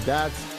That's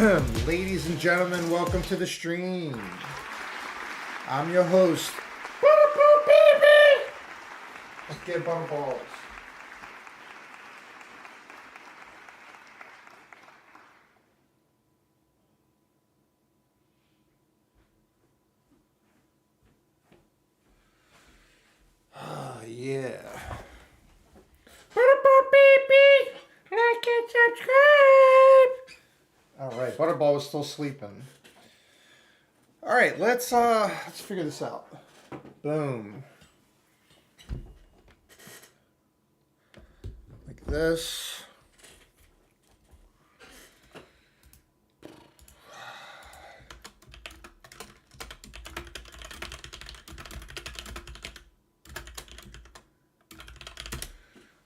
Ladies and gentlemen, welcome to the stream. I'm your host. Let's get butterballs. Oh, yeah. Like and subscribe. All right, Butterball was still sleeping. All right, let's figure this out. Boom. Like this.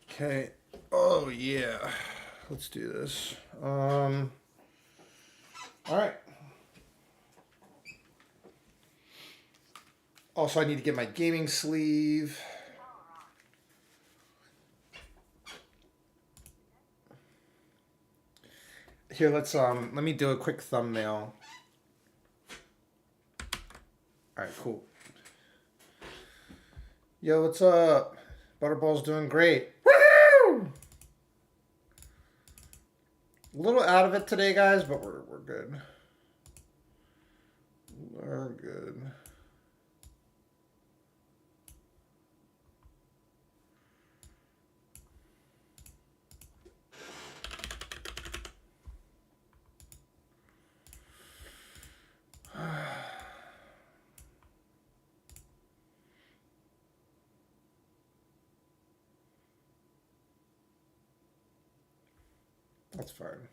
Okay. Oh yeah. Let's do this. All right. Also, I need to get my gaming sleeve. Here, let me do a quick thumbnail. All right, cool. Yo, what's up? Butterball's doing great. Woo! A little out of it today, guys, but we're good. We're good. That's fine.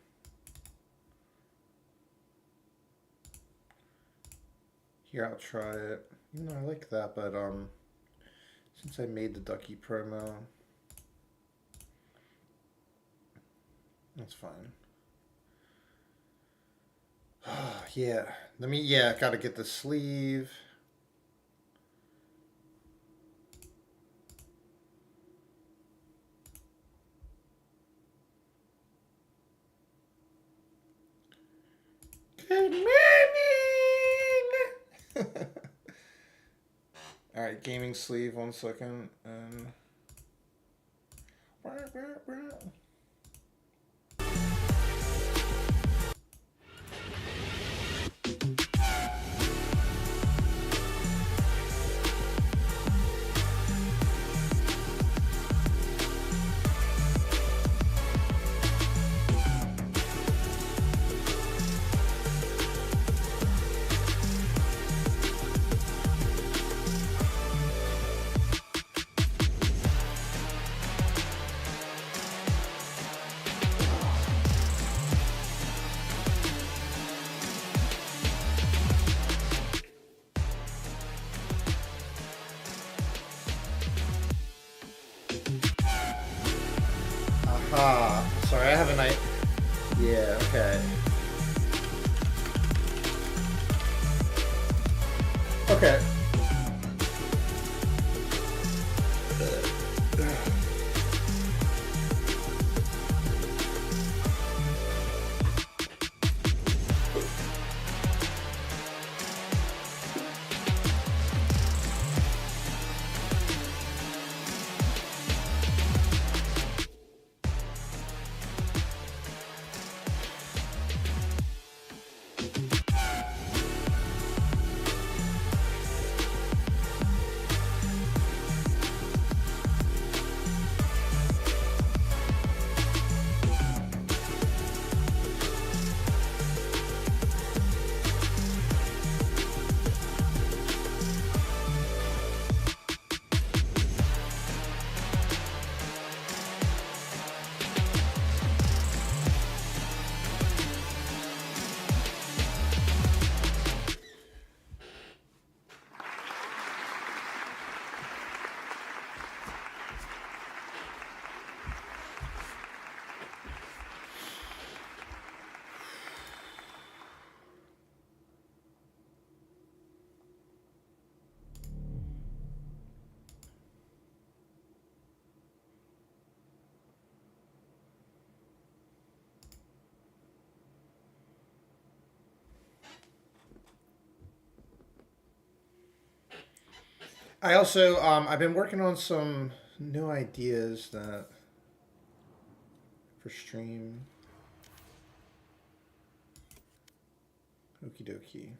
Here, I'll try it. You know, I like that, but since I made the Ducky promo, that's fine. Yeah. Gotta get the sleeve. Good morning! Alright, gaming sleeve, 1 second, and... Sorry, I have a night. Yeah, okay. Okay. I also I've been working on some new ideas that for stream. Okie dokie.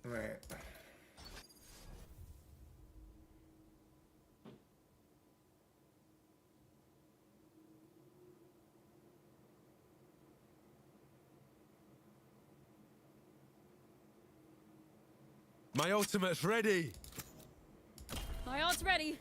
Right. My ultimate's ready. My ult's ready.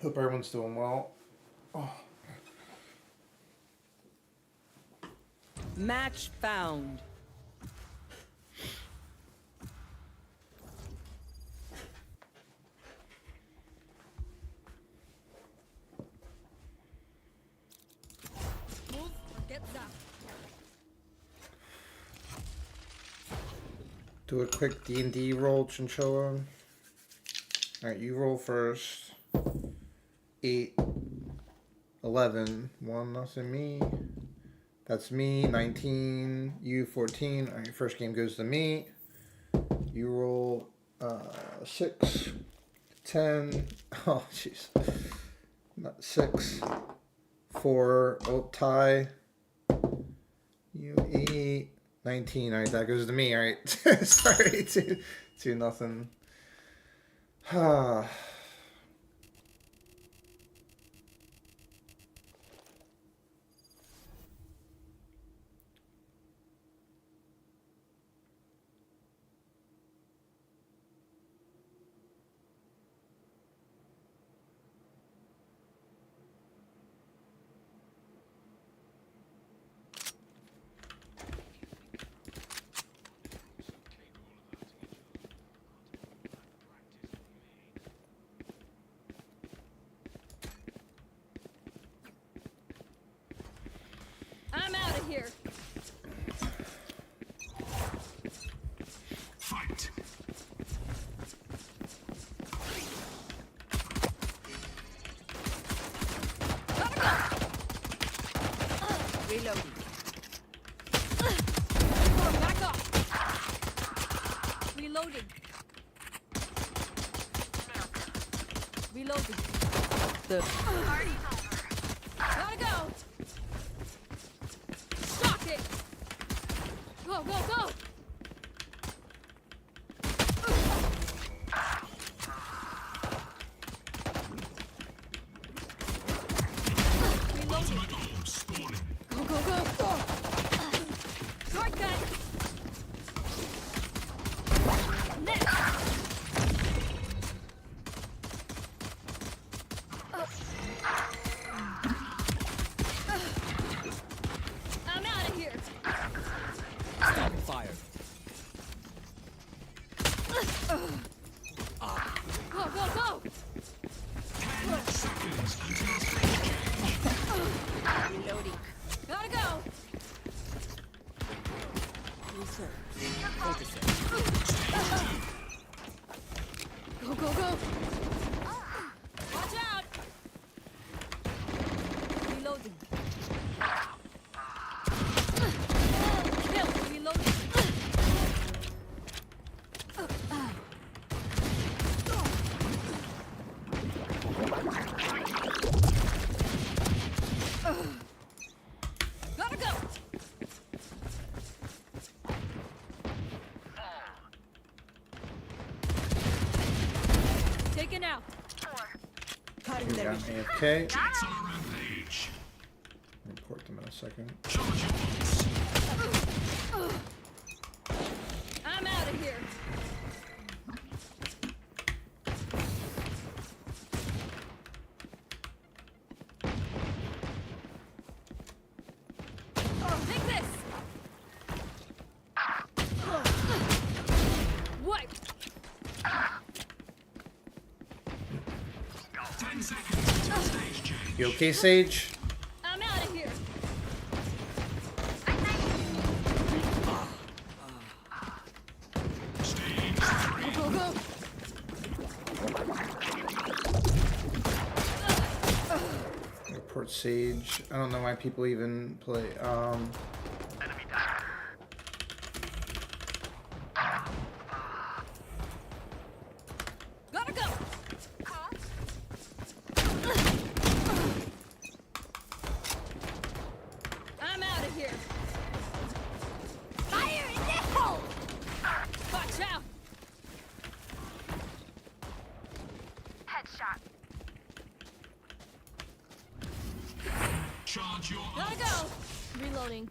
Hope everyone's doing well. Oh. Match found. Move or get zapped. Do a quick D&D roll, Chinchilla. Alright, you roll first. 8, 11. 1, nothing me. That's me. 19. You 14. Alright, first game goes to me. You roll 6, 10. Oh, jeez. 6, 4, oh, tie. You 8, 19. All right, that goes to me. All right, sorry, 2 nothing. I'm out of here. Fight. Reloading. Back off. Reloading. Reloading. The party's over. Gotta go. Stop it. Go, go, go. Reloading. Go, go, go, go. Shortcut. Next. I'm out of here. Stop fire. Go, go, go. 10 seconds until Reloading. Gotta go. Go, go, go. Watch out. Reloading. Kill. Reloading. Gotta go. Taken out. You got AFK. Jets on a rampage. Report them in a second. Charge your bolts. I'm out of here. Take this. Wipe. 10 seconds until stage change. You okay, Sage? I'm out of here. Stage 3. Go, go. Report Sage. I don't know why people even play. Gotta go. I'm out of here. Fire in the hole. Watch out. Headshot. Charge your Gotta bolts. go. Reloading.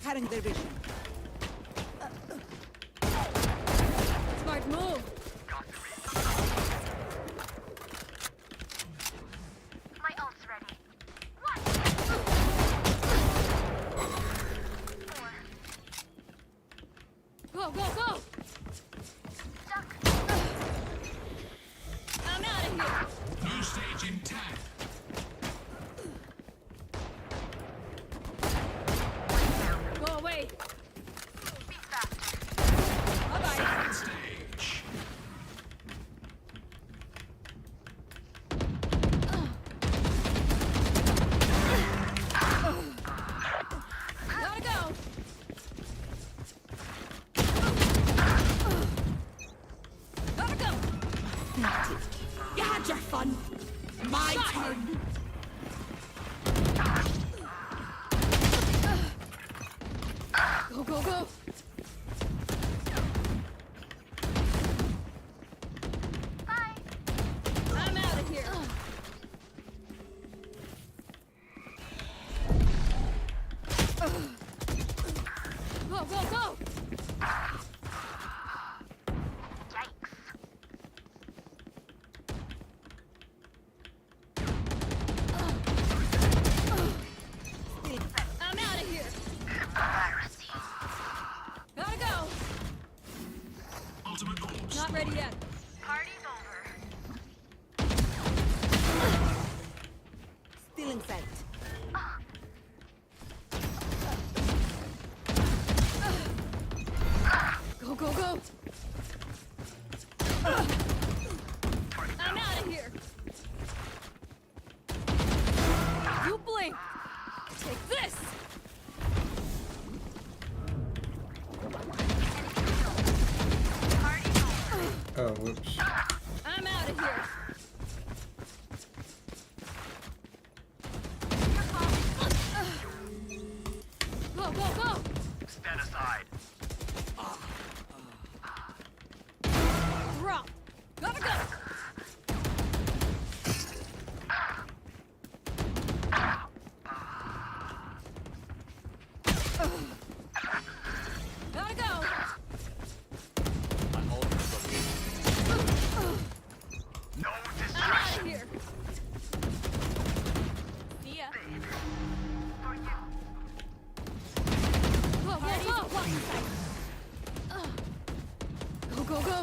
Cutting their vision. Smart move. My ult's ready. What? 4. Go, go, go. Duck. I'm out of here. New stage in 10. Go away. Be faster. Bye-bye. Second stage. Gotta go. Gotta go. You had your fun. My my turn. Go, go, go. Bye. I'm out of here. Go, go, go. Yikes. I'm out of here. Piracy. Gotta go. Ultimate orbs. Not ready yet. Party's over. Stealing sight. Go, go, go. I'm out of here. You blink. Take this. Party's over. Oh, whoops. I'm out of here. Go, go, go. Stand aside. Drop. Gotta go. Gotta go. My ult is no I'm out distraction. of here. See ya. For you. Go, go, go. Go, go, go.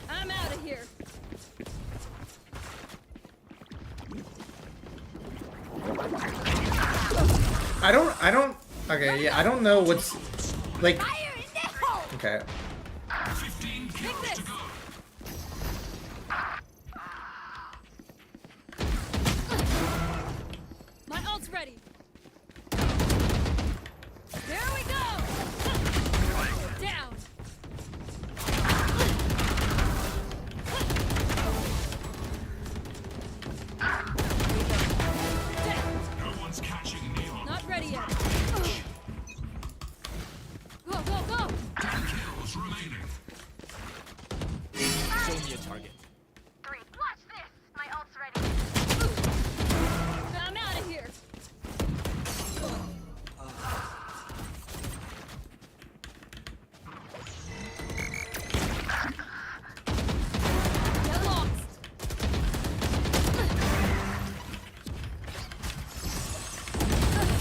I'm out of here. I don't, okay, yeah, I don't know what's, like, Fire in the hole. okay. 15 Take kills this. to go. My ult's ready. There we go. Down. Down. No one's catching Neon. Not ready yet. Go, go, go. 10 kills remaining. Show me a target. 3. Watch this. My ult's ready. I'm out of here. Get lost.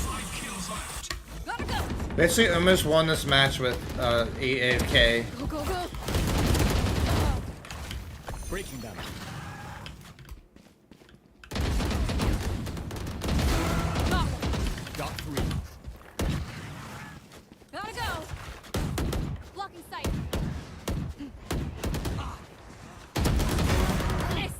5 kills left. Gotta go. Basically, I almost won this match with AFK. Go, go, go. Breaking them. Got one. Got 3. Gotta go. Blocking sight. Nice.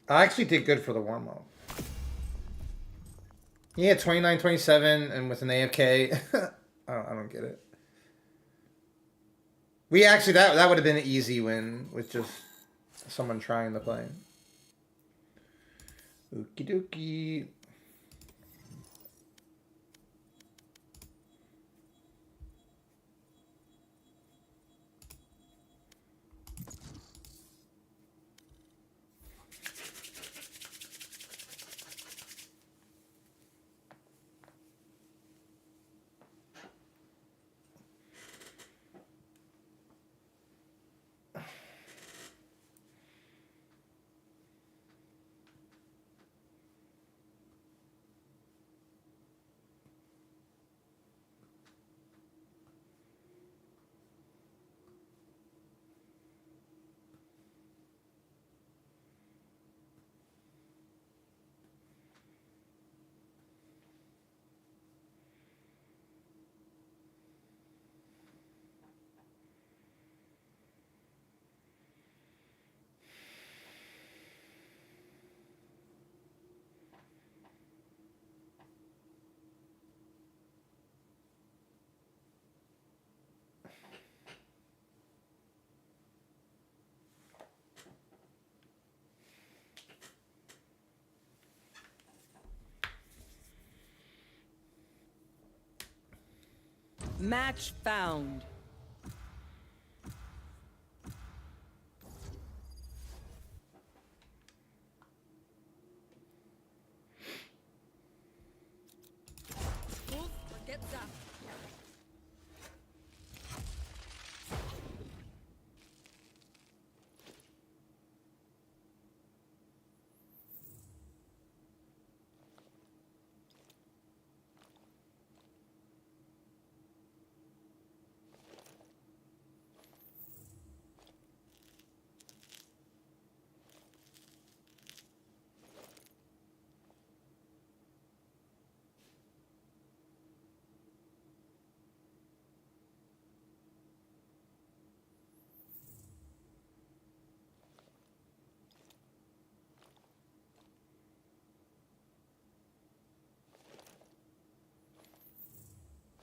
I actually did good for the warm-up. Yeah, 29, 27, and with an AFK. I don't get it. We actually, that would have been an easy win with just someone trying to play. Okie dokie. Match found. Get that.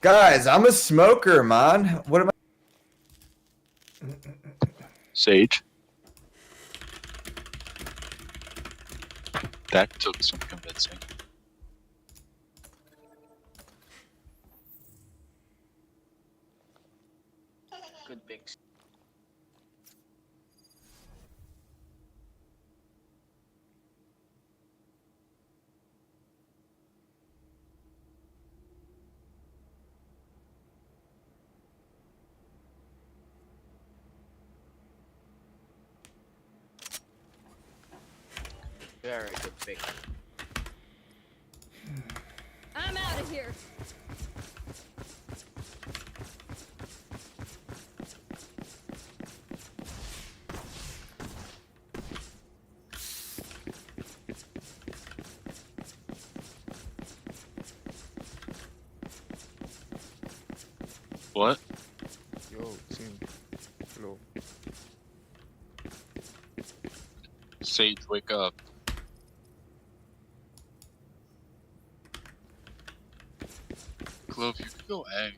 Guys, I'm a smoker, man. What am I? Sage. That took some convincing. Good picks. Very good pick. I'm out of here. What? Yo, team. Hello. Sage, wake up. Clove, you can go A.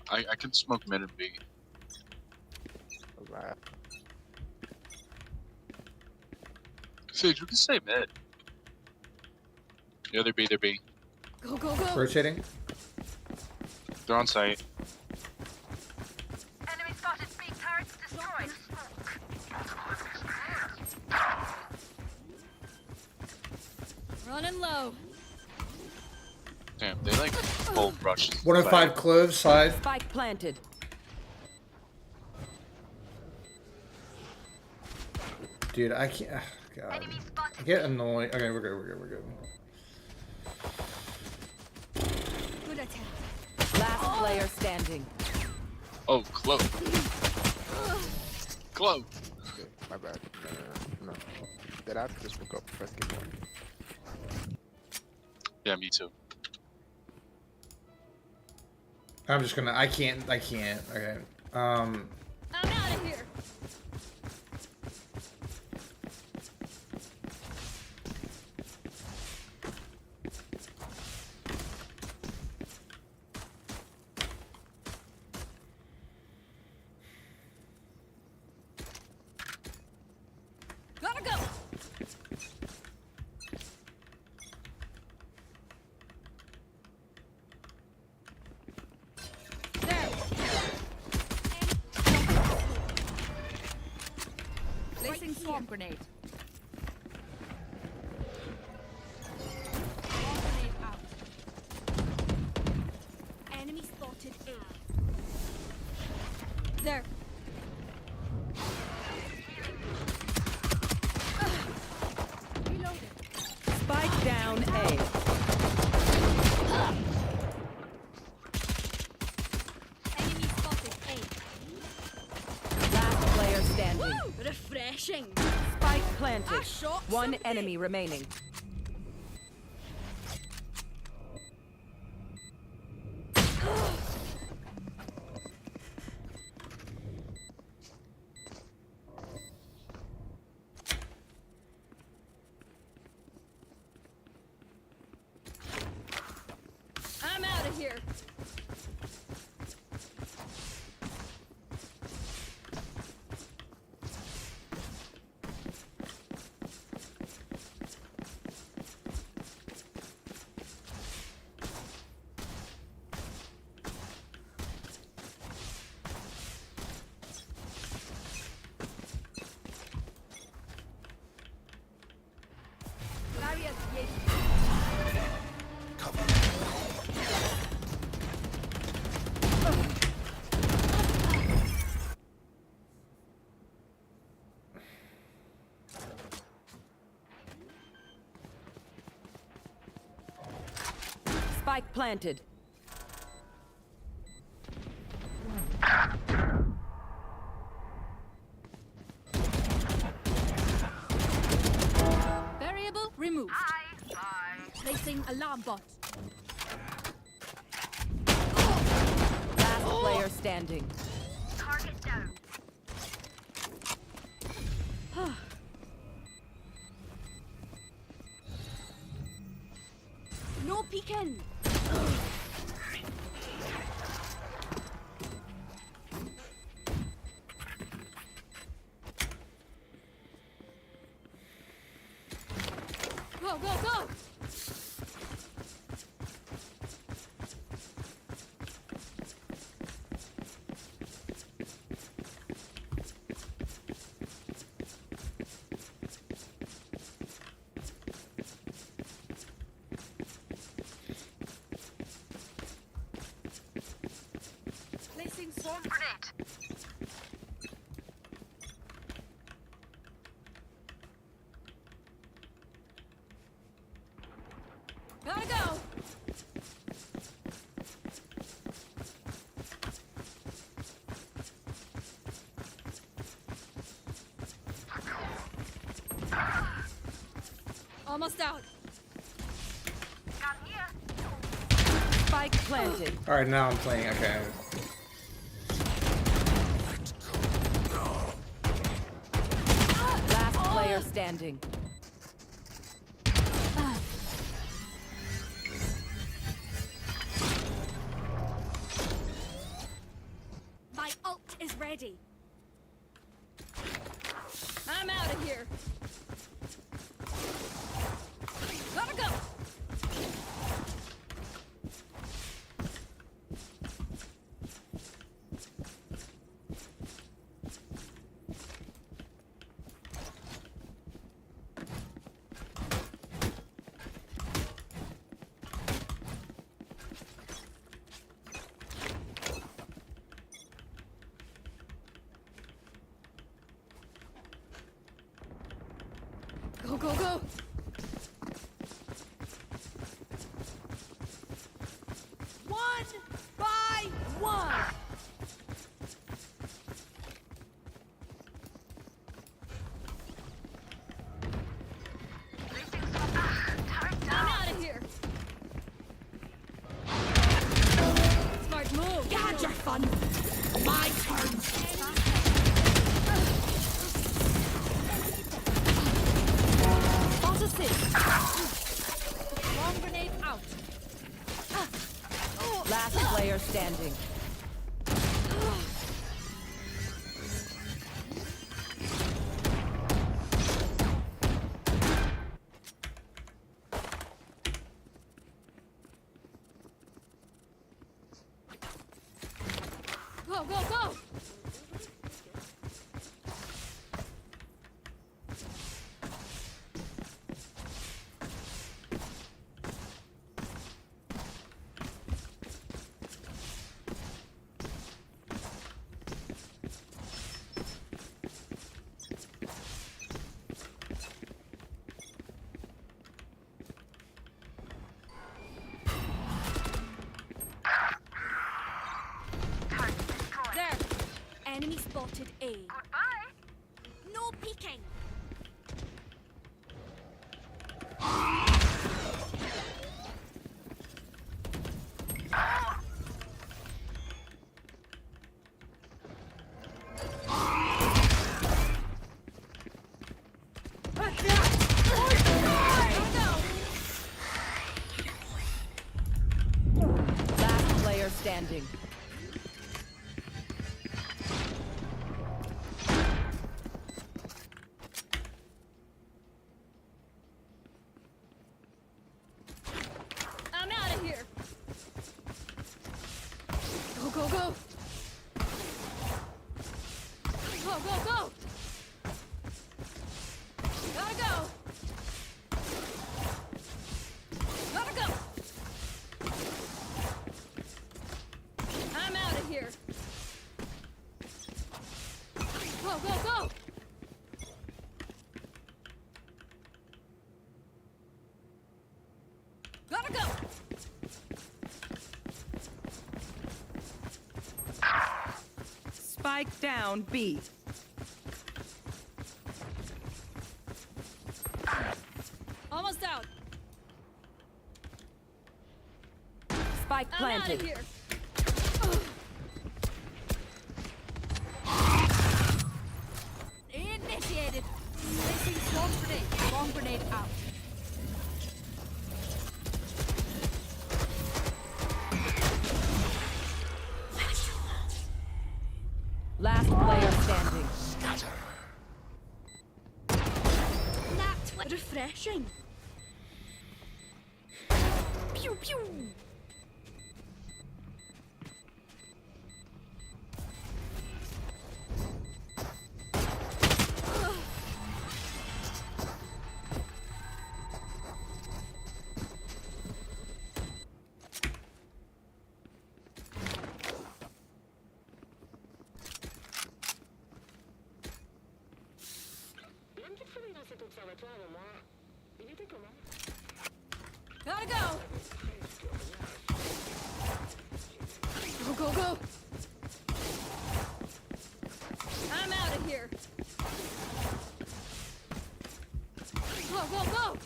I can smoke mid and B. Alright. Sage, we can stay mid. Yeah, they're B, they're B. Go, go, go. Rotating. They're on site. Enemy spotted. Big turrets destroyed. Running low. Damn, they like full rush. 105 cloves side. Spike planted. Dude, I can't. ugh, God. Enemy spotted. I get annoyed. Okay, we're good. We're good. Good attack. Last player standing. Oh, Clove. Clove. Okay, my bad. No. Did I just woke up first game one? Yeah, me too. I'm just gonna. I can't. Okay. I'm out of here. Gotta go. There. Placing swarm grenade. Swarm grenade out. Enemy spotted A. There. Reloaded. Spike down A. Enemy spotted A. Last player standing. Refreshing. Spike planted. I shot One something. enemy remaining. I'm out of here. Spike planted. Variable removed. Placing alarm bot. Last player standing. Target down. No peeking. Go, go, go! Placing swarm Grenade. Gotta go! Almost out. Got here. Spike planted. All right, now I'm playing. Okay. Last player standing. My ult is ready. I'm out of here. Gotta go. Go, go, go. One by one. I'm out of here. Smart move. God, you're fun. My turn. False assist. Long grenade out. Last player standing. Go, go, go. There. Enemy spotted A. Goodbye. No peeking. Last player standing. I'm out of here. Go, go, go. Go, go, go. Gotta go. Gotta go. Spike down B. Almost out. Spike I'm out of planted. here. Initiated. Placing swarm grenade. Bomb grenade out. Last player standing. That refreshing. Pew pew. Gotta go. Go, go, go. I'm out of here. Go, go, go.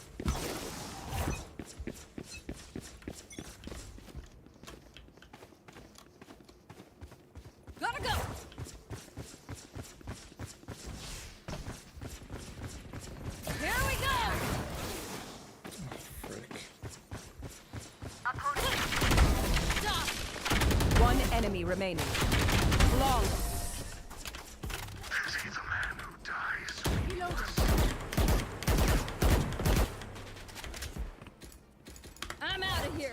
Gotta go. Here we go. Frick. Stop. One enemy remaining. Long. Reloading. I'm out of here.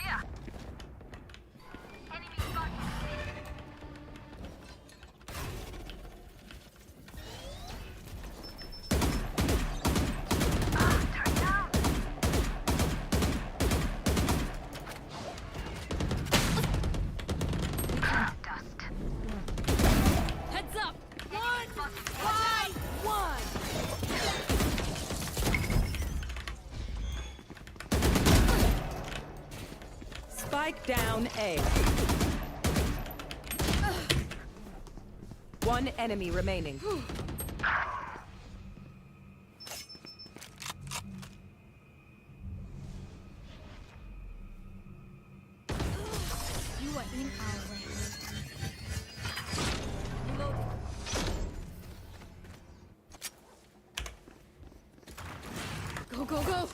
Here. Enemy spotted. Turn down. Dust. Heads up. One by one. Spike down A. One enemy remaining. You are in our way. Reloading. Go, go, go.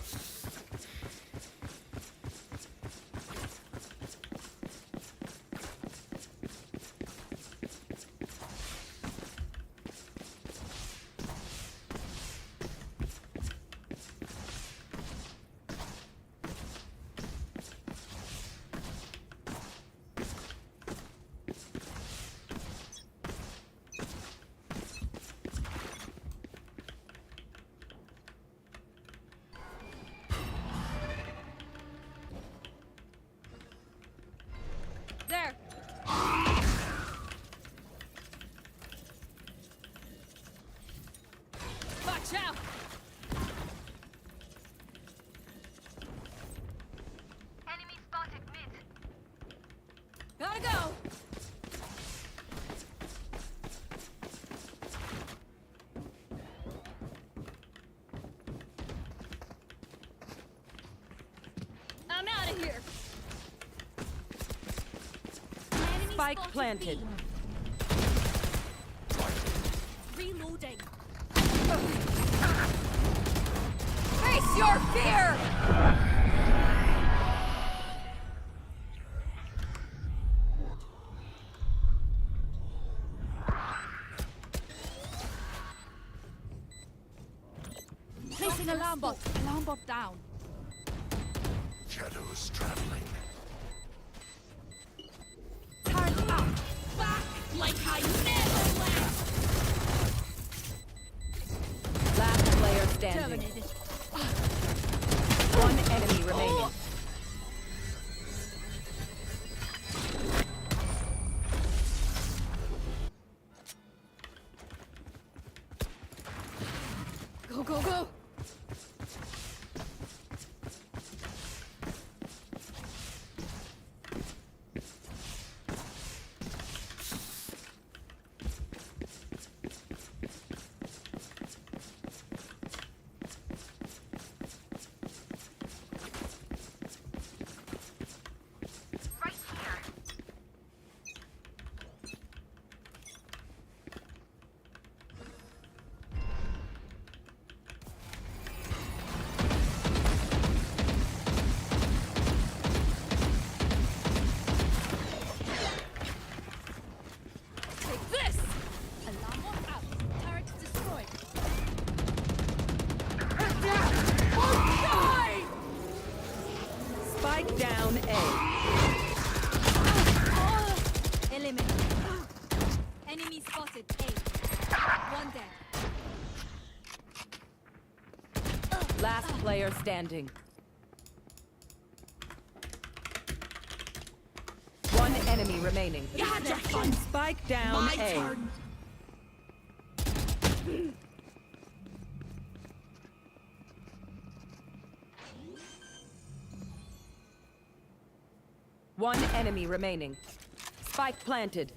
There. Watch out. Enemy spotted mid. Gotta go. I'm out of here. Enemy Spike spotted planted. B. Reloading. Face your fear. Placing alarm bot. Alarm bot down. Shadows traveling. like I never left. Last player standing. Terminated. One enemy remaining. Go, go, go. Right here. Take this. Alarm bot out. Turret destroyed. Die! Spike down A. Eliminate. Enemy spotted. A. One dead. Last player standing. One enemy remaining. You had your fun. Spike down My A. turn. One enemy remaining. Spike planted.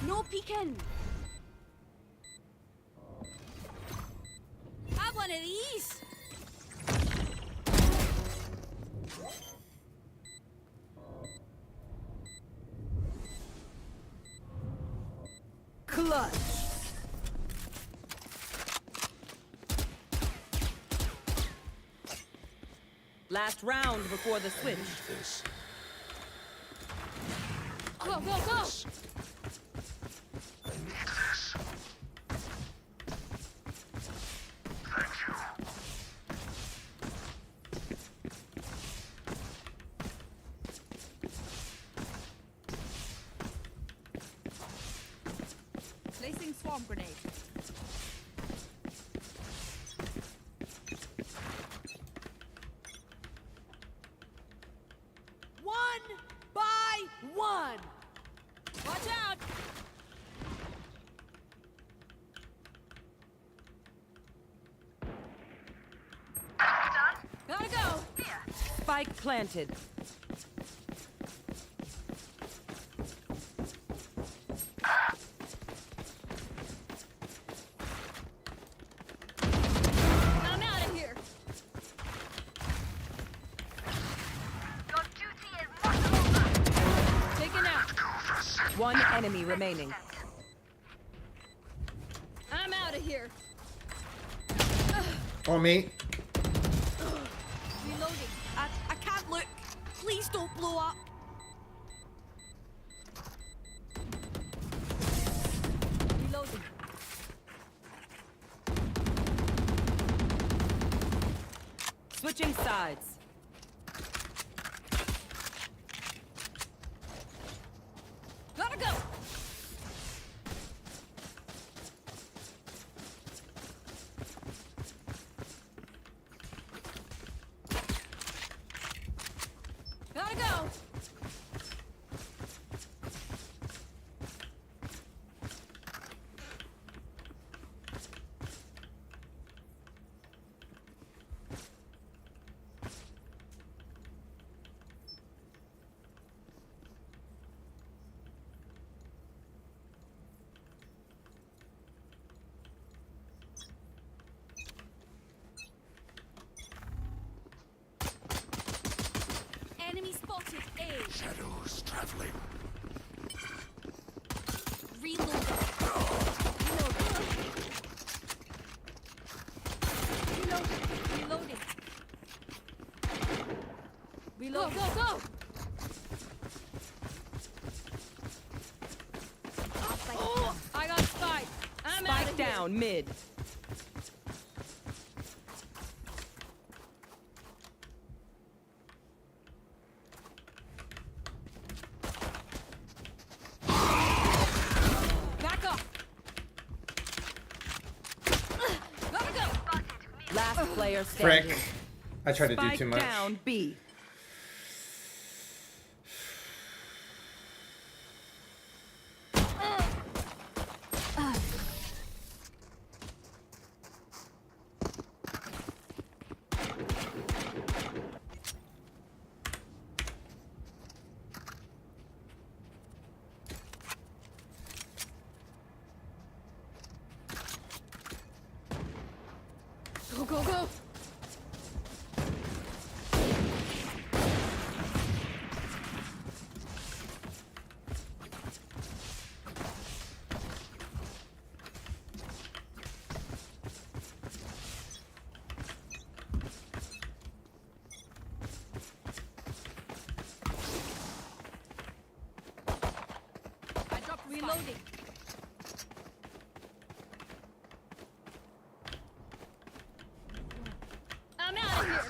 No peeking. Have one of these. Clutch. Last round before the switch. Go, go, go. Placing swarm grenade. One by one. Watch out. Gotta go. Spike planted. I'm out of here. Your duty is not over. Taken out. One enemy remaining. I'm out of here. On me. Reloading. I can't look. Please don't blow up. Reloading. Switching sides. Gotta go. Gotta go. Enemy spotted. A. Shadows traveling. Reloading. Reloading. Reload. Go, go, go. Oh, I got spiked. I'm out Spike of here. down mid. Last player standing. Frick. I tried to do Spike too much. down B. Go, go, go! I dropped reloading. I'm out of here.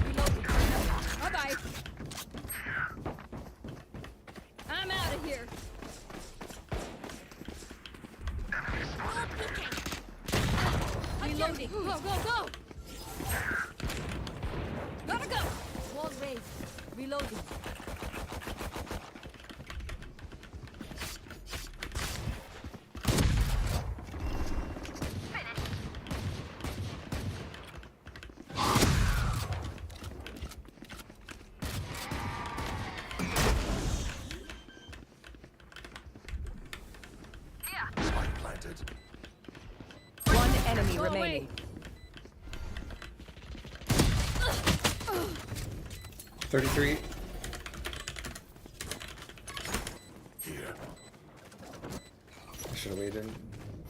Reloading. Bye bye. I'm out of here. Reloading. Go, go, go. Gotta go. Wall raised. Reloading. One enemy Go away. remaining. 33. I should have waited.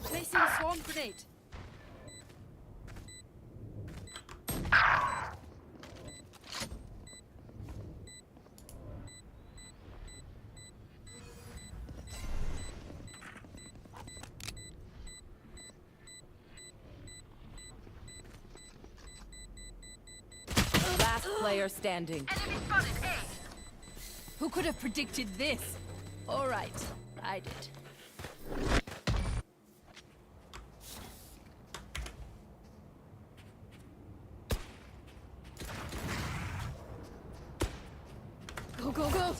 Placing swarm grenade. Last player standing. Enemy spotted A. Who could have predicted this? All right, I did. Go, go, go!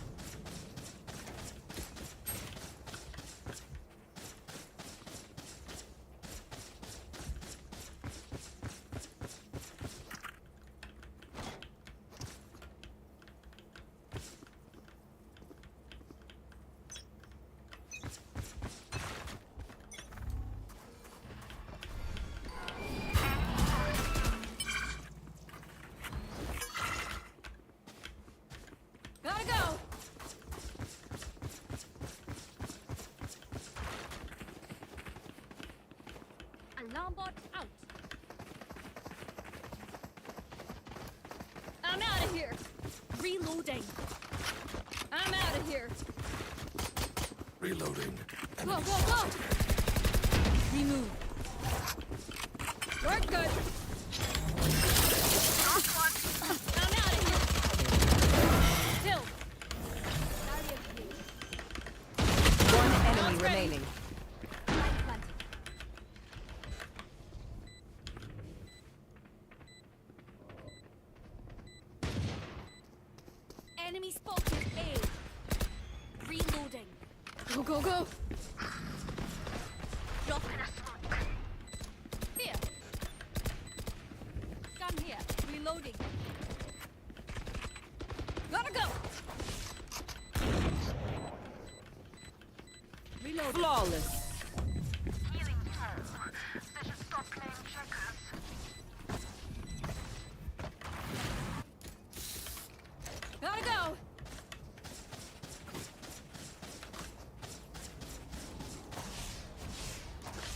Gotta go! Alarm bot out. I'm out of here. Reloading. I'm out of here. Reloading. Go, go, go! Remove. We're good. I'm out of here. Still. One enemy Guns ready. remaining. Enemy spotted A. Reloading. Go, go, go! Drop in a smoke. Here. Gun here. Reloading. Gotta go! Reloading. Flawless. Healing foam. They should stop playing checkers. Gotta go!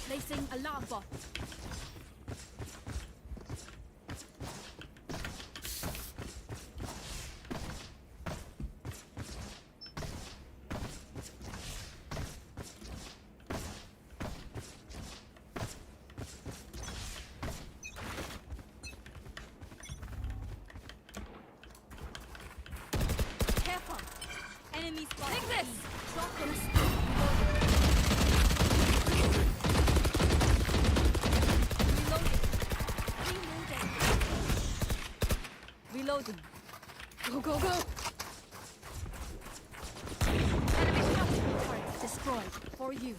Placing alarm bot. Careful! Enemy spot. Take this! Drop in a smoke. Reloading. Go, go, go! Enemy shot. Turret destroyed. For you.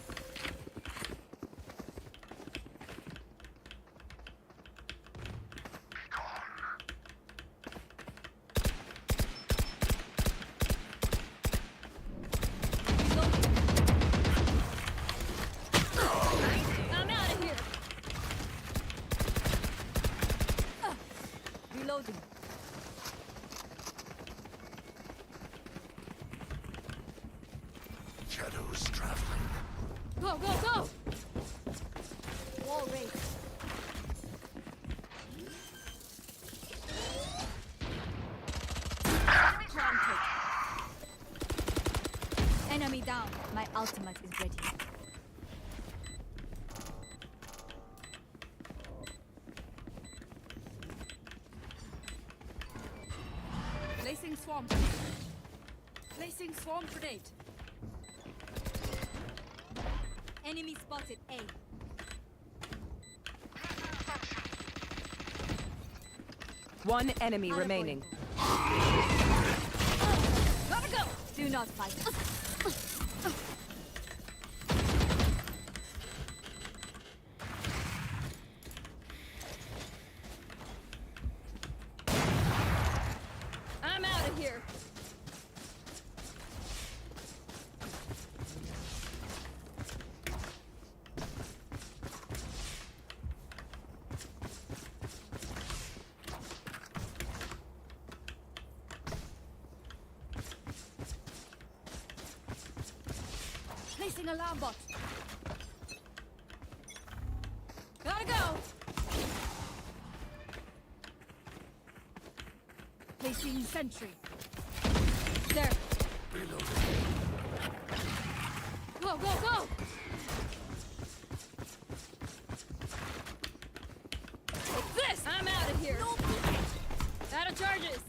I'm out of here. Reloading. Shadows traveling. Go, go, go! Wall race. Planted. Enemy down. My ultimate is ready. Placing swarm grenade. Placing swarm grenade. Enemy spotted A. One enemy Attaboy. remaining. Gotta go! Do not fight. I'm out of here. Placing alarm bot. Gotta go. Placing sentry. There. Go, go, go! Take this! I'm out of here. Out of charges.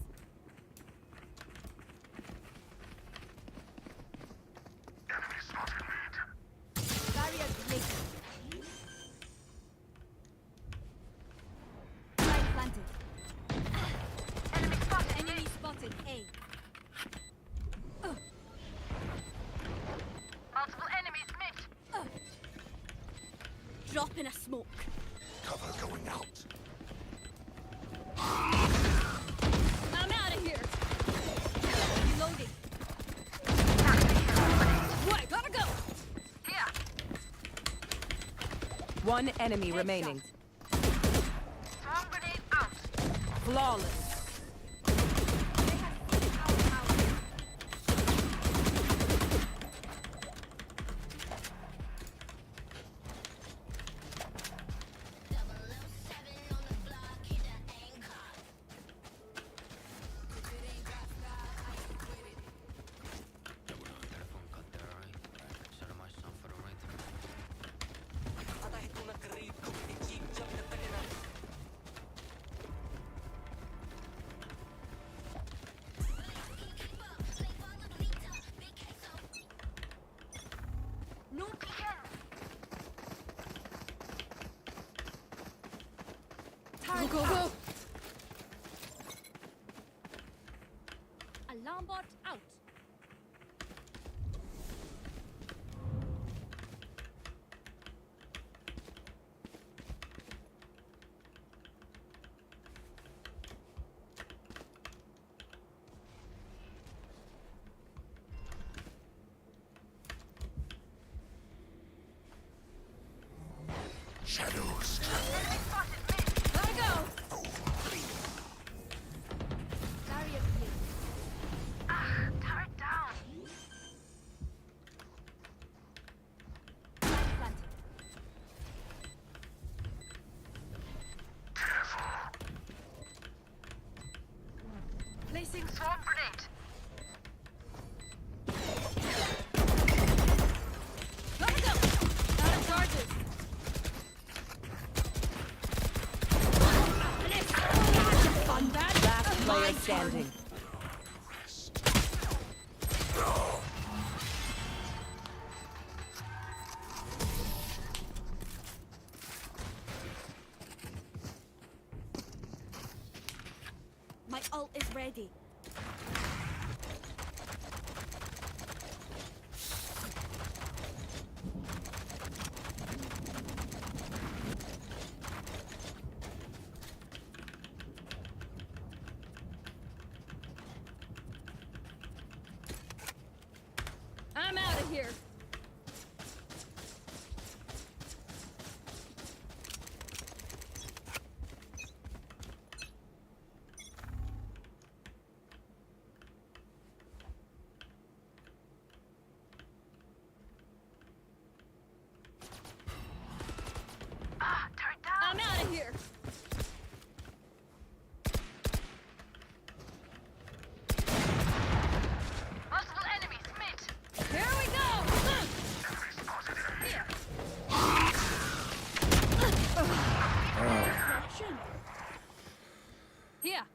Barrier placed. Light planted. Enemy spotted. A. Multiple enemies mid. Drop in a smoke. Cover going out. I'm out of here. Reloading. What? Gotta go. Here. One enemy remaining. Swarm grenade out. Flawless. No beacon. Go, go, go. Alarm bot out. Shadows traveling. Enemy spotted mid. Gotta go. Barrier placed. Turret down. Light planted. Placing Swarm grenade. Gotta go! Out of charges! Fun that? Last player standing. My ult is ready. I'm out of here. Turret down. I'm out of here. Multiple enemies. Mid. Here we go. Here. Here.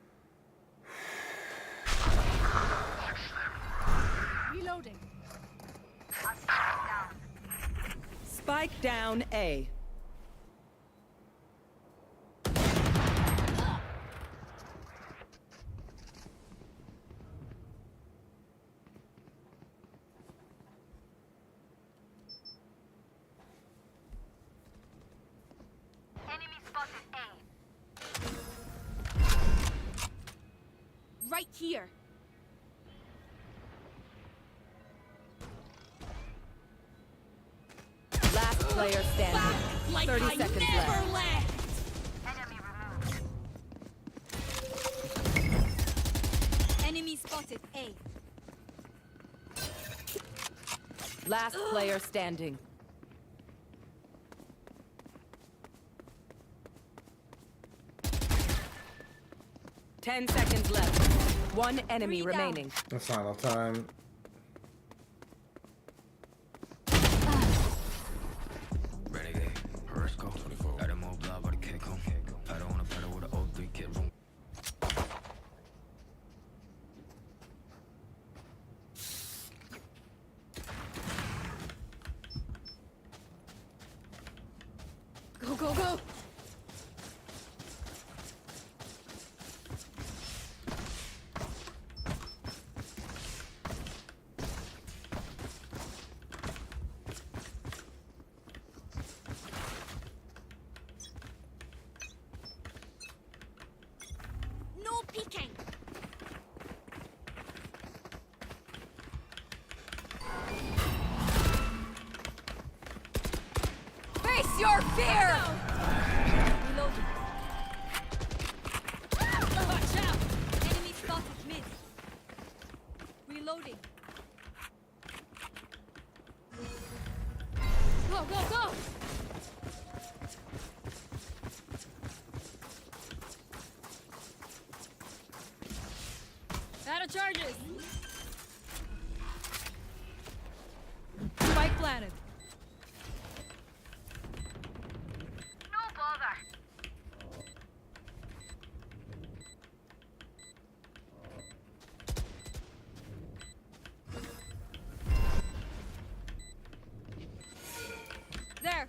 Reloading. Spike down A. Enemy spotted A. Right here. Last player standing. Like 30 I seconds never left. left. Enemy removed. Enemy spotted A. Last player standing. Ten seconds left. One enemy 3 down. remaining. The final time. Renegade, Horosco, 24. Got him all blah, but I can't come. I don't wanna pedal with an old 3 kid room. Go, go, go. No peeking. Face your fear. Reloading. Watch out! Enemy spotted mid. Reloading. Go, go, go! Out of charges. Spike planted. No bother. There.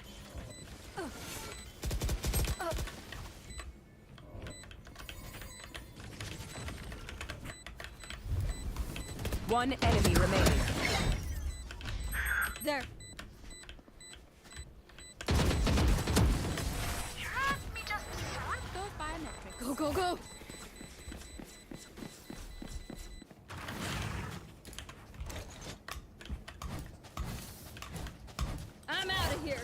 One enemy remaining. There. You asked me just to shoot. Don't biometric. Go, go, go! I'm out of here.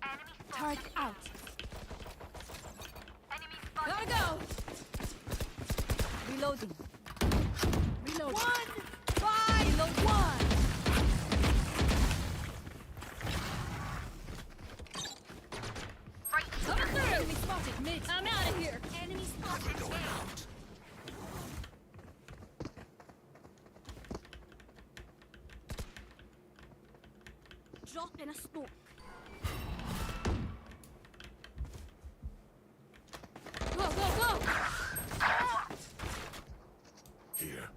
Enemy spotted. Turret out. Enemy spotted. Gotta go. Reloading. Reloading. One. Five. Reload one. Right. Coming through. Enemy spotted mid. I'm out of here. Enemy spotted. Going out. Drop in a smoke. Go, go, go! Here.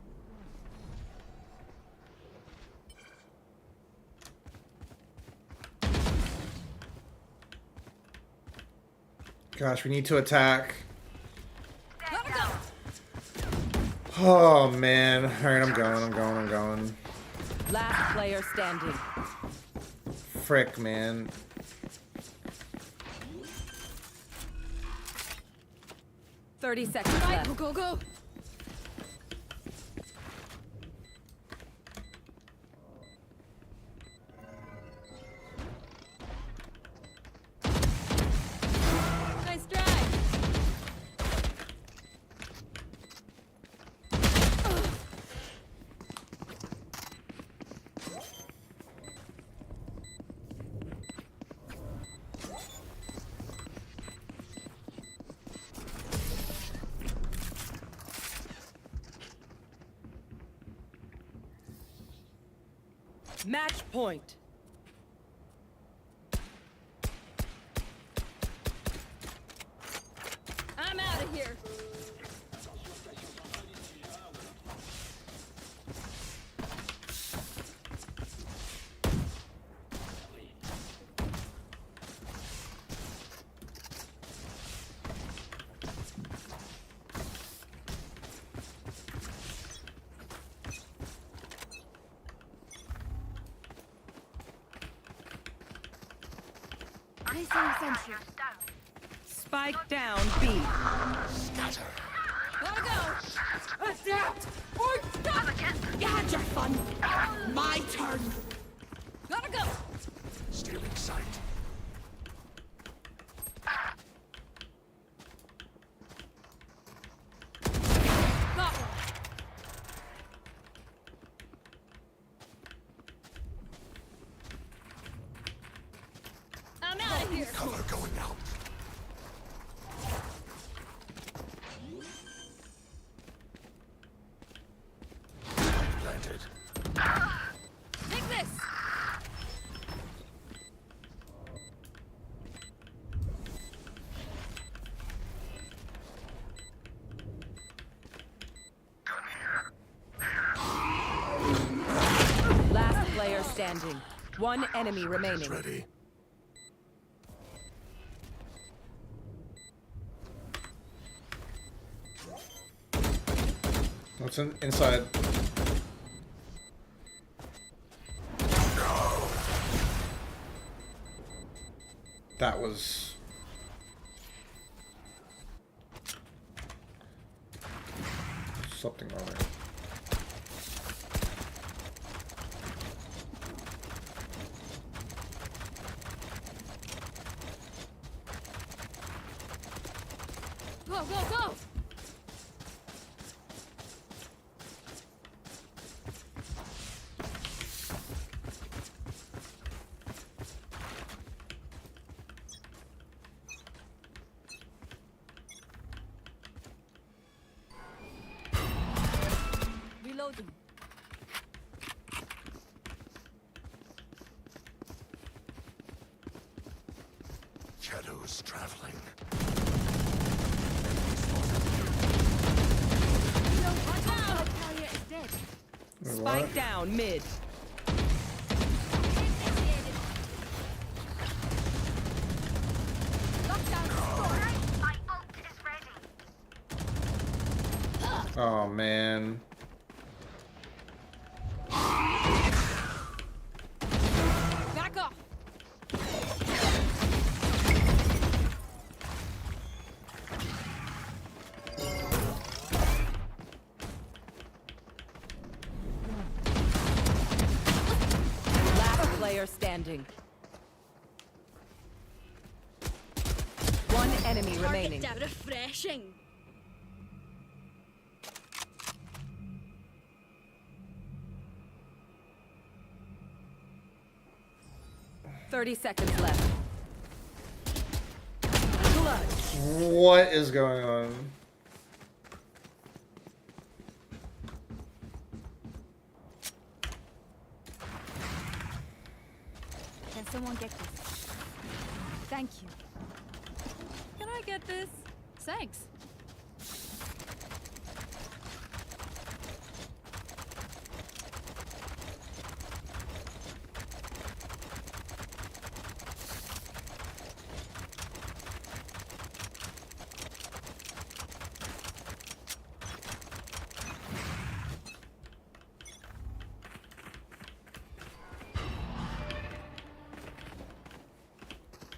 Gosh, we need to attack. Gotta go! Oh man. Alright, I'm going. Last player standing. Frick, man. Thirty seconds Right, left. go, go, go! Nice try! Match point. I'm out of here! I see sentry. Spike down B. Scatter. Gotta go! Adapt! Or stop! You had your fun. My turn. Gotta go! Stealing sight. Got one! I'm out of here! Cover going out. Planted. Take this! Last player standing. One enemy remaining. Ready. What's inside? That was... something wrong there. Go, go, go! Reloading. Shadows traveling. No, watch out! Carrier is dead. Wait, Spike what? down mid. Initiated. Lockdown score. My ult is ready. Oh man. Back off! Last player standing. One enemy remaining. Targets are refreshing. 30 seconds left. Clutch. What is going on? Someone get this. Thank you. Can I get this? Thanks.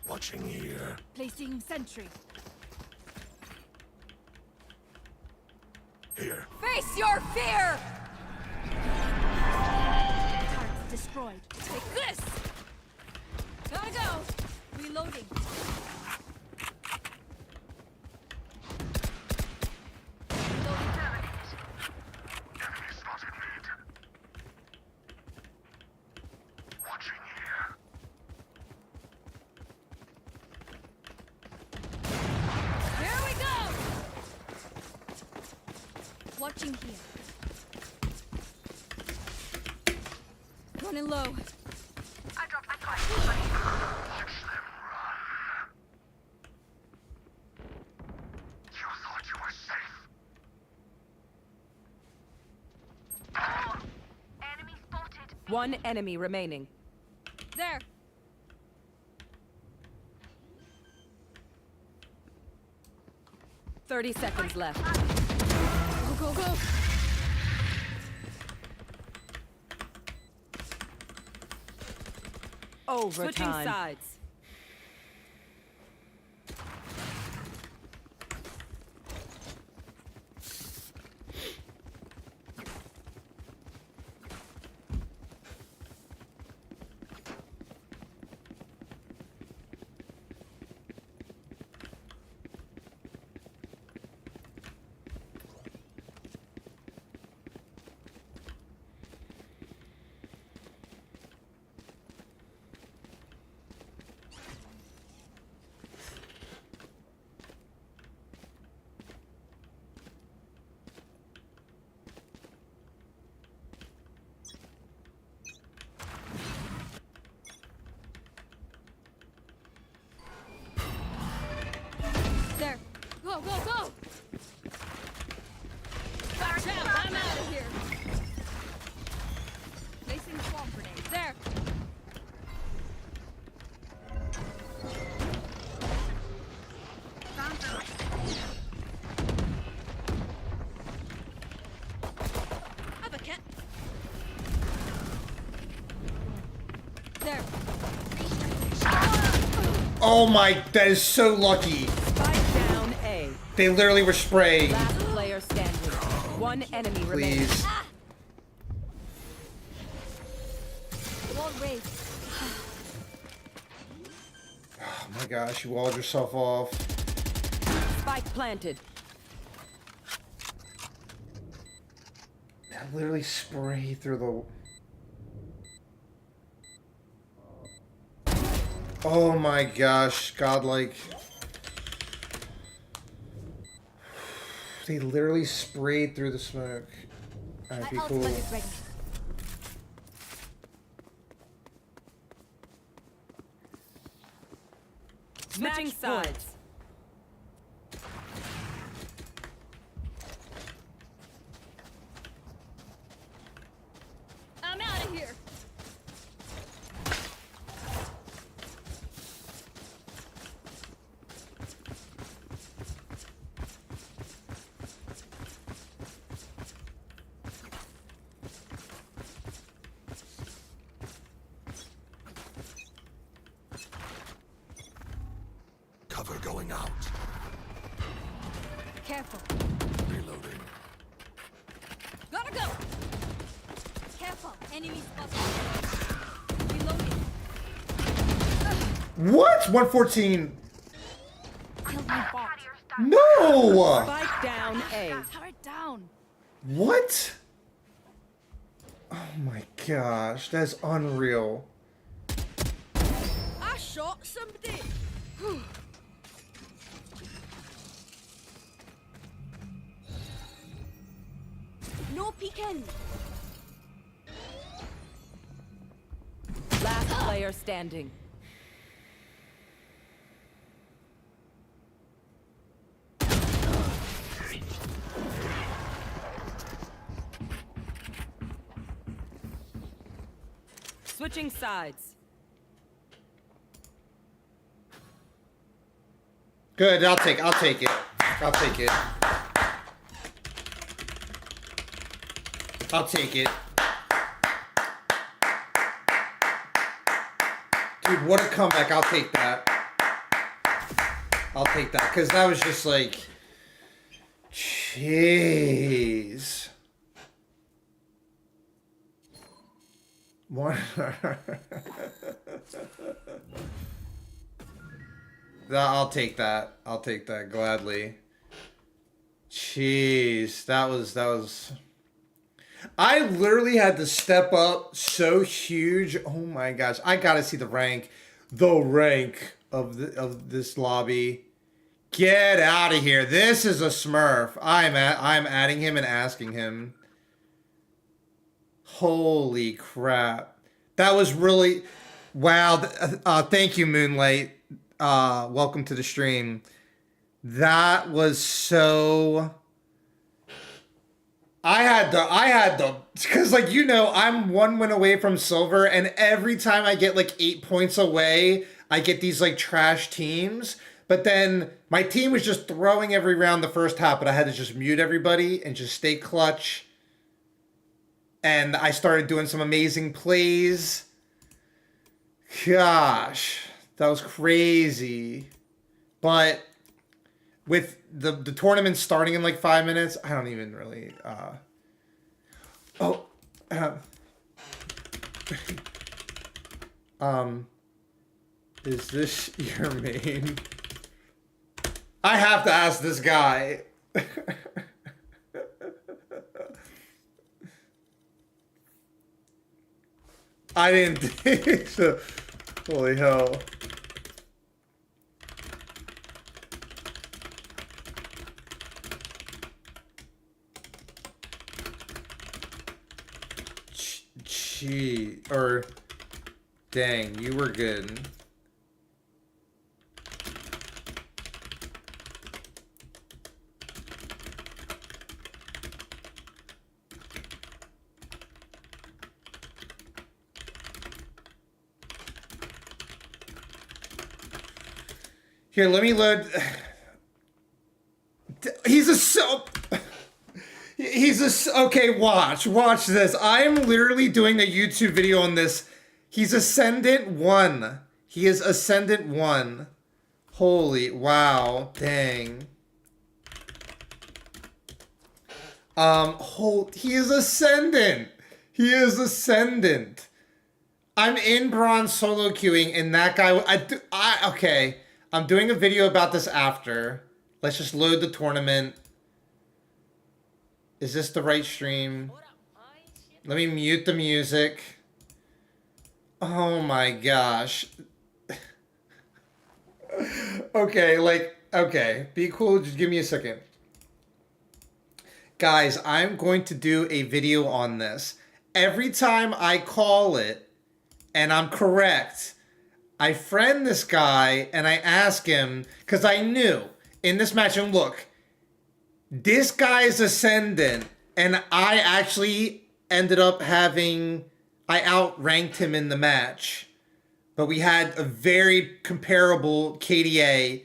Watching here. Placing sentry. Here. Face your fear! Target's destroyed. Take this! Gotta go! Reloading. Enemy spotted lead. Watching here. Here we go! Watching here. Running low. I dropped my spike. Watch them run. You thought you were safe. Enemy spotted. One enemy remaining. There. 30 seconds left. Go, go, go! Switching Overtime. sides. There. Go, go, go! Watch out, I'm out of here. Placing swamp grenade. There. Have a cat. There. Oh my, that is so lucky. Spike down A. They literally were spraying. Last player standing. One enemy remaining. Please. Wall raised. Oh my gosh, you walled yourself off. Spike planted. I literally sprayed through the... Oh my gosh, godlike. They literally sprayed through the smoke. That'd be My cool. ultimate is ready. Switching sides. I'm out of here. Cover going out. Careful. Reloading. Gotta go. Careful. Enemy spotted. Reloading. What? 114. Killed my bot. No! Spike down A. Power it down. What? Oh my gosh, that's unreal. I shot somebody. No peeking. Last player standing. Switching sides. Good, I'll take it. I'll take it. I'll take it. Dude, what a comeback. I'll take that. I'll take that. Because that was just like... Jeez. What? I'll take that. I'll take that gladly. Jeez, that was. I literally had to step up so huge. Oh my gosh, I gotta see the rank of this lobby. Get out of here! This is a Smurf. I'm adding him and asking him. Holy crap! That was really wow. Thank you, Moonlight. Welcome to the stream. That was so... I had to, because like, you know, I'm 1 win away from silver, and every time I get like 8 points away, I get these like trash teams. But then my team was just throwing every round the first half, but I had to just mute everybody and just stay clutch. And I started doing some amazing plays. Gosh, that was crazy. But with the tournament starting in like 5 minutes, I don't even really... is this your main? I have to ask this guy. I didn't think so. Holy hell. Gee, or dang, you were good. Here, let me load. Okay, watch this. I am literally doing a YouTube video on this. He's Ascendant 1. He is Ascendant 1. Holy, wow, dang. He is Ascendant. He is Ascendant. I'm in bronze solo queuing, and that guy, okay. I'm doing a video about this after. Let's just load the tournament. Is this the right stream? Let me mute the music. Oh my gosh. Okay, be cool, just give me a second. Guys, I'm going to do a video on this. Every time I call it, and I'm correct, I friend this guy and I ask him, because I knew in this match, and look, this guy is Ascendant, and I actually ended up I outranked him in the match, but we had a very comparable KDA.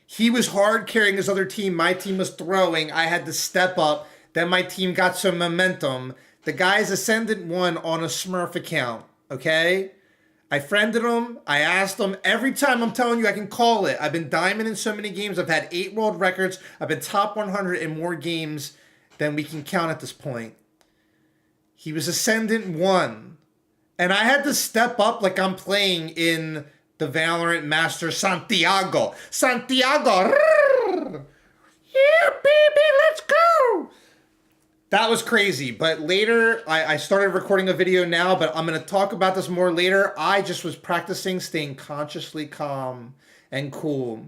He was hard carrying his other team, my team was throwing, I had to step up, then my team got some momentum. The guy's Ascendant 1 on a Smurf account, okay? I friended him. I asked him. Every time, I'm telling you, I can call it. I've been diamond in so many games. I've had 8 world records. I've been top 100 in more games than we can count at this point. He was Ascendant 1. And I had to step up like I'm playing in the Valorant Master Santiago. Santiago! Yeah, baby, let's go! That was crazy, but later, I started recording a video now, but I'm going to talk about this more later. I just was practicing staying consciously calm and cool.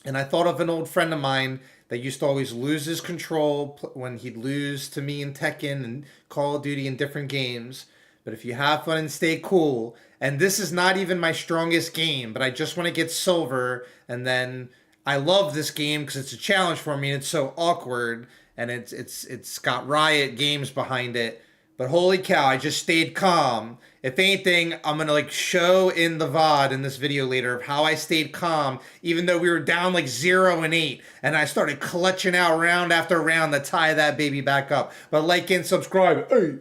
And I thought of an old friend of mine that used to always lose his control when he'd lose to me in Tekken and Call of Duty in different games. But if you have fun and stay cool, and this is not even my strongest game, but I just want to get silver, and then I love this game because it's a challenge for me and it's so awkward. And it's got Riot Games behind it, But holy cow, I just stayed calm. If anything, I'm going to like show in the VOD in this video later of how I stayed calm, even though we were down like 0-8. And I started clutching out round after round to tie that baby back up. But like and subscribe. Hey.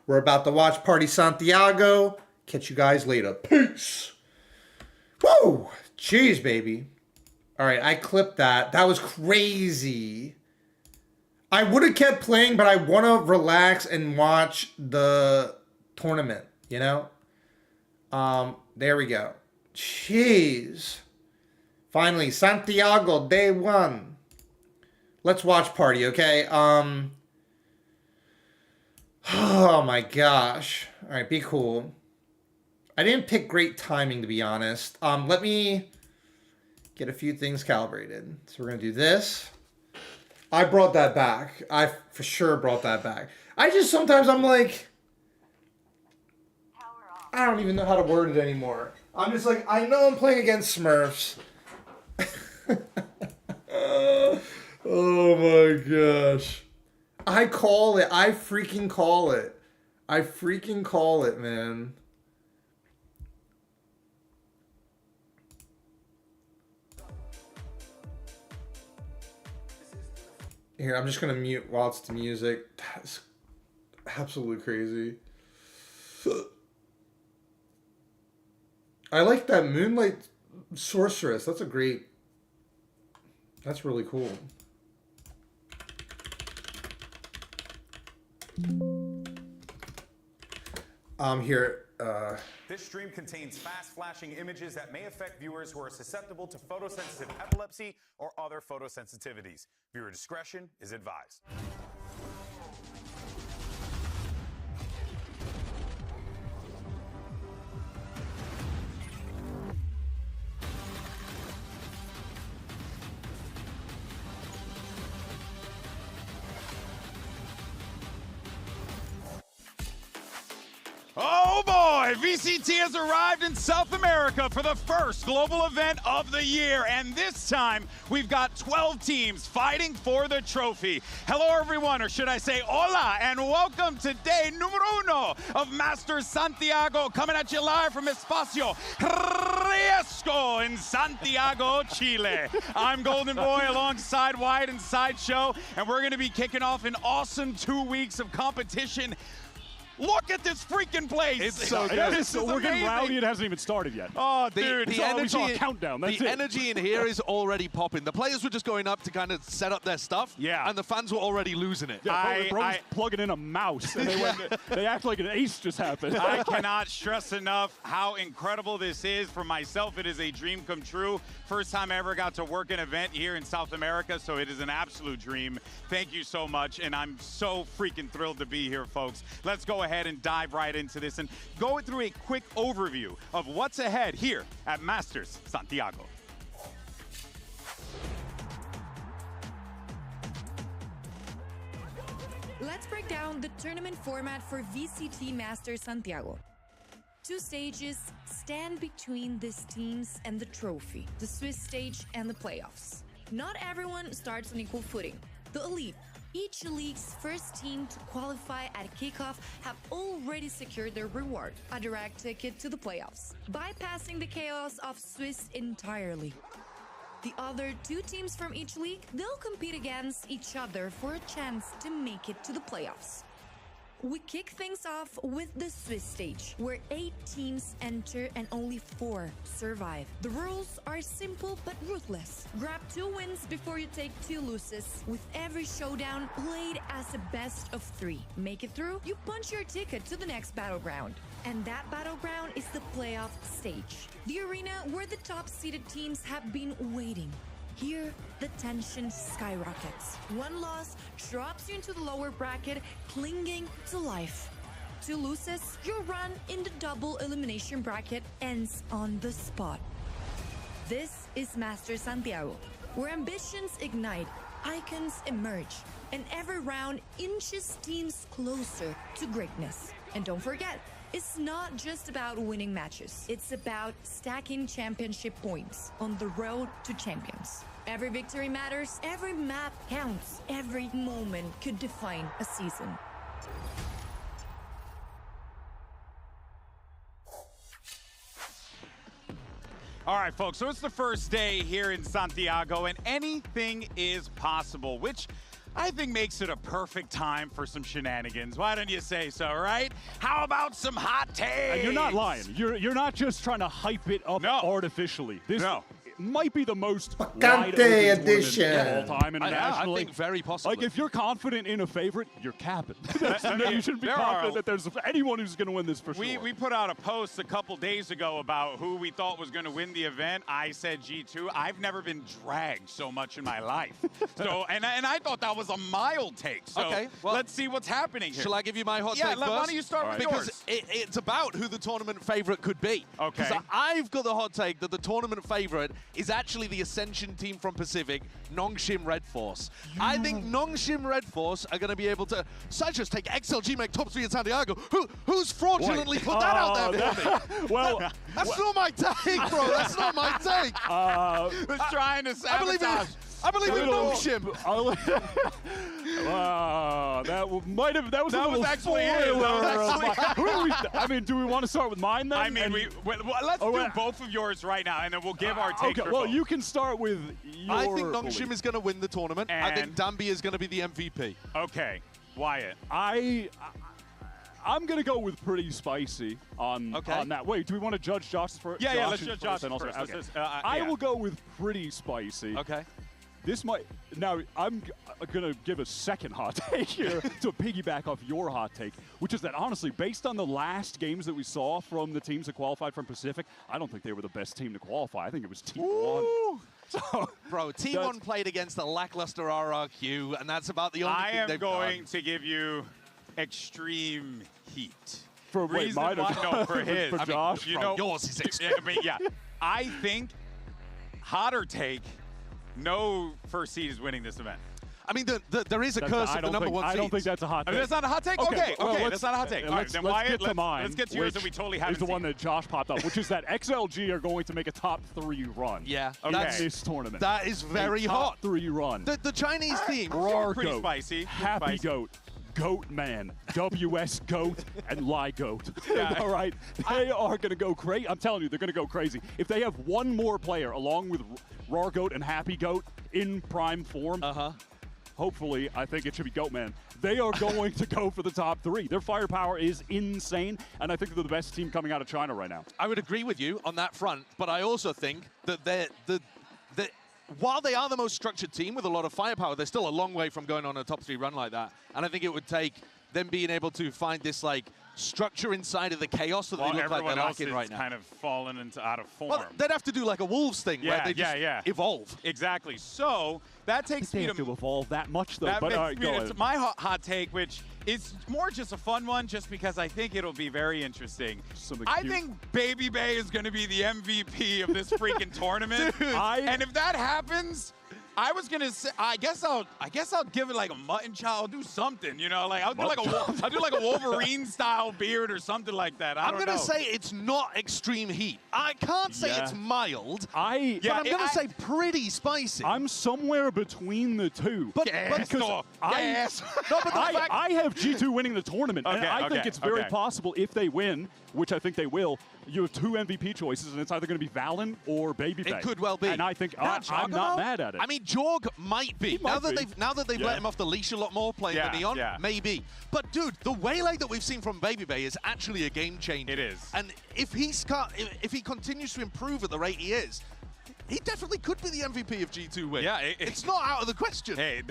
We're about to watch Party Santiago. Catch you guys later. Peace. Woo! Jeez, baby. All right, I clipped that. That was crazy. I would have kept playing, but I want to relax and watch the tournament, you know? There we go. Jeez. Finally, Santiago, day 1. Let's watch Party, okay? Oh my gosh. All right, be cool. I didn't pick great timing, to be honest. Let me get a few things calibrated. So we're going to do this. I brought that back. I for sure brought that back. I just sometimes I'm like, I don't even know how to word it anymore. I'm just like, I know I'm playing against Smurfs. Oh my gosh. I call it. I freaking call it. I freaking call it, man. Here, I'm just going to mute while it's the music. That's absolutely crazy. I like that Moonlight Sorceress. That's a great... That's really cool. Here... This stream contains fast-flashing images that may affect viewers who are susceptible to photosensitive epilepsy or other photosensitivities. Viewer discretion is advised. Oh boy, VCT has arrived in South America for the first global event of the year, and this time we've got 12 teams fighting for the trophy. Hello everyone, or should I say hola, and welcome to day numero uno of Masters Santiago, coming at you live from Espacio Riesco in Santiago, Chile. I'm Golden Boy alongside Wyatt and Sideshow, and we're gonna be kicking off an awesome 2 weeks of competition. Look at this freaking place! It's so good. We're getting rowdy. It hasn't even started yet. Oh, dude. The energy, we saw a countdown. That's the energy in here is already popping. The players were just going up to kind of set up their stuff. Yeah. And the fans were already losing it. Yeah, bro's plugging in a mouse. And they act like an ace just happened. I cannot stress enough how incredible this is. For myself, it is a dream come true. First time I ever got to work an event here in South America, so it is an absolute dream. Thank you so much, and I'm so freaking thrilled to be here, folks. Let's go ahead and dive right into this and go through a quick overview of what's ahead here at Masters Santiago. Let's break down the tournament format for VCT Masters Santiago. 2 stages stand between these teams and the trophy, the Swiss stage and the playoffs. Not everyone starts on equal footing. The elite, each league's first team to qualify at kickoff, have already secured their reward, a direct ticket to the playoffs, bypassing the chaos of Swiss entirely. The other 2 teams from each league, they'll compete against each other for a chance to make it to the playoffs. We kick things off with the Swiss stage, where 8 teams enter and only 4 survive. The rules are simple but ruthless. Grab 2 wins before you take 2 losses, with every showdown played as a best of 3. Make it through, you punch your ticket to the next battleground. And that battleground is the playoff stage, the arena where the top-seeded teams have been waiting. Here, the tension skyrockets. 1 loss drops you into the lower bracket, clinging to life. 2 losses, your run in the double elimination bracket ends on the spot. This is Masters Santiago, where ambitions ignite, icons emerge, and every round inches teams closer to greatness. And don't forget, it's not just about winning matches. It's about stacking championship points on the road to champions. Every victory matters, every map counts, every moment could define a season. All right, folks, so it's the first day here in Santiago, and anything is possible, which I think makes it a perfect time for some shenanigans. Why don't you say so, right? How about some hot takes? And you're not lying. You're not just trying to hype it up artificially. This might be the most wide open edition of all time internationally. I think very possibly. Like, if you're confident in a favorite, you're capping. You shouldn't be confident that there's anyone who's going to win this for sure. We put out a post a couple days ago about who we thought was going to win the event. I said G2. I've never been dragged so much in my life. So, and I thought that was a mild take. So okay, well, let's see what's happening here. Shall I give you my hot take first? Why don't you start with because yours? It's about who the tournament favorite could be. Okay. Because I've got the hot take that the tournament favorite is actually the Ascension team from Pacific, Nongshim Red Force. I think Nongshim Red Force are going to be able to, just take XLG, make top 3 in Santiago. Who's fraudulently put that out there for me? Well, that's not my take, bro. That's not my take. Who's trying to sabotage? I believe in Nongshim. That was actually it. I mean, do we want to start with mine then? I mean, let's do both of yours right now, and then we'll give our take. Okay, well, you can start with your I think Nongshim is going to win the tournament. And I think Dambi is going to be the MVP. Okay, Wyatt. I'm going to go with pretty spicy on that. Wait, do we want to judge Josh first? Yeah, let's judge Josh first. Okay. I will go with pretty spicy. Okay. This might, now I'm going to give a second hot take here to piggyback off your hot take, which is that honestly, based on the last games that we saw from the teams that qualified from Pacific, I don't think they were the best team to qualify. I think it was Team 1. So, bro, Team 1 played against a lackluster RRQ, and that's about the only thing they've done. I am going to give you extreme heat. For mine no, for his. For Josh? You know, yours is extreme. I think hotter take. No first seed is winning this event. I mean, there is a curse of the number 1 seed. I don't think that's a hot take. That's not a hot take? Okay, that's not a hot take. All right, then Wyatt, get to mine. Let's get to yours that we totally haven't is the seen. one that Josh popped up, which is that XLG are going to make a top 3 run. Yeah. In this tournament. That is very hot. Top 3 run. The Chinese team. Roar pretty Goat, spicy. Happy Goat, Goat Man, WS Goat, and Lie Goat. All right, they are going to go crazy. I'm telling you, they're going to go crazy. If they have one more player along with Roar Goat and Happy Goat in prime form, hopefully, I think it should be Goat Man. They are going to go for the top 3. Their firepower is insane, and I think they're the best team coming out of China right now. I would agree with you on that front, but I also think that while they are the most structured team with a lot of firepower, they're still a long way from going on a top 3 run like that. And I think it would take them being able to find this like structure inside of the chaos that they look like they're lacking right now. Kind of fallen into out of form. Well, they'd have to do like a Wolves thing where they just evolve. Exactly. So that takes me to evolve that much though. That but makes me to my hot take, which is more just a fun one, just because I think it'll be very interesting. I think Baby Bay is going to be the MVP of this freaking tournament. Dude, and if that happens, I was gonna say, I guess I'll give it like a mutton chow. I'll do something, you know, like I'll do like a Wolverine style beard or something like that. I'm gonna say it's not extreme heat. I can't say it's mild. But I'm gonna say pretty spicy. I'm somewhere between the two. But because I have G2 winning the tournament, and I think it's very possible if they win, which I think they will. You have 2 MVP choices, and it's either going to be Valen or Baby Bay. It could well be. And I think I'm not mad at it. I mean, Jorg might be. Now that they've let him off the leash a lot more playing the Neon, maybe. But dude, the waylay that we've seen from Baby Bay is actually a game changer. It is. And if he continues to improve at the rate he is, he definitely could be the MVP of G2 win. Yeah, it's not out of the question. Hey,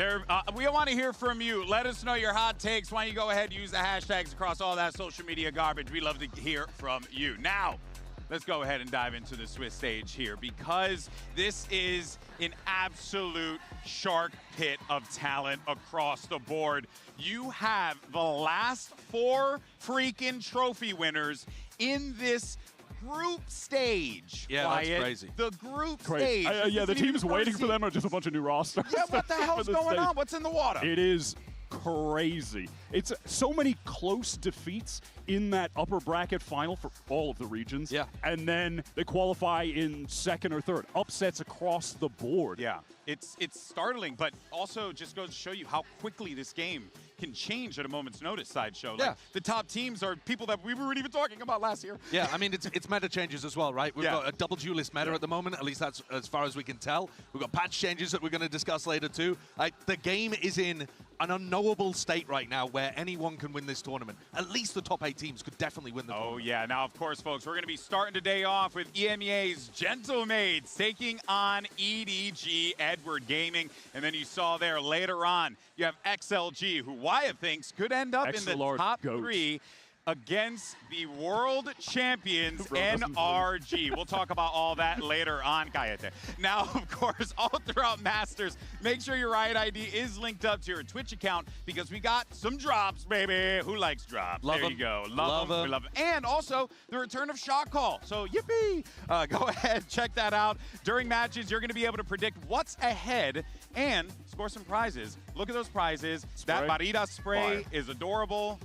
we want to hear from you. Let us know your hot takes. Why don't you go ahead and use the hashtags across all that social media garbage. We love to hear from you. Now, let's go ahead and dive into the Swiss stage here, because this is an absolute shark pit of talent across the board. You have the last 4 freaking trophy winners in this group stage. Yeah, Wyatt. That's crazy. The group stage. The teams waiting for them are just a bunch of new rosters. Yeah, what the hell's going on? What's in the water? It is crazy. It's so many close defeats in that upper bracket final for all of the regions. Yeah. And then they qualify in second or third. Upsets across the board. Yeah, it's startling, but also just goes to show you how quickly this game can change at a moment's notice, Sideshow. Like, Yeah. the top teams are people that we weren't even talking about last year. Yeah, I mean, it's meta changes as well, right? We've Yeah. got a double duelist meta at the moment, at least that's as far as we can tell. We've got patch changes that we're going to discuss later too. The game is in an unknowable state right now where anyone can win this tournament. At least the top 8 teams could definitely win the tournament. Oh, yeah. Now, of course, folks, we're going to be starting today off with EMEA's Gentlemates taking on EDG, Edward Gaming. And then you saw there later on, you have XLG, who Wyatt thinks could end up in the top 3 against the world champions, NRG. We'll talk about all that later on, Cayete. Now, of course, all throughout Masters, make sure your Riot ID is linked up to your Twitch account because we got some drops, baby. Who likes drops? Love there 'em. you go. Love them. 'em. We love them. And also, the return of Shot Call. So, yippee! Go ahead, check that out. During matches, you're going to be able to predict what's ahead and score some prizes. Look at those prizes. That Barita spray is adorable.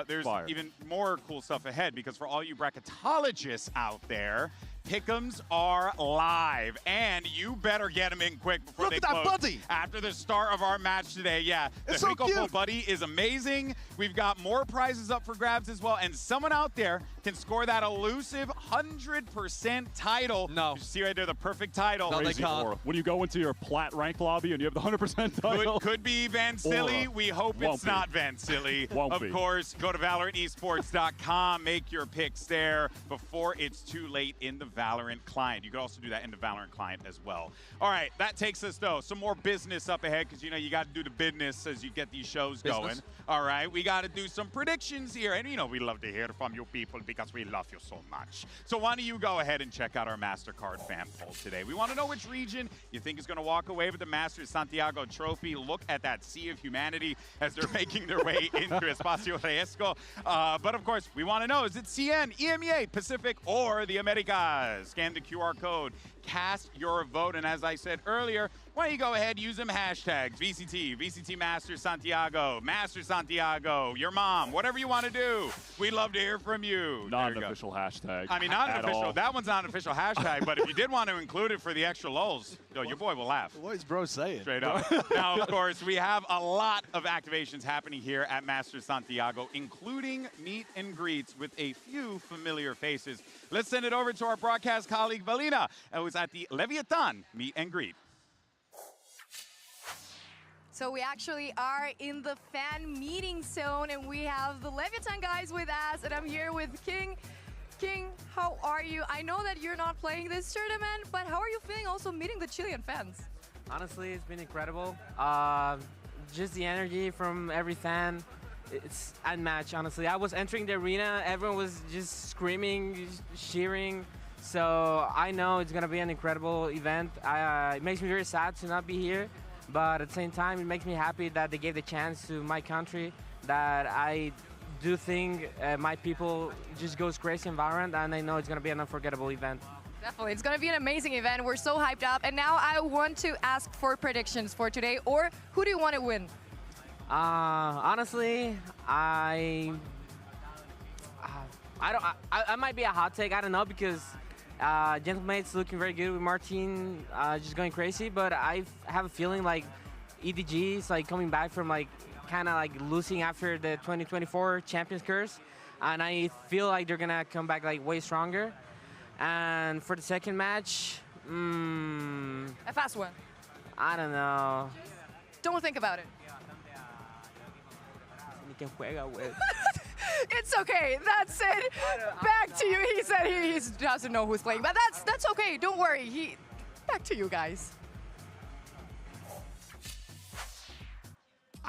There's even more cool stuff ahead because for all you bracketologists out there, pick'ems are live, and you better get them in quick before they close. Buddy. After the start of our match today. Yeah, the It's so Rico cute. Buddy is amazing. We've got more prizes up for grabs as well, and someone out there can score that elusive 100% title. No. You see right there, the perfect title. No, they can't. When you go into your plat rank lobby and you have the 100% title. Could be Van Silly. Or We hope won't it's be. not Van Silly. Won't of be. course, go to ValorantEsports.com. Make your picks there before it's too late in the Valorant client. You can also do that in the Valorant client as well. All right, that takes us, though, some more business up ahead because, you know, you got to do the business as you get these shows going. All right, we got to do some predictions here. And, you know, we love to hear from you people because we love you so much. So why don't you go ahead and check out our MasterCard fan poll today. We want to know which region you think is going to walk away with the Masters Santiago trophy. Look at that sea of humanity as they're making their way into Espacio Riesgo. But, of course, we want to know, is it CN, EMEA, Pacific, or the Americas? Scan the QR code. Cast your vote. And as I said earlier, why don't you go ahead, use them hashtags, VCT, VCT Master Santiago, Master Santiago, your mom, whatever you want to do. We'd love to hear from you. Not an official hashtag. I mean, not an at official. all. That one's not an official hashtag, but if you did want to include it for the extra lulz, yo, your boy will laugh. What is bro saying? Straight up. Now, of course, we have a lot of activations happening here at Master Santiago, including meet and greets with a few familiar faces. Let's send it over to our broadcast colleague, Valina, who's at the Leviathan meet and greet. So we actually are in the fan meeting zone, and we have the Leviathan guys with us, and I'm here with King. King, how are you? I know that you're not playing this tournament, but how are you feeling also meeting the Chilean fans? Honestly, it's been incredible. Just the energy from every fan, it's unmatched, honestly. I was entering the arena, everyone was just screaming, cheering. So I know it's gonna be an incredible event. It makes me very sad to not be here, but at the same time, it makes me happy that they gave the chance to my country, that I do think my people just goes crazy in Valorant, and I know it's gonna be an unforgettable event. Definitely, it's gonna be an amazing event. We're so hyped up, and now I want to ask for predictions for today, or who do you want to win? Honestly, I might be a hot take. I don't know because Gentlemate's looking very good with Martin just going crazy, but I have a feeling like EDG is like coming back from like kind of like losing after the 2024 Champions Curse, and I feel like they're gonna come back like way stronger. And for the second match, A fast one. I don't know. Don't think about it. It's okay. That's it. Back to you. He said he doesn't know who's playing, but that's okay. Don't worry. Back to you guys.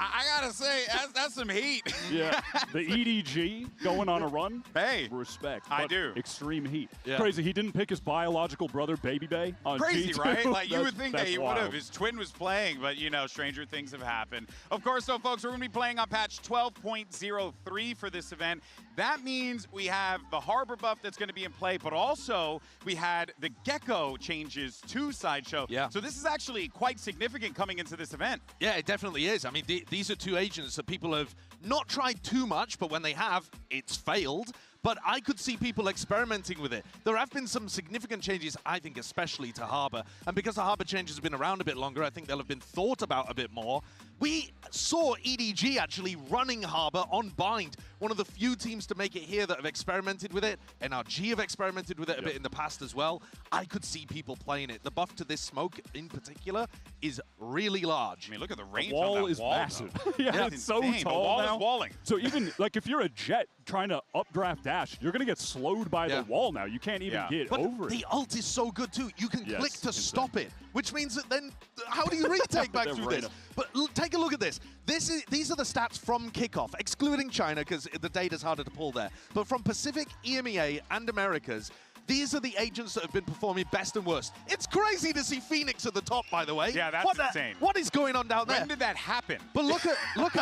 I gotta say, that's some heat. Yeah, the EDG going on a run. Hey, respect. I but do. Extreme heat. Yeah. Crazy. He didn't pick his biological brother, Baby Bay, on Crazy, G2. right? Like, you would think that That's he would have. wild. His twin was playing, but, you know, stranger things have happened. Of course, though, folks, we're going to be playing on patch 12.03 for this event. That means we have the Harbor buff that's going to be in play, but also we had the Gecko changes to Sideshow. Yeah. So this is actually quite significant coming into this event. Yeah, it definitely is. I mean, these are two agents that people have not tried too much, but when they have, it's failed. But I could see people experimenting with it. There have been some significant changes, I think, especially to Harbor. And because the Harbor changes have been around a bit longer, I think they'll have been thought about a bit more. We saw EDG actually running Harbor on Bind, one of the few teams to make it here that have experimented with it. NRG have experimented with it a bit in the past as well. I could see people playing it. The buff to this smoke in particular is really large. I mean, look at the range The wall on that is wall, massive. though. Yeah, That's it's so insane. tall The wall now. is walling. So even like if you're a Jet trying to updraft dash, you're gonna get slowed by the wall now. You can't even get but over it. the ult is so good too. You can Yes, click to insane. stop it, which means that then how do you retake back They're through right this? up. But take a look at this. These are the stats from kickoff, excluding China because the data's harder to pull there. But from Pacific, EMEA, and Americas, these are the agents that have been performing best and worst. It's crazy to see Phoenix at the top, by the way. Yeah, that's insane. What is going on down there? When did that happen? But look at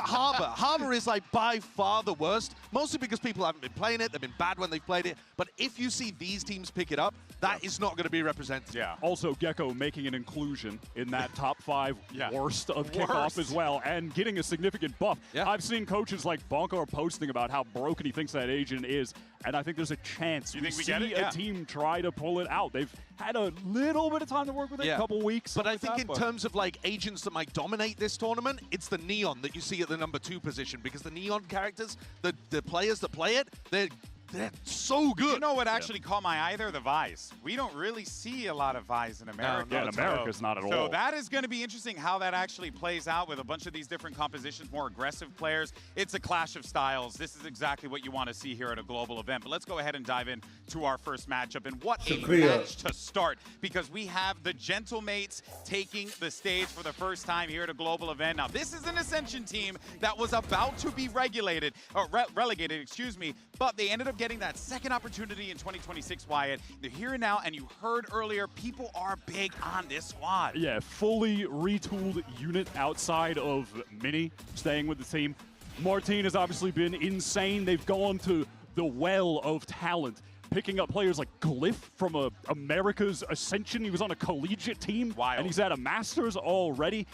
Harbor. Harbor is like by far the worst, mostly because people haven't been playing it. They've been bad when they've played it. But if you see these teams pick it up, that is not going to be represented. Yeah. Also, Gecko making an inclusion in that top 5 Yeah. worst of Worst. kickoff as well, and getting a significant buff. Yeah. I've seen coaches like Bonko posting about how broken he thinks that agent is, and I think there's a chance You we think we see get it? a Yeah. team try to pull it out. They've had a little bit of time to work with it, a couple weeks. But I like think that, in terms of like agents that might dominate this tournament, it's the Neon that you see at the number 2 position, because the Neon characters, the players that play it, they're so good. You know what actually caught my eye there? The Vise. We don't really see a lot of Vise in America. Yeah, in America's not at all. So that is going to be interesting how that actually plays out with a bunch of these different compositions, more aggressive players. It's a clash of styles. This is exactly what you want to see here at a global event. But let's go ahead and dive in to our first matchup. And what a Kriya. match to start, because we have the Gentlemates taking the stage for the first time here at a global event. Now, this is an Ascension team that was about to be relegated, excuse me, but they ended up getting that second opportunity in 2026, Wyatt. They're here and now, and you heard earlier, people are big on this squad. Yeah, fully retooled unit outside of Mini, staying with the team. Martine has obviously been insane. They've gone to the well of talent, picking up players like Glyph from America's Ascension. He was on a collegiate team, Wild. and he's at a Masters already.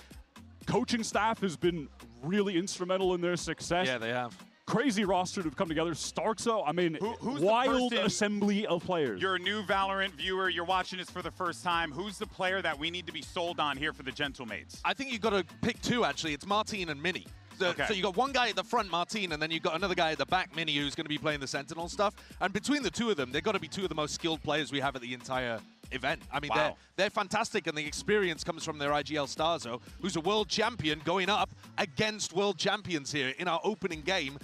Coaching staff has been really instrumental in their success. Yeah, they have. Crazy roster to have come together. Starkso, I mean, Who's the wild person- assembly of players. You're a new Valorant viewer. You're watching this for the first time. Who's the player that we need to be sold on here for the Gentlemates? I think you've got to pick 2, actually. It's Martine and Mini. So you got one guy at the front, Martine, and then you've got another guy at the back, Mini, who's going to be playing the Sentinel stuff. And between the two of them, they've got to be 2 of the most skilled players we have at the entire event. I mean, Wow. they're fantastic, and the experience comes from their IGL Starzo, who's a world champion going up against world champions here in our opening game.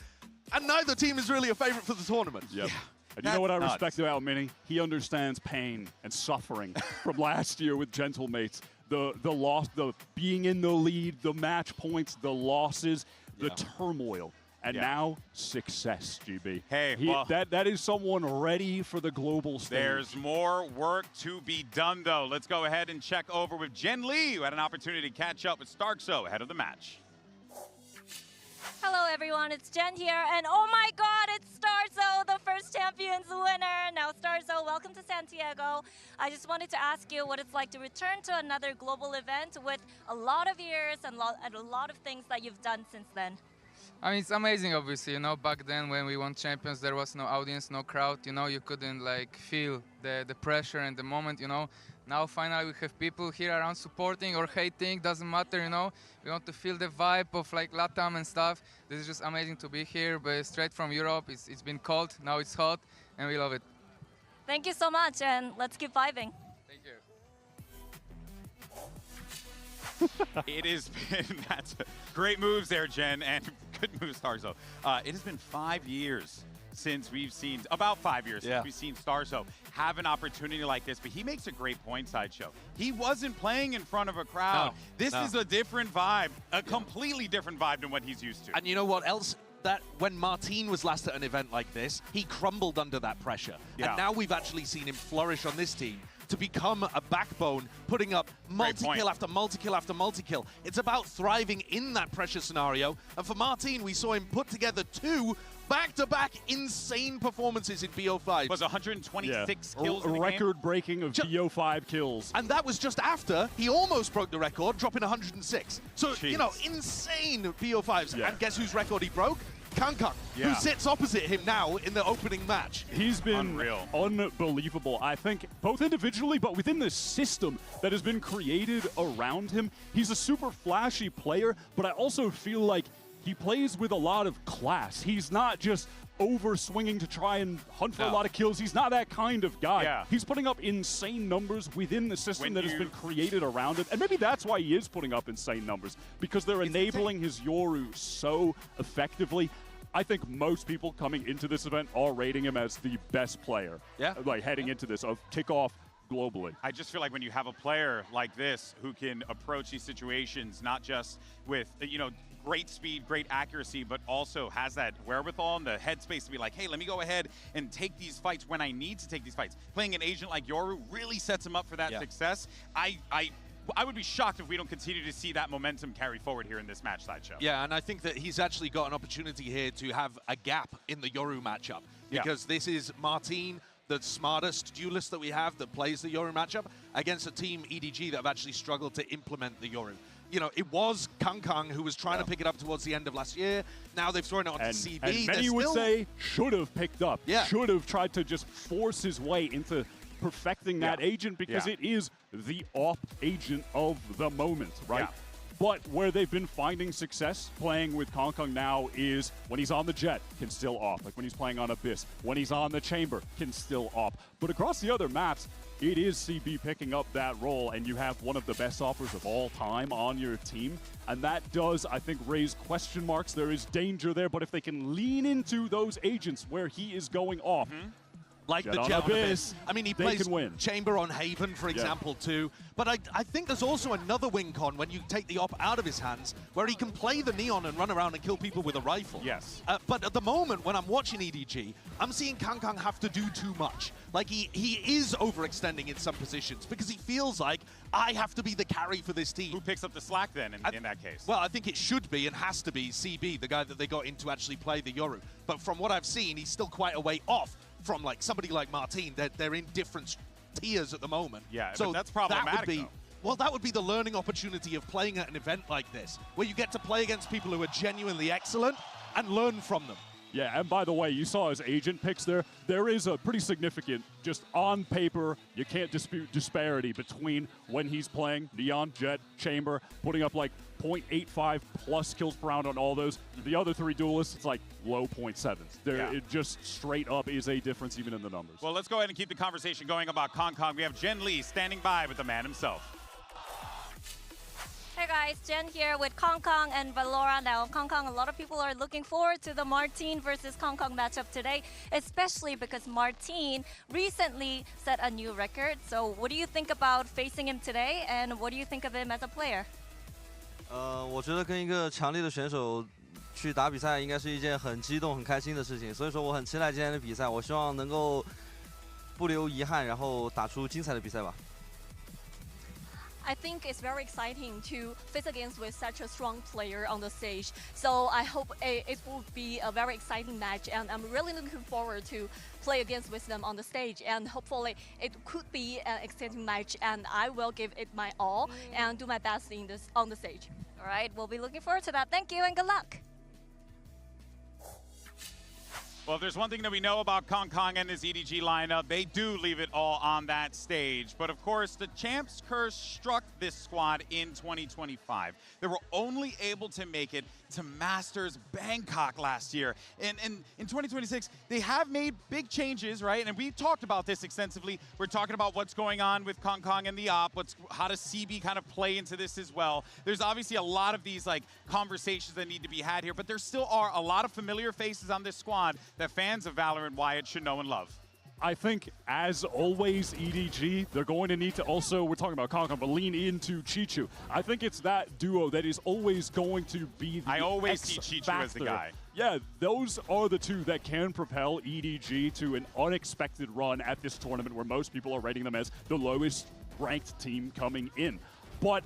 And neither team is really a favorite for the tournament. Yep. And you know what I That's respect about Mini? He understands pain and suffering from last year with Gentlemates. The loss, the being in the lead, the match points, the losses, the turmoil. And now, success, GB. Hey, well, that is someone ready for the global stage. there's more work to be done, though. Let's go ahead and check over with Jen Lee, who had an opportunity to catch up with Starkso ahead of the match. Hello everyone, it's Jen here, and oh my god, it's Starzo, the first Champions winner! Now Starzo, welcome to Santiago. I just wanted to ask you what it's like to return to another global event with a lot of years and a lot of things that you've done since then. I mean, it's amazing, obviously, you know, back then when we won Champions, there was no audience, no crowd, you know, you couldn't, like, feel the pressure and the moment, you know. Now, finally, we have people here around supporting or hating, doesn't matter, you know. We want to feel the vibe of, like, LATAM and stuff. This is just amazing to be here, but straight from Europe. It's been cold, now it's hot, and we love it. Thank you so much, and let's keep vibing. Thank you. It has been, that's great moves there, Jen, and good moves, Starzo. It has been 5 years since we've seen, about 5 years since we've seen Starzo have an opportunity like this, but he makes a great point, Sideshow. He wasn't playing in front of a crowd. This is a different vibe, a completely different vibe than what he's used to. And you know what else? That when Martine was last at an event like this, he crumbled under that pressure. Yeah. And now we've actually seen him flourish on this team to become a backbone, putting up multi-kill after multi-kill after multi-kill. It's about thriving in that pressure scenario. And for Martine, we saw him put together 2 back-to-back insane performances in BO5. Was 126 Yeah. kills A in the record-breaking of BO5 kills. And that was just after he almost broke the record, dropping 106. So, you know, insane BO5s. Yeah. And guess whose record he broke? Kankang, who sits opposite him now in the opening match. He's been unbelievable, I think, both individually, but within the system that has been created around him. He's a super flashy player, but I also feel like he plays with a lot of class. He's not just over swinging to try and hunt for a lot of kills. He's not that kind of guy. Yeah. He's putting up insane numbers within the system that has been created around it. And maybe that's why he is putting up insane numbers, because they're enabling his Yoru so effectively. I think most people coming into this event are rating him as the best player. Yeah. Like heading into this of kickoff globally. I just feel like when you have a player like this who can approach these situations not just with, you know, great speed, great accuracy, but also has that wherewithal and the headspace to be like, hey, let me go ahead and take these fights when I need to take these fights. Playing an agent like Yoru really sets him up for that success. I would be shocked if we don't continue to see that momentum carry forward here in this match, Sideshow. Yeah, and I think that he's actually got an opportunity here to have a gap in the Yoru matchup, because this is Martin, the smartest duelist that we have that plays the Yoru matchup, against a team EDG that have actually struggled to implement the Yoru. You know, it was Kankang who was trying to pick it up towards the end of last year. Now they've thrown it onto CB. And many would say should have picked up. Yeah. Should have tried to just force his way into perfecting that agent, because it is the op agent of the moment, right? But where they've been finding success playing with Kankang now is when he's on the Jet, can still op. Like when he's playing on Abyss. When he's on the Chamber, can still op. But across the other maps, it is CB picking up that role, and you have one of the best offers of all time on your team. And that does, I think, raise question marks. There is danger there, but if they can lean into those agents where he is going off, like Jet the on Jet on Abyss, I mean, he they plays can win. Chamber on Haven, for example, too. But I think there's also another win con when you take the op out of his hands, where he can play the Neon and run around and kill people with a rifle. Yes. But at the moment, when I'm watching EDG, I'm seeing Kankang have to do too much. Like, he is overextending in some positions, because he feels like, I have to be the carry for this team. Who picks up the slack then in that case? Well, I think it should be and has to be CB, the guy that they got in to actually play the Yoru. But from what I've seen, he's still quite a way off from like somebody like Martin. They're in different tiers at the moment. Yeah, so but that's problematic, that would be, well, that would be the learning opportunity of playing at an event like this, where you get to play against people who are genuinely excellent and learn from them. Yeah, and by the way, you saw his agent picks there. There is a pretty significant, just on paper, you can't dispute disparity between when he's playing Neon, Jet, Chamber, putting up like 0.85 plus kills per round on all those. The other three duelists, it's like low 0.7s. It just straight up is a difference even in the numbers. Well, let's go ahead and keep the conversation going about Kankang. We have Jen Lee standing by with the man himself. Hey guys, Jen here with Kankang and Valorant. Now, Kankang, a lot of people are looking forward to the Martin versus Kankang matchup today, especially because Martin recently set a new record. So what do you think about facing him today, and what do you think of him as a player? 我觉得跟一个强力的选手去打比赛应该是一件很激动、很开心的事情，所以说我很期待今天的比赛。我希望能够不留遗憾，然后打出精彩的比赛吧。 I think it's very exciting to face against with such a strong player on the stage. So I hope it will be a very exciting match, and I'm really looking forward to play against with them on the stage. And hopefully it could be an exciting match, and I will give it my all and do my best in this on the stage. All right, we'll be looking forward to that. Thank you and good luck. Well, if there's one thing that we know about Kankang and his EDG lineup, they do leave it all on that stage. But of course, the champs curse struck this squad in 2025. They were only able to make it to Masters Bangkok last year. And in 2026, they have made big changes, right? And we talked about this extensively. We're talking about what's going on with Kankang and the op, how does CB kind of play into this as well. There's obviously a lot of these like conversations that need to be had here, but there still are a lot of familiar faces on this squad that fans of Valorant Wyatt should know and love. I think, as always, EDG, they're going to need to also, we're talking about Kankang, but lean into Chichu. I think it's that duo that is always going to be the I always see Chichu as the guy. Yeah, those are the two that can propel EDG to an unexpected run at this tournament where most people are rating them as the lowest ranked team coming in. But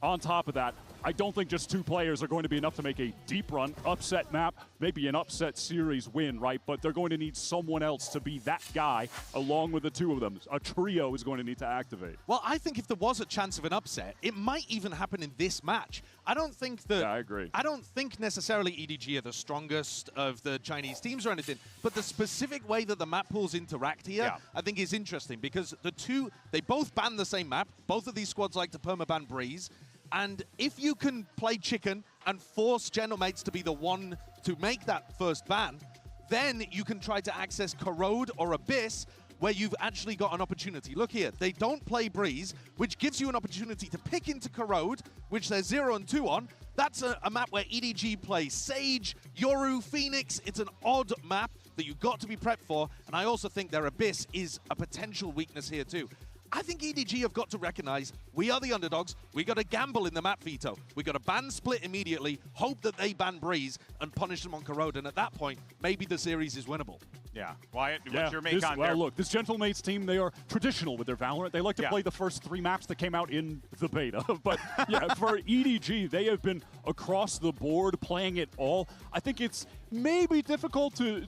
on top of that, I don't think just 2 players are going to be enough to make a deep run, upset map, maybe an upset series win, right? But they're going to need someone else to be that guy along with the 2 of them. A trio is going to need to activate. Well, I think if there was a chance of an upset, it might even happen in this match. I don't think that... Yeah, I agree. I don't think necessarily EDG are the strongest of the Chinese teams or anything, but the specific way that the map pools interact here, I think is interesting because the 2, they both ban the same map. Both of these squads like to permaban Breeze. And if you can play chicken and force General Mates to be the one to make that first ban, then you can try to access Corrode or Abyss, where you've actually got an opportunity. Look here, they don't play Breeze, which gives you an opportunity to pick into Corrode, which they're 0 and 2 on. That's a map where EDG plays Sage, Yoru, Phoenix. It's an odd map that you've got to be prepped for, and I also think their Abyss is a potential weakness here too. I think EDG have got to recognize we are the underdogs. We got to gamble in the map veto. We got to ban Split immediately, hope that they ban Breeze, and punish them on Corrode. And at that point, maybe the series is winnable. Yeah. Wyatt, what's your make on well, there? look, this Gentlemates team, they are traditional with their Valorant. They like to play the first 3 maps that came out in the beta. But yeah, for EDG, they have been across the board playing it all. I think it's maybe difficult to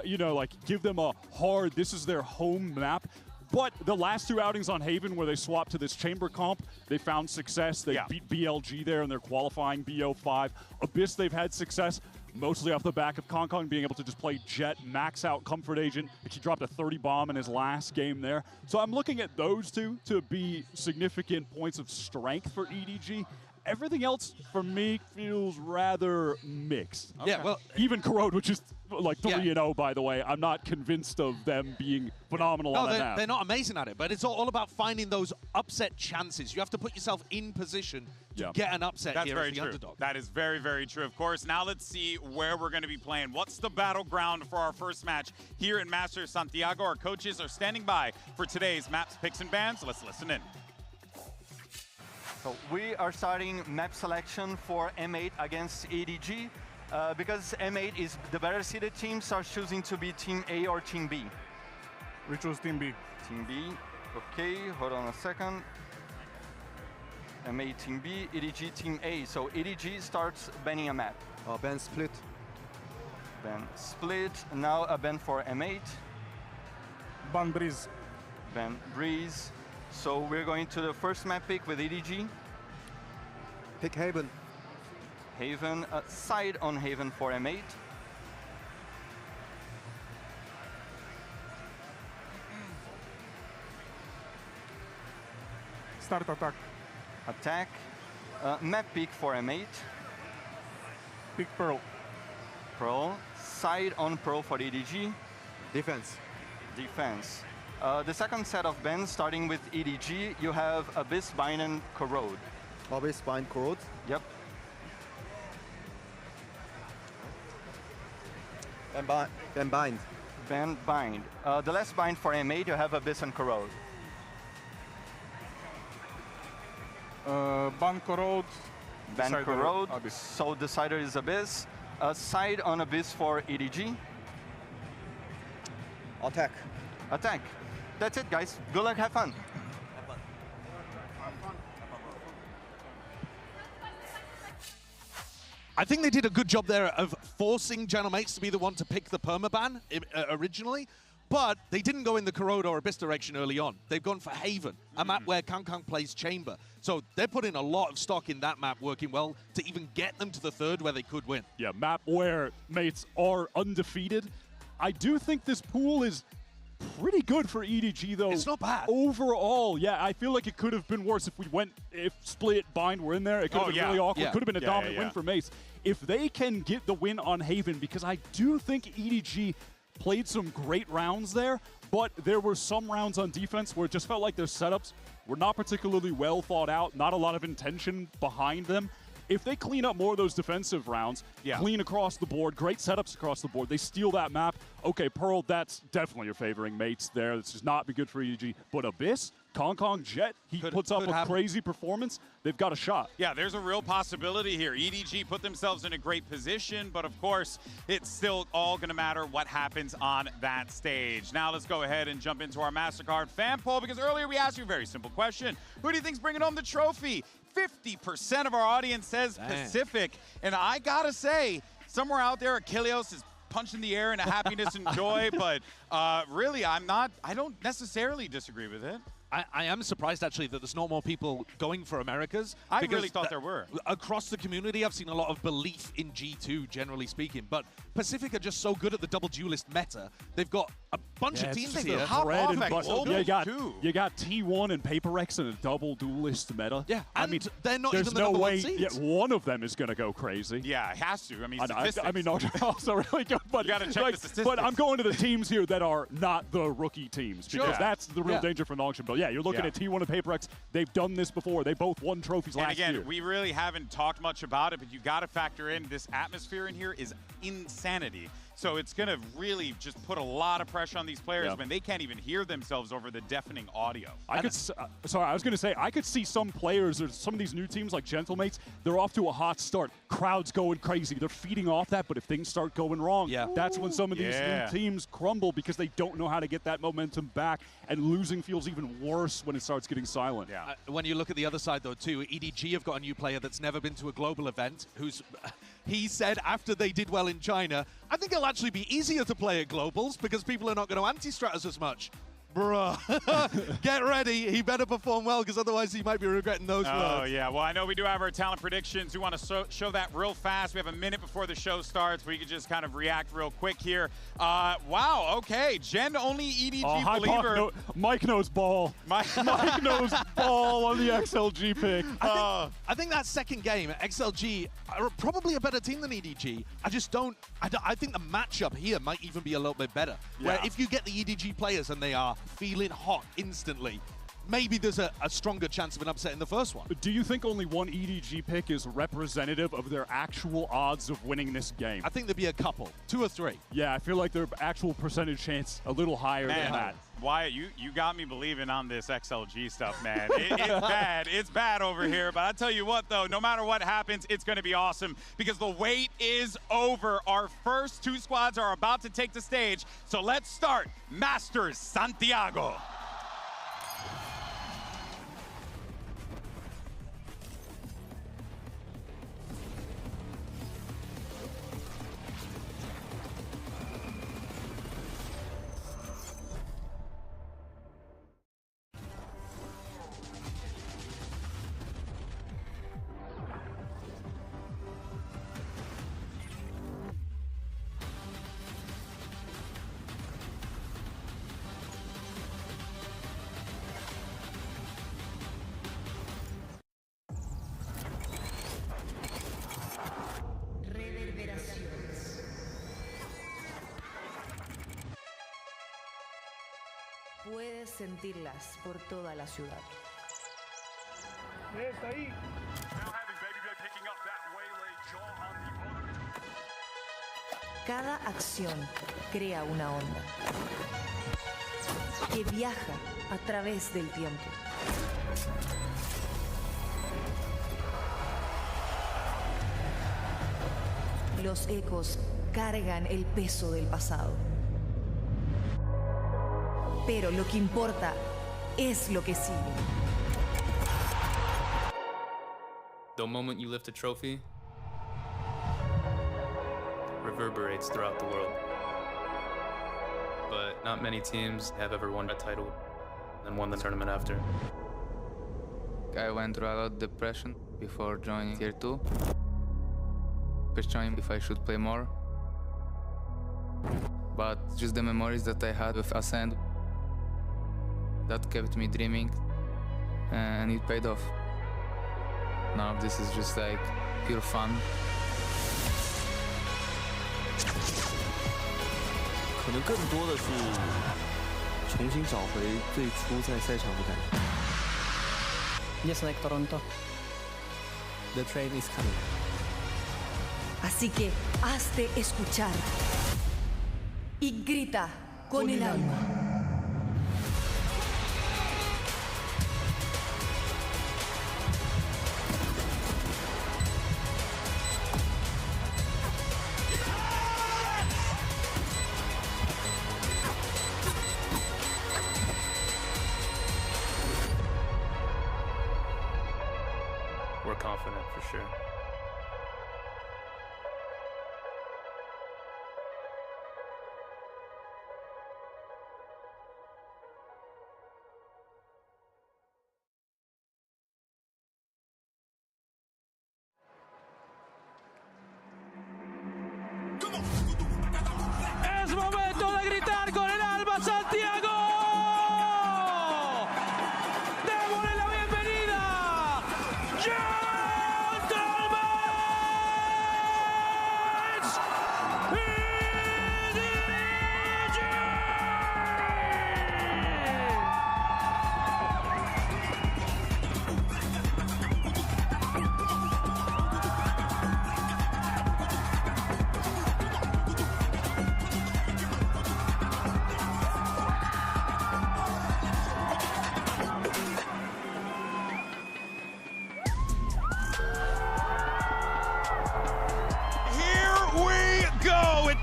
you know, like give them a hard, this is their home map. But the last 2 outings on Haven where they swapped to this Chamber comp, they found success. They beat BLG there in their qualifying BO5. Abyss, they've had success mostly off the back of Kong being able to just play Jet, max out Comfort Agent. He dropped a 30 bomb in his last game there. So I'm looking at those 2 to be significant points of strength for EDG. Everything else, for me, feels rather mixed. Yeah, well... Even Corrode, which is like 3-0, by the way, I'm not convinced of them being phenomenal on that map. They're not amazing at it, but it's all about finding those upset chances. You have to put yourself in position to get an upset here as the underdog. That is very, very true, of course. Now let's see where we're going to be playing. What's the battleground for our first match here in Master Santiago? Our coaches are standing by for today's maps, picks, and bans. Let's listen in. So we are starting map selection for M8 against EDG. Because M8 is the better seeded team, starts choosing to be Team A or Team B. We choose Team B. Team B. Okay, hold on a second. M8 Team B, EDG Team A. So EDG starts banning a map. Ban Split. Ban Split. Now a ban for M8. Ban Breeze. Ban Breeze. So we're going to the first map pick with EDG. Pick Haven. Haven, side on Haven for M8. Start attack. Attack. Map pick for M8. Pick Pearl. Pearl. Side on Pearl for EDG. Defense. Defense. The second set of bans, starting with EDG, you have Abyss, Bind, and Corrode. Abyss, Bind, Corrode? Yep. Ban Bind. Ban Bind. The last bind for M8, you have Abyss and Corrode. Ban Corrode. Ban Decider, Corrode. Abyss. So Decider is Abyss. Side on Abyss for EDG. Attack. Attack. That's it, guys. Good luck, have fun. I think they did a good job there of forcing General Mates to be the one to pick the permaban originally, but they didn't go in the Corrode or Abyss direction early on. They've gone for Haven, a map where Kang plays Chamber. So they're putting a lot of stock in that map working well to even get them to the third where they could win. Yeah, map where Mates are undefeated. I do think this pool is pretty good for EDG, though. It's not bad. Overall, yeah, I feel like it could have been worse if Split, Bind were in there. It could have been really awkward. Could have been a dominant win for Mace. If they can get the win on Haven, because I do think EDG played some great rounds there, but there were some rounds on defense where it just felt like their setups were not particularly well thought out, not a lot of intention behind them. If they clean up more of those defensive rounds, clean across the board, great setups across the board, they steal that map. Okay, Pearl, that's definitely you're favoring Mates there. This does not be good for EDG. But Abyss, Kong Jet, he puts up a crazy performance, they've got a shot. Yeah, there's a real possibility here. EDG put themselves in a great position, but of course, it's still all going to matter what happens on that stage. Now let's go ahead and jump into our MasterCard fan poll, because earlier we asked you a very simple question. Who do you think's bringing home the trophy? 50% of our audience says Pacific, and I gotta say, somewhere out there, Achilles is punching the air in a happiness and joy, but really, I don't necessarily disagree with it. I am surprised, actually, that there's not more people going for Americas. I really thought there were. Across the community, I've seen a lot of belief in G2, generally speaking. But Pacific are just so good at the double duelist meta. They've got a bunch of teams here. Hop off at global you got T1 and PaperX in a double duelist meta. Yeah, I mean, they're not there's even the no number way one seeds. one of them is going to go crazy. Yeah, it has to. I mean, I mean, not also really good, but you got to check the statistics. But I'm going to the teams here that are not the rookie teams, because that's the real danger for an auction build. Yeah, you're looking at T1 and PaperX. They've done this before. They both won trophies last year. And again, we really haven't talked much about it, but you got to factor in this atmosphere in here is insanity. So it's going to really just put a lot of pressure on these players when they can't even hear themselves over the deafening audio. I was going to say, I could see some players or some of these new teams like Gentlemates, they're off to a hot start. Crowds going crazy. They're feeding off that, but if things start going wrong, that's when some of these new teams crumble because they don't know how to get that momentum back, and losing feels even worse when it starts getting silent. When you look at the other side, though, too, EDG have got a new player that's never been to a global event, he said after they did well in China, I think it'll actually be easier to play at globals because people are not going to anti-strat us as much. Bruh, get ready. He better perform well, because otherwise he might be regretting those words. Oh, yeah. Well, I know we do have our talent predictions. We want to show that real fast. We have a minute before the show starts. We can just kind of react real quick here. Wow, okay. Gen only EDG believer. Mike knows ball. Mike knows ball on the XLG pick. I think that second game, XLG are probably a better team than EDG. I think the matchup here might even be a little bit better. Where if you get the EDG players and they are feeling hot instantly, maybe there's a stronger chance of an upset in the first one. Do you think only one EDG pick is representative of their actual odds of winning this game? I think there'd be a couple, 2 or 3. Yeah, I feel like their actual percentage chance a little higher than that. Wyatt, you got me believing on this XLG stuff, man. It's bad. It's bad over here. But I tell you what, though, no matter what happens, it's going to be awesome because the wait is over. Our first 2 squads are about to take the stage. So let's start Masters Santiago. Puedes sentirlas por toda la ciudad. Está ahí. Cada acción crea una onda que viaja a través del tiempo. Los ecos cargan el peso del pasado. Pero lo que importa es lo que sigue. The moment you lift a trophy reverberates throughout the world. But not many teams have ever won a title and won the tournament after. I went through a lot of depression before joining Tier 2. Questioning if I should play more. But just the memories that I had with Ascend, that kept me dreaming, and it paid off. Now this is just like pure fun. 可能更多的是重新找回最初在赛场的感觉。Just like Toronto, the train is coming. Así que hazte escuchar y grita con el alma. confident for sure. Es momento de gritar con el alma, Santiago. Démosle la bienvenida. Gentlemen,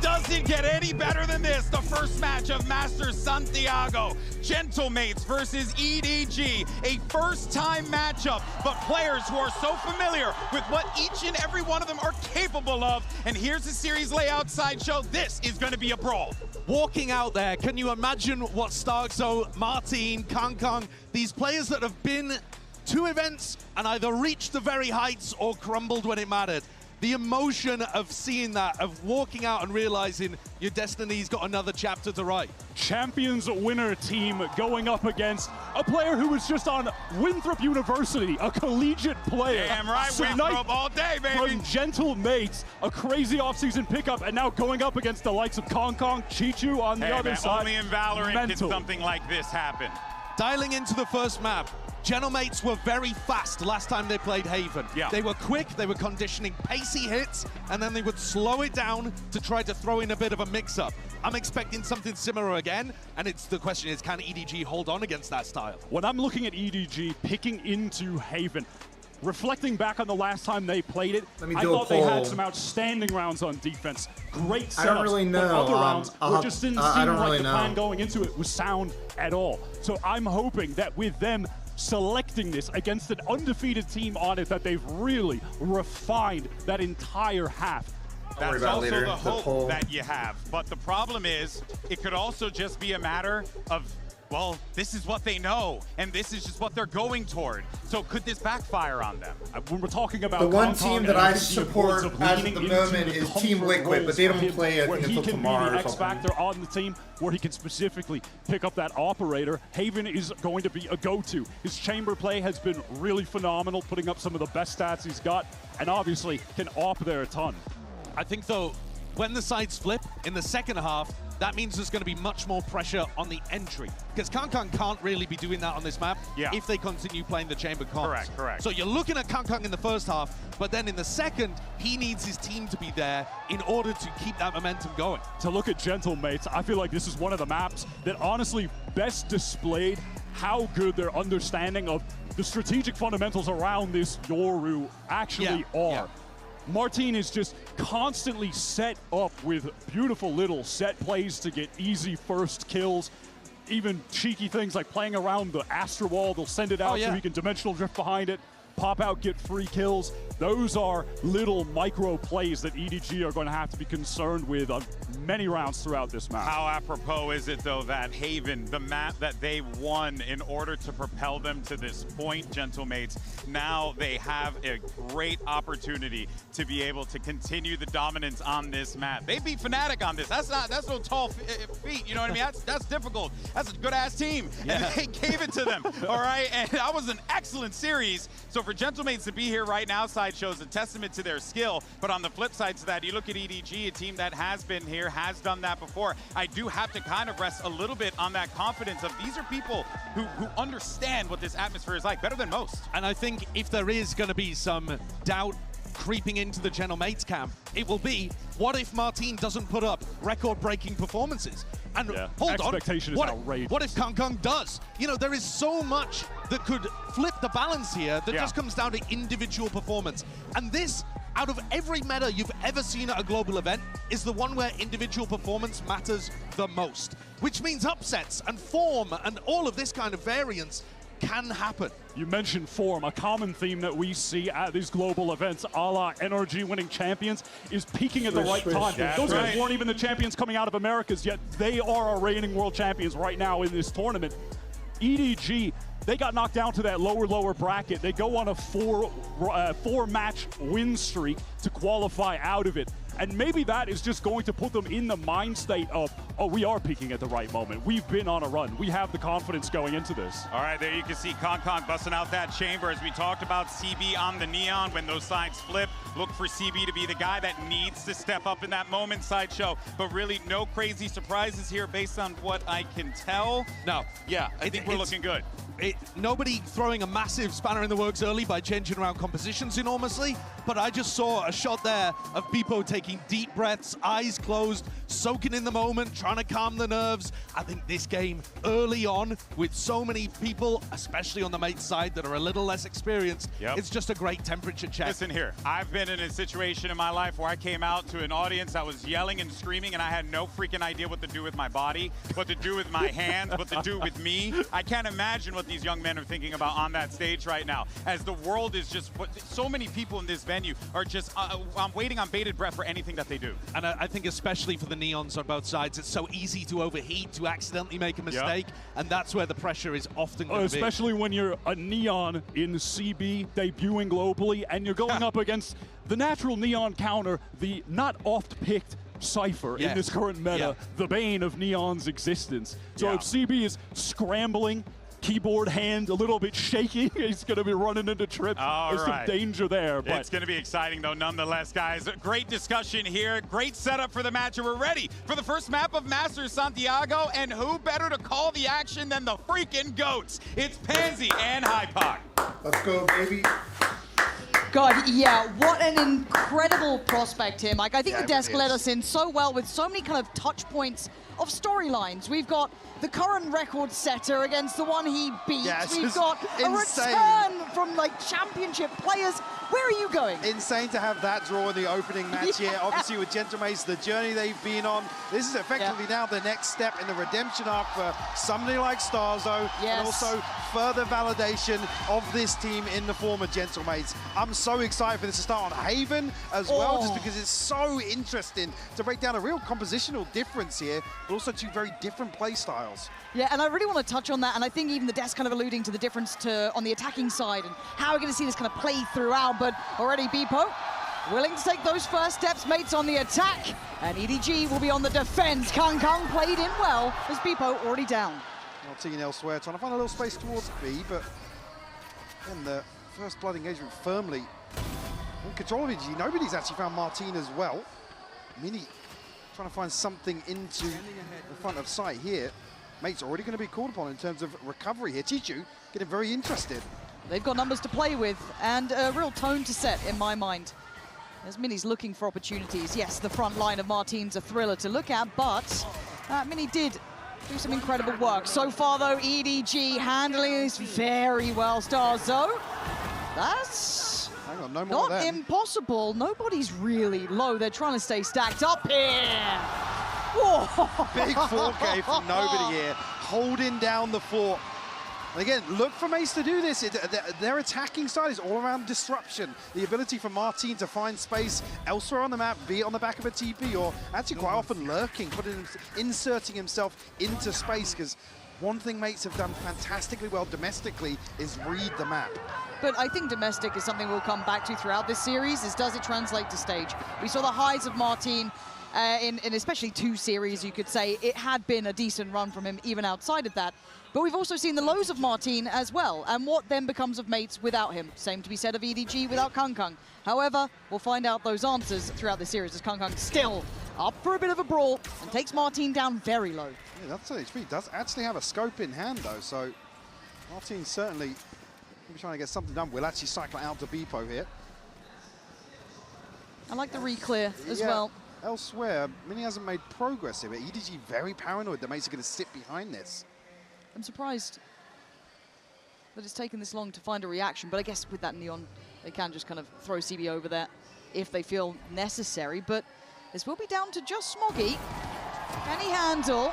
Doesn't get any better than this. The first match of Master Santiago. Gentlemates versus EDG. A first-time matchup, but players who are so familiar with what each and every one of them are capable of. And here's the series layout sideshow. This is going to be a brawl. Walking out there, can you imagine what Starkzo, Martin, Kong, these players that have been to events and either reached the very heights or crumbled when it mattered? The emotion of seeing that, of walking out and realizing your destiny's got another chapter to write. Champions winner team going up against a player who was just on Winthrop University, a collegiate player. Damn right, Winthrop all day, baby. From Gentlemates, a crazy offseason pickup, and now going up against the likes of Kong, Chichu on the other side. Only in Valorant did something like this happen. Dialing into the first map, Gentlemates were very fast last time they played Haven. Yeah. They were quick, they were conditioning pacey hits, and then they would slow it down to try to throw in a bit of a mix-up. I'm expecting something similar again, and the question is, can EDG hold on against that style? When I'm looking at EDG picking into Haven, reflecting back on the last time they played it, I thought they had some outstanding rounds on defense. Great setups. I don't really know. But other rounds just didn't seem like really the plan going into it was sound at all. So I'm hoping that with them selecting this against an undefeated team on it, that they've really refined that entire half. That's also the hope that you have. But the problem is, it could also just be a matter of, well, this is what they know, and this is just what they're going toward. So could this backfire on them? When we're talking about the one team that I support as of the moment is Team Liquid, but they don't play until tomorrow. He can be the X factor on the team, where he can specifically pick up that operator. Haven is going to be a go-to. His chamber play has been really phenomenal, putting up some of the best stats he's got, and obviously can op there a ton. I think, though, when the sides flip in the second half, that means there's going to be much more pressure on the entry. Because Kong can't really be doing that on this map if they continue playing the chamber comps. Correct. So you're looking at Kong in the first half, but then in the second, he needs his team to be there in order to keep that momentum going. To look at Gentlemates, I feel like this is one of the maps that honestly best displayed how good their understanding of the strategic fundamentals around this Yoru actually are. Yeah. Martin is just constantly set up with beautiful little set plays to get easy first kills. Even cheeky things like playing around the Astra Wall, they'll send it out so he can dimensional drift behind it, pop out, get free kills. Those are little micro plays that EDG are going to have to be concerned with on many rounds throughout this map. How apropos is it, though, that Haven, the map that they won in order to propel them to this point, Gentlemates, now they have a great opportunity to be able to continue the dominance on this map. They beat Fnatic on this. That's no tall feat, you know what I mean? That's difficult. That's a good-ass team, and they gave it to them, all right? And that was an excellent series. So for Gentlemates to be here right now, shows a testament to their skill. But on the flip side to that, you look at EDG, a team that has been here, has done that before. I do have to kind of rest a little bit on that confidence of these are people who understand what this atmosphere is like better than most. And I think if there is going to be some doubt creeping into the Gentlemates camp, it will be, what if Martin doesn't put up record-breaking performances? And hold on, expectation is outrageous. What if Kong does? You know, there is so much that could flip the balance here that just comes down to individual performance. And this, out of every meta you've ever seen at a global event, is the one where individual performance matters the most. Which means upsets and form and all of this kind of variance can happen. You mentioned form. A common theme that we see at these global events, a la Energy winning champions, is peaking at the right time. Yeah, Those guys right. weren't even the champions coming out of Americas, yet they are our reigning world champions right now in this tournament. EDG, they got knocked down to that lower bracket. They go on a four-match win streak to qualify out of it. And maybe that is just going to put them in the mind state of, oh, we are peaking at the right moment. We've been on a run. We have the confidence going into this. All right, there you can see Concon busting out that chamber. As we talked about, CB on the neon. When those sides flip, look for CB to be the guy that needs to step up in that moment, Sideshow. But really, no crazy surprises here based on what I can tell. No, yeah. I think we're looking good. Nobody throwing a massive spanner in the works early by changing around compositions enormously, but I just saw a shot there of Beepo taking deep breaths, eyes closed, soaking in the moment, trying to calm the nerves. I think this game early on, with so many people, especially on the mate side, that are a little less experienced, it's just a great temperature check. Listen here, I've been in a situation in my life where I came out to an audience that was yelling and screaming, and I had no freaking idea what to do with my body, what to do with my hands, what to do with me. I can't imagine what these young men are thinking about on that stage right now, as the world is just, so many people in this venue are just I'm waiting on bated breath for anything that they do. And I think especially for the neons on both sides, it's so easy to overheat, to accidentally make a mistake, and that's where the pressure is often going to be. Especially when you're a neon in CB debuting globally, and you're going up against the natural neon counter, the not oft-picked Cypher in this current meta, the bane of Neon's existence. So if CB is scrambling, keyboard hand a little bit shaky, he's going to be running into trips. There's some danger there. But it's going to be exciting, though, nonetheless, guys. Great discussion here. Great setup for the match, and we're ready for the first map of Masters Santiago, and who better to call the action than the freaking GOATs? It's Pansy and Hypoc. Let's go, baby. God, yeah, what an incredible prospect here, Mike. I think the desk led us in so well with so many kind of touch points of storylines. We've got the current record setter against the one he beat. We've got a return from like championship players. Where are you going? Insane to have that draw in the opening match here. Obviously with Gentlemates, the journey they've been on. This is effectively now the next step in the redemption arc for somebody like Starzo, and also further validation of this team in the form of Gentlemates. I'm so excited for this to start on Haven as well, just because it's so interesting to break down a real compositional difference here, but also two very different play styles. Yeah, and I really want to touch on that, and I think even the desk kind of alluding to the difference on the attacking side and how we're going to see this kind of play throughout, but already Beepo willing to take those first steps, mates on the attack, and EDG will be on the defense. Kang played in well as Beepo already down. Martin elsewhere, trying to find a little space towards B, but then the first blood engagement firmly in control of EDG. Nobody's actually found Martin as well. Mini trying to find something into the front of sight here. Mate's already going to be called upon in terms of recovery here. Chichu getting very interested. They've got numbers to play with and a real tone to set in my mind. As Mini's looking for opportunities. Yes, the front line of Martin's a thriller to look at, but Mini did do some incredible work. So far, though, EDG handling this very well. Starzo, that's not impossible. Nobody's really low. They're trying to stay stacked up here. Big 4K from Nobody here, holding down the fort. And again, look for Mace to do this. Their attacking side is all around disruption. The ability for Martin to find space elsewhere on the map, be it on the back of a TP or actually quite often lurking, inserting himself into space, because one thing mates have done fantastically well domestically is read the map. But I think domestic is something we'll come back to throughout this series, is does it translate to stage? We saw the highs of Martin in especially 2 series, you could say. It had been a decent run from him even outside of that. But we've also seen the lows of Martin as well, and what then becomes of mates without him. Same to be said of EDG without Kang. However, we'll find out those answers throughout the series as Kang still up for a bit of a brawl and takes Martin down very low. Yeah, that's HP does actually have a scope in hand though, so Martin certainly trying to get something done. We'll actually cycle out to Beepo here. I like the re-clear as well. Elsewhere, Mini hasn't made progress here, but EDG very paranoid that mates are going to sit behind this. I'm surprised that it's taken this long to find a reaction, but I guess with that neon, they can just kind of throw CB over there if they feel necessary. But this will be down to just Smoggy. Can he handle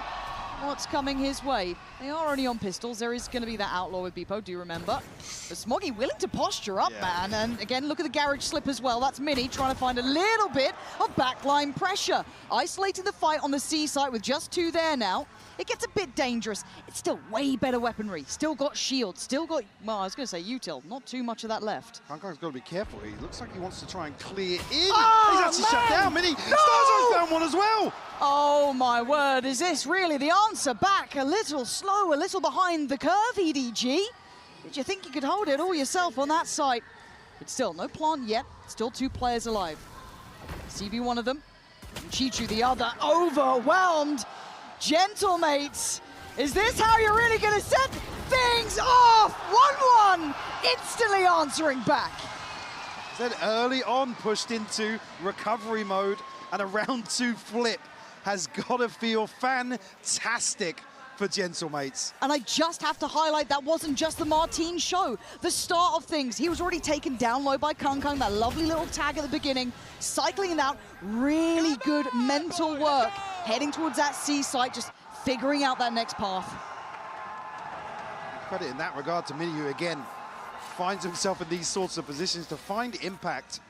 what's coming his way? They are only on pistols. There is going to be that outlaw with Beepo, do you remember? But Smoggy willing to posture up, man. And again, look at the garage slip as well. That's Mini trying to find a little bit of backline pressure. Isolating the fight on the C site with just 2 there now. It gets a bit dangerous. It's still way better weaponry. Still got shield. Still got, well, I was going to say util. Not too much of that left. Kangkang's got to be careful. He looks like he wants to try and clear in. Oh, He's actually shut down. Mini. No! Starzo's found one as well. Oh my word, is this really the answer back? A little slow, a little behind the curve, EDG. Did you think you could hold it all yourself on that site? But still, no plant yet. Still 2 players alive. CB one of them, and Chichu the other. Overwhelmed. Gentle mates. Is this how you're really going to set things off? 1-1, instantly answering back. Then early on pushed into recovery mode, and a round 2 flip has got to feel fantastic for Gentlemates. And I just have to highlight that wasn't just the Martin show. The start of things, he was already taken down low by Kangkang, that lovely little tag at the beginning, cycling it out, really good mental work, heading towards that C site, just figuring out that next path. Credit in that regard to Mini, who again finds himself in these sorts of positions to find impact.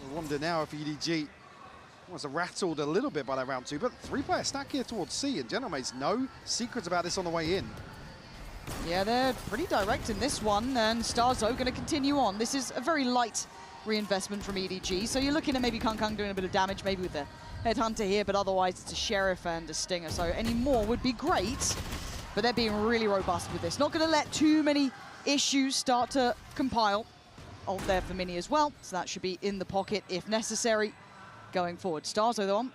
I wonder now if EDG was rattled a little bit by that round 2, but 3-player stack here towards C, and Gentlemates, no secrets about this on the way in. Yeah, they're pretty direct in this one, and Starzo going to continue on. This is a very light reinvestment from EDG, so you're looking at maybe Kangkang doing a bit of damage, maybe with the Headhunter here, but otherwise it's a Sheriff and a Stinger, so any more would be great, but they're being really robust with this. Not going to let too many issues start to compile. Ult there for Mini as well, so that should be in the pocket if necessary going forward. Starzo, though,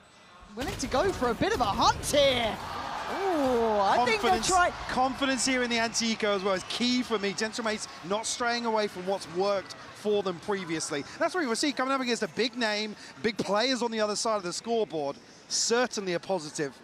willing to go for a bit of a hunt here. Ooh, I think they'll try. Confidence here in the anti-eco as well is key for me. Gentlemates not straying away from what's worked for them previously. That's what we see coming up against a big name, big players on the other side of the scoreboard. Certainly a positive.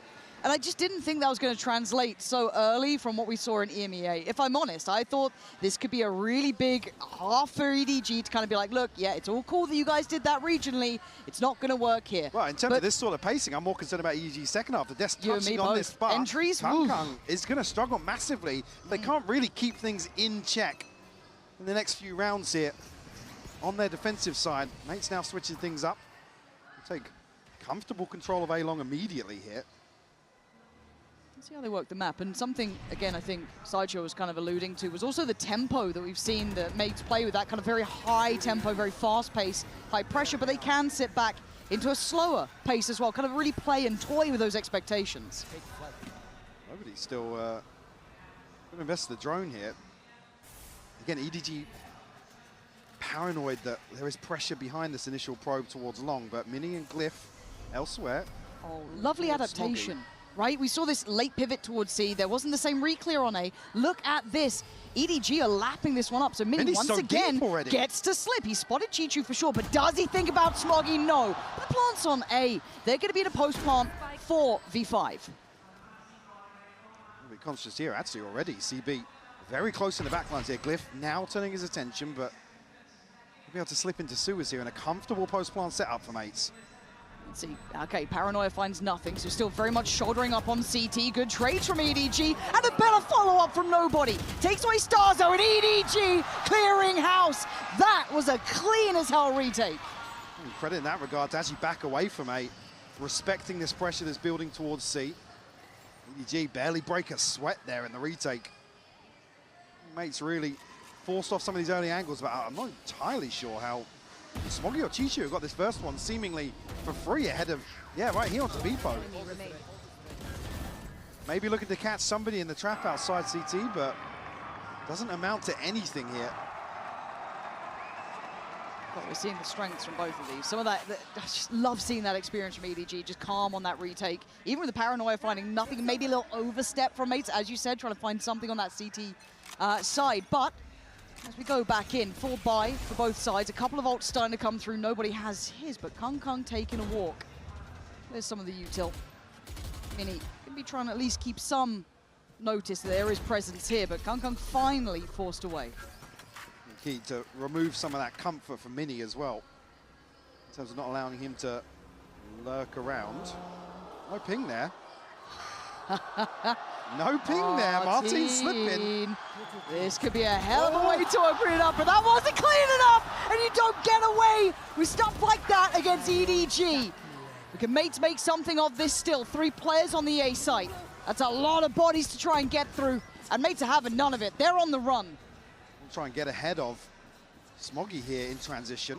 And I just didn't think that was going to translate so early from what we saw in EMEA. If I'm honest, I thought this could be a really big half for EDG to kind of be like, look, yeah, it's all cool that you guys did that regionally. It's not going to work here. Right, in terms of this sort of pacing, I'm more concerned about EDG's second half. The desk touching on this bar. Entries, Kangkang is going to struggle massively. They can't really keep things in check in the next few rounds here on their defensive side. Mates now switching things up. We'll take comfortable control of A-Long immediately here. See how they work the map, and something, again, I think Sideshow was kind of alluding to was also the tempo that we've seen the mates play with, that kind of very high tempo, very fast pace, high pressure, but they can sit back into a slower pace as well, kind of really play and toy with those expectations. Nobody's still going to invest in the drone here. Again, EDG paranoid that there is pressure behind this initial probe towards Long, but Mini and Glyph elsewhere. Oh, lovely adaptation. Right, we saw this late pivot towards C. There wasn't the same re-clear on A. Look at this. EDG are lapping this one up, so Mini once again gets to slip. He spotted Chichu for sure, but does he think about Smoggy? No. The plant's on A. They're going to be in a post-plant 4v5. We'll be conscious here, actually, already. CB very close in the backlines here. Glyph now turning his attention, but he'll be able to slip into sewers here in a comfortable post-plant setup for mates. Let's see, okay, Paranoia finds nothing, so still very much shouldering up on CT. Good trades from EDG, and a better follow-up from nobody. Takes away Starzo, and EDG clearing house. That was a clean as hell retake. Credit in that regard to actually back away from A, respecting this pressure that's building towards C. EDG barely break a sweat there in the retake. Mates really forced off some of these early angles, but I'm not entirely sure how Smoggy or Chichu got this first one seemingly for free ahead of, yeah, right here onto Beepo. Maybe looking to catch somebody in the trap outside CT, but doesn't amount to anything here. Well, we're seeing the strengths from both of these. Some of that, I just love seeing that experience from EDG, just calm on that retake. Even with the Paranoia finding nothing, maybe a little overstep from mates, as you said, trying to find something on that CT side. But as we go back in, full buy for both sides. A couple of ults starting to come through. Nobody has his, but Kangkang taking a walk. There's some of the util. Mini can be trying to at least keep some notice that there is presence here, but Kangkang finally forced away. Key to remove some of that comfort from Mini as well, in terms of not allowing him to lurk around. No ping there. No ping there, Martin slipping. This could be a hell of a way to open it up, but that wasn't clean enough, and you don't get away with stuff like that against EDG. Can Mates make something of this still? 3 players on the A site. That's a lot of bodies to try and get through, and Mates are having none of it. They're on the run. We'll try and get ahead of Smoggy here in transition.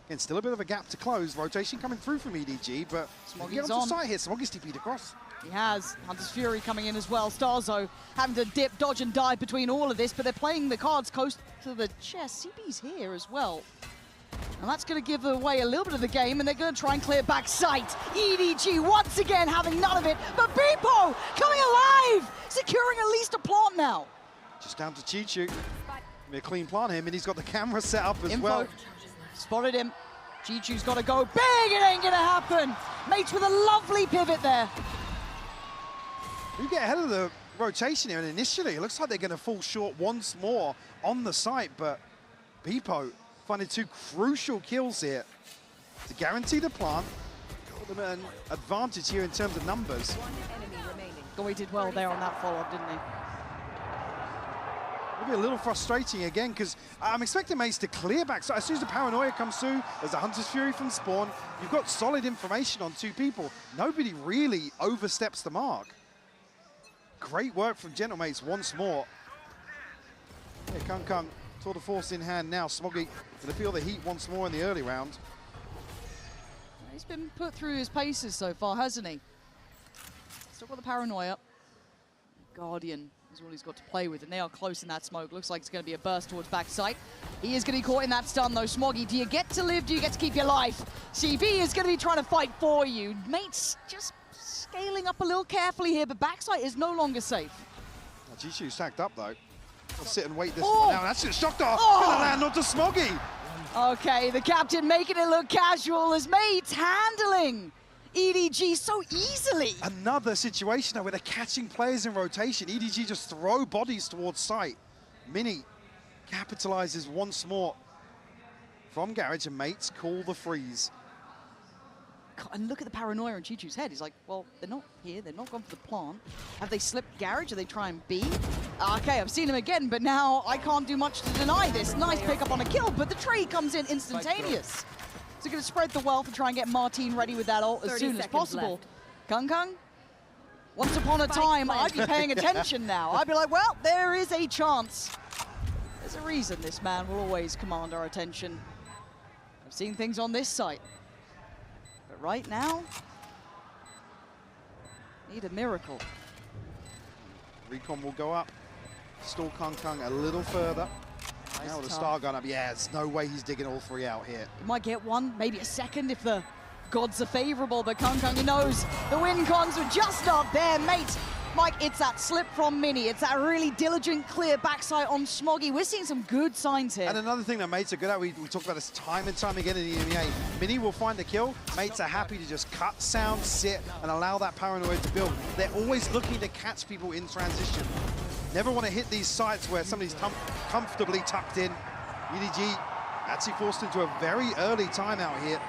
Again, still a bit of a gap to close. Rotation coming through from EDG, but Smoggy's get onto site here. Smoggy's TP'd across. He has. Hunter's Fury coming in as well. Starzo having to dip, dodge, and dive between all of this, but they're playing the cards close to the chest. CB's here as well. And that's going to give away a little bit of the game, and they're going to try and clear back sight. EDG once again having none of it, but Beepo coming alive, securing at least a plant now. Just down to Chichu. A clean plant here, and he's got the camera set up as well. Spotted him. Chichu's got to go big. It ain't going to happen. Mates with a lovely pivot there. We get ahead of the rotation here, and initially it looks like they're going to fall short once more on the site, but Beepo finding 2 crucial kills here to guarantee the plant. Put them at an advantage here in terms of numbers. Oh, he did well there on that follow-up, didn't he? It'll be a little frustrating again, because I'm expecting Mace to clear back. So as soon as the Paranoia comes through, there's a Hunter's Fury from spawn. You've got solid information on 2 people. Nobody really oversteps the mark. Great work from Gentlemates once more. Here, Kung tour de force in hand now. Smoggy going to feel the heat once more in the early round. He's been put through his paces so far, hasn't he? Still got the Paranoia. Guardian is all he's got to play with, and they are close in that smoke. Looks like it's going to be a burst towards backside. He is going to be caught in that stun, though. Smoggy, do you get to live? Do you get to keep your life? CB is going to be trying to fight for you. Mates just scaling up a little carefully here, but backside is no longer safe. Jishu's stacked up, though. I'll sit and wait this one now. That's just shocked off. Gonna land onto Smoggy. Okay, the captain making it look casual as Mates handling EDG so easily. Another situation now where they're catching players in rotation. EDG just throw bodies towards site. Mini capitalizes once more from Garage, and Mates call the freeze. God, and look at the Paranoia in Chichu's head. He's like, well, they're not here. They're not gone for the plant. Have they slipped Garage? Are they trying B? Okay, I've seen him again, but now I can't do much to deny this. Nice pickup on a kill, but the trade comes in instantaneous. So going to spread the wealth and try and get Martin ready with that ult as soon as possible. Kung, once upon a time, I'd be paying attention now. I'd be like, well, there is a chance. There's a reason this man will always command our attention. I've seen things on this site. But right now, need a miracle. Recon will go up. Stall Kung a little further. Nice now with the star gun up. Yeah, there's no way he's digging all 3 out here. He might get one, maybe a second if the gods are favorable, but Kung knows the win cons are just not there, mate. Mike, it's that slip from Mini. It's that really diligent, clear backside on Smoggy. We're seeing some good signs here. And another thing that Mates are good at, we talk about this time and time again in the EMEA. Mini will find the kill. Mates are happy to just cut, sound, sit, and allow that Paranoia to build. They're always looking to catch people in transition. Never want to hit these sites where somebody's comfortably tucked in. EDG actually forced into a very early timeout here.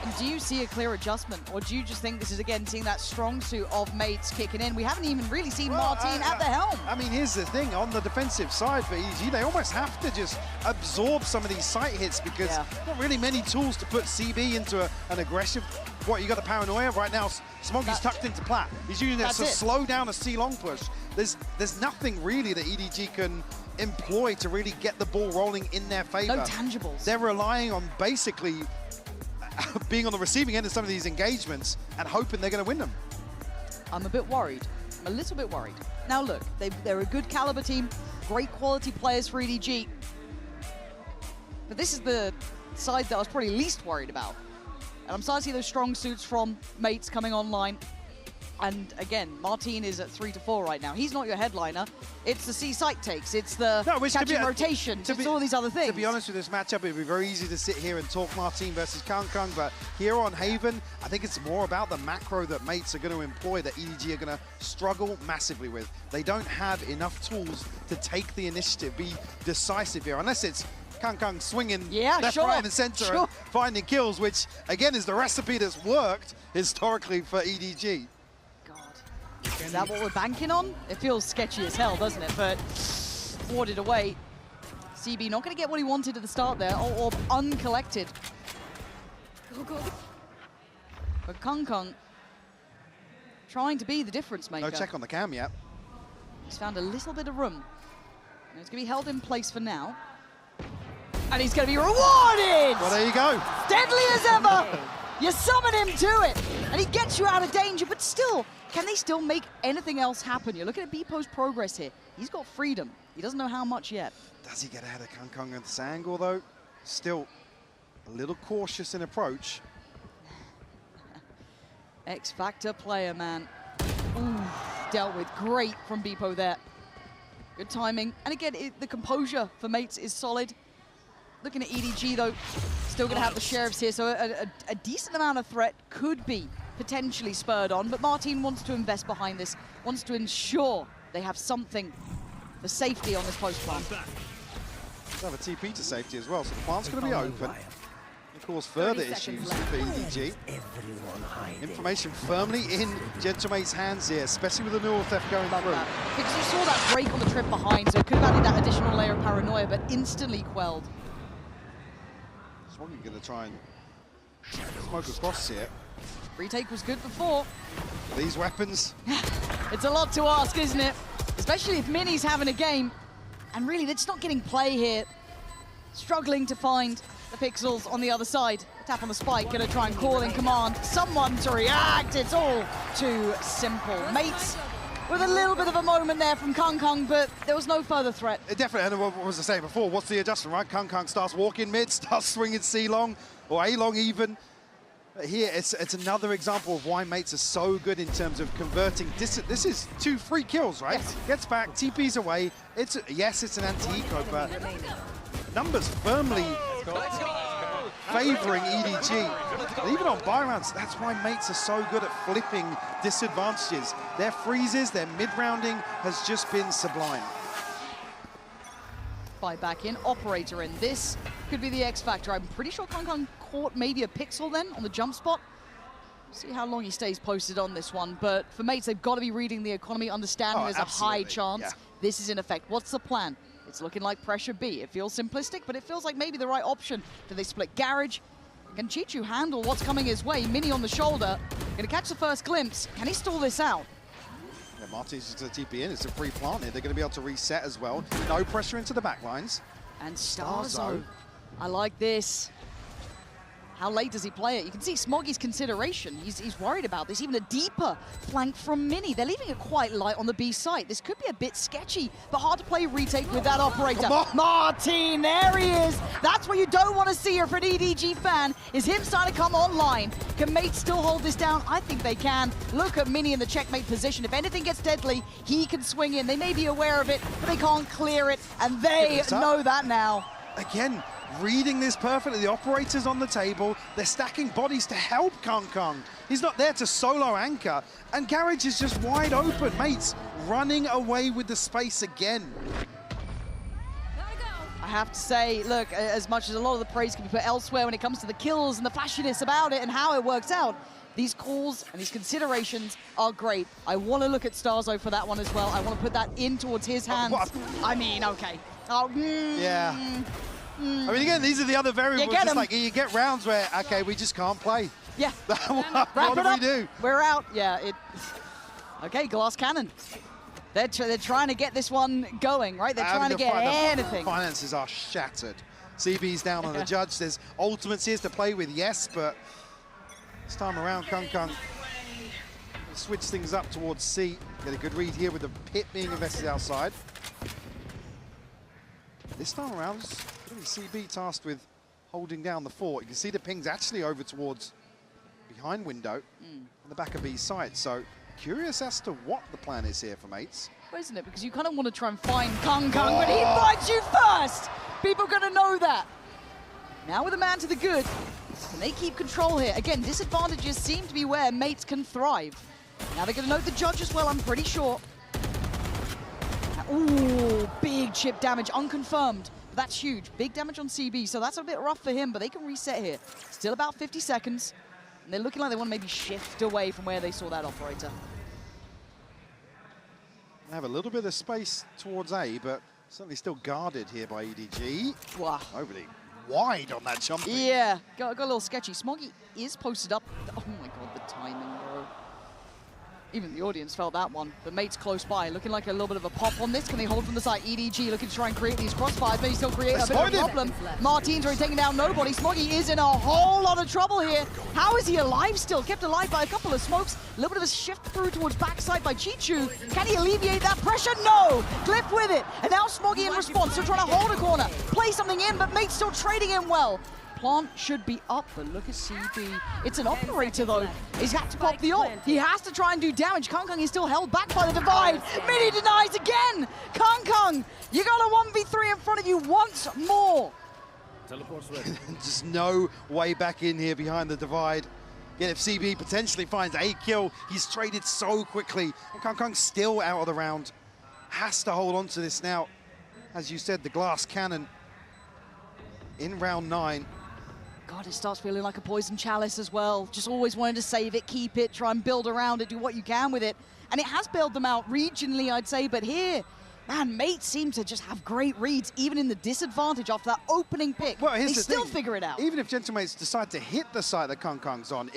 And do you see a clear adjustment, or do you just think this is, again, seeing that strong suit of Mates kicking in? We haven't even really seen Martin at the helm. I mean, here's the thing. On the defensive side for EDG, they almost have to just absorb some of these site hits because not really many tools to put CB into an aggressive... What, you got the Paranoia? Right now, Smoggy's tucked into plat. He's using it to slow down a C-long push. There's nothing really that EDG can employ to really get the ball rolling in their favor. No tangibles. They're relying on basically being on the receiving end of some of these engagements and hoping they're going to win them. I'm a bit worried. I'm a little bit worried. Now look, they're a good caliber team, great quality players for EDG. But this is the side that I was probably least worried about. And I'm starting to see those strong suits from Mates coming online. And again, Martin is at 3 to 4 right now. He's not your headliner. It's the C site takes. It's the catching rotation. It's all these other things. To be honest with this matchup, it'd be very easy to sit here and talk Martin versus Kung. But here on Haven, I think it's more about the macro that Mates are going to employ that EDG are going to struggle massively with. They don't have enough tools to take the initiative, be decisive here, unless it's Kung swinging left, right, and center and finding kills, which again is the recipe that's worked historically for EDG. Is that what we're banking on? It feels sketchy as hell, doesn't it? But warded away. CB not going to get what he wanted at the start there, or uncollected. But Kung trying to be the difference maker. No check on the cam yet. He's found a little bit of room. And it's going to be held in place for now. And he's going to be rewarded! Well, there you go. Deadly as ever! You summon him to it, and he gets you out of danger, but still, can they still make anything else happen? You're looking at Beepo's progress here. He's got freedom. He doesn't know how much yet. Does he get ahead of Kung at this angle, though? Still a little cautious in approach. X-Factor player, man. Ooh, dealt with great from Beepo there. Good timing. And again, the composure for Mates is solid. Looking at EDG, though, still going to have the Sheriffs here, so a decent amount of threat could be potentially spurred on, but Martin wants to invest behind this, wants to ensure they have something for safety on this post plant. They have a TP to safety as well, so the plant's going to be open. Of course, further issues for EDG. Information firmly in Gentlemate's hands here, especially with the neural theft going through. Because you saw that break on the trip behind, so it could have added that additional layer of paranoia, but instantly quelled. Swoggy going to try and smoke across here. Retake was good before. These weapons. It's a lot to ask, isn't it? Especially if Mini's having a game. And really, they're just not getting play here. Struggling to find the pixels on the other side. Tap on the spike, gonna try and call in command. Someone to react, it's all too simple. Mates with a little bit of a moment there from Kung, but there was no further threat. Definitely, and what was I saying before, what's the adjustment, right? Kung starts walking mid, starts swinging C-long, or A-long even. Here, it's another example of why Mates are so good in terms of converting. This is 2 free kills, right? Yes. Gets back, TP's away. Yes, it's an anti-eco, but numbers firmly favoring EDG. And even on buy rounds, that's why Mates are so good at flipping disadvantages. Their freezes, their mid-rounding has just been sublime. Buy back in, Operator in. This could be the X factor. I'm pretty sure Kung caught maybe a pixel then on the jump spot. See how long he stays posted on this one. But for Mates, they've got to be reading the economy, understanding there's a high chance this is in effect. What's the plan? It's looking like pressure B. It feels simplistic, but it feels like maybe the right option. Do they split Garage? Can Chichu handle what's coming his way? Mini on the shoulder. Gonna catch the first glimpse. Can he stall this out? Yeah, Martin's just going to TP in. It's a free plant here. They're going to be able to reset as well. No pressure into the back lines. And Starzo. I like this. How late does he play it? You can see Smoggy's consideration. He's worried about this. Even a deeper flank from Mini. They're leaving it quite light on the B site. This could be a bit sketchy, but hard to play retake with that Operator. Martin, there he is. That's what you don't want to see here for an EDG fan, is him starting to come online. Can Mates still hold this down? I think they can. Look at Mini in the checkmate position. If anything gets deadly, he can swing in. They may be aware of it, but they can't clear it, and they know that now. Again, reading this perfectly. The Operator's on the table. They're stacking bodies to help Kung. He's not there to solo anchor. And Garage is just wide open. Mates running away with the space again. I have to say, look, as much as a lot of the praise can be put elsewhere when it comes to the kills and the flashiness about it and how it works out, these calls and these considerations are great. I want to look at Starzo for that one as well. I want to put that in towards his hands. I mean, okay. Oh, yeah. I mean, again, these are the other variables. Just like you get rounds where, okay, we just can't play. Yeah. what do we do? We're out. Yeah. Okay, glass cannon. They're trying to get this one going, right? They're trying to get anything. The finances are shattered. CB's down on the judge. There's ultimates here to play with, yes, but this time around, Kung switch things up towards C. Get a good read here with the pit being invested outside. This time around, CB tasked with holding down the fort. You can see the ping's actually over towards behind window on the back of B's side. So curious as to what the plan is here for Mates. Well, isn't it? Because you kind of want to try and find Kung, but he finds you first. People are going to know that. Now with a man to the good, can they keep control here? Again, disadvantages seem to be where Mates can thrive. Now they're going to note the judge as well, I'm pretty sure. Ooh, big chip damage, unconfirmed. But that's huge. Big damage on CB, so that's a bit rough for him, but they can reset here. Still about 50 seconds. And they're looking like they want to maybe shift away from where they saw that Operator. They have a little bit of space towards A, but certainly still guarded here by EDG. Wow. Nobody wide on that jump. Yeah, got a little sketchy. Smoggy is posted up. Oh my god, the timing, bro. Even the audience felt that one. The mate's close by, looking like a little bit of a pop on this. Can they hold from the side? EDG looking to try and create these crossfires, but he still create a bit of a problem. Martin's already taking down nobody. Smoggy is in a whole lot of trouble here. How is he alive still? Kept alive by a couple of smokes. A little bit of a shift through towards backside by Chichu. Can he alleviate that pressure? No! Glyph with it. And now Smoggy in response, still trying to hold a corner. Play something in, but mate's still trading in well. Plant should be up, but look at CB. It's an operator, though. He's got to pop the ult. He has to try and do damage. Kung is still held back by the divide. Mini denies again. Kung, you got a 1v3 in front of you once more. Just no way back in here behind the divide. Yet if CB potentially finds a kill, he's traded so quickly. Kung still out of the round. Has to hold on to this now. As you said, the glass cannon in round 9. God, it starts feeling like a poison chalice as well. Just always wanted to save it, keep it, try and build around it, do what you can with it. And it has bailed them out regionally, I'd say, but here, man, mates seem to just have great reads, even in the disadvantage after that opening pick. Well, they still figure it out. Even if Gentlemates decide to hit the site that Kung's on,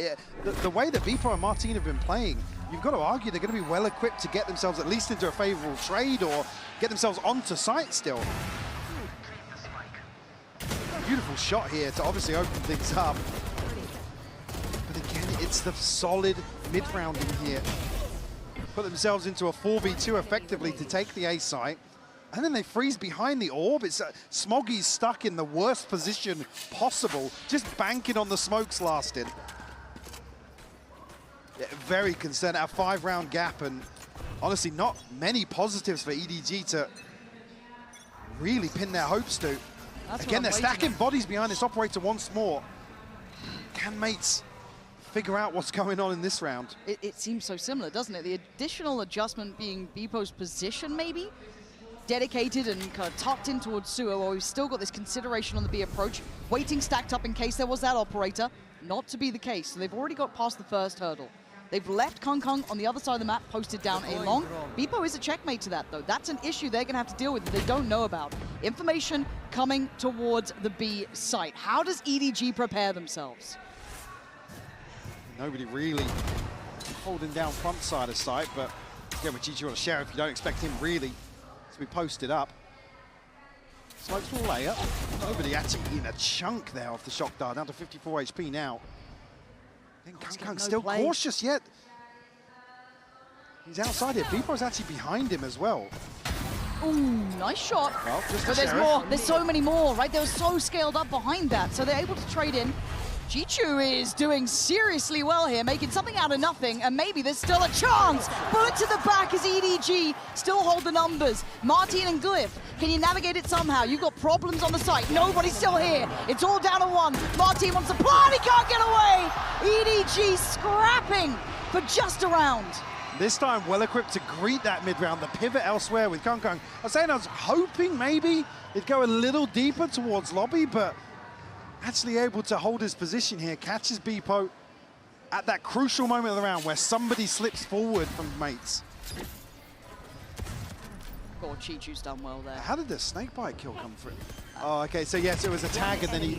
the way that Beepo and Martin have been playing, you've got to argue they're going to be well equipped to get themselves at least into a favorable trade or get themselves onto site still. Beautiful shot here to obviously open things up. But again, it's the solid mid-round in here. Put themselves into a 4v2 effectively to take the A site. And then they freeze behind the orb. It's Smoggy's stuck in the worst position possible, just banking on the smokes lasted. Yeah, very concerned, a 5-round gap, and honestly, not many positives for EDG to really pin their hopes to. Again, they're stacking bodies behind this operator once more. Can mates figure out what's going on in this round? It seems so similar, doesn't it? The additional adjustment being Beepo's position, maybe? Dedicated and kind of tucked in towards Suo, while we've still got this consideration on the B approach. Waiting stacked up in case there was that operator. Not to be the case, so they've already got past the first hurdle. They've left Kung on the other side of the map, posted down A long. Beepo is a checkmate to that, though. That's an issue they're going to have to deal with that they don't know about. Information coming towards the B site. How does EDG prepare themselves? Nobody really holding down front side of site, but again, with Chichi on a sheriff, you don't expect him really to be posted up. Smokes will lay up. Nobody actually in a chunk there off the shock dart, down to 54 HP now. Kung still cautious yet. He's outside here. Beepo's actually behind him as well. Ooh, nice shot. Well, just but there's more. There's so many more, right? They were so scaled up behind that, so they're able to trade in. Chichu is doing seriously well here, making something out of nothing, and maybe there's still a chance. Bullet to the back as EDG still hold the numbers. Martin and Glyph, can you navigate it somehow? You've got problems on the site. Nobody's still here. It's all down to one. Martin wants to plant. He can't get away. EDG scrapping for just a round. This time well-equipped to greet that mid-round, the pivot elsewhere with Kung. I was hoping maybe it'd go a little deeper towards lobby, but actually able to hold his position here, catches Beepo at that crucial moment of the round where somebody slips forward from mates. Oh, Chichu's done well there. How did the snakebite kill come through? Oh, okay, so yes, it was a tag and then he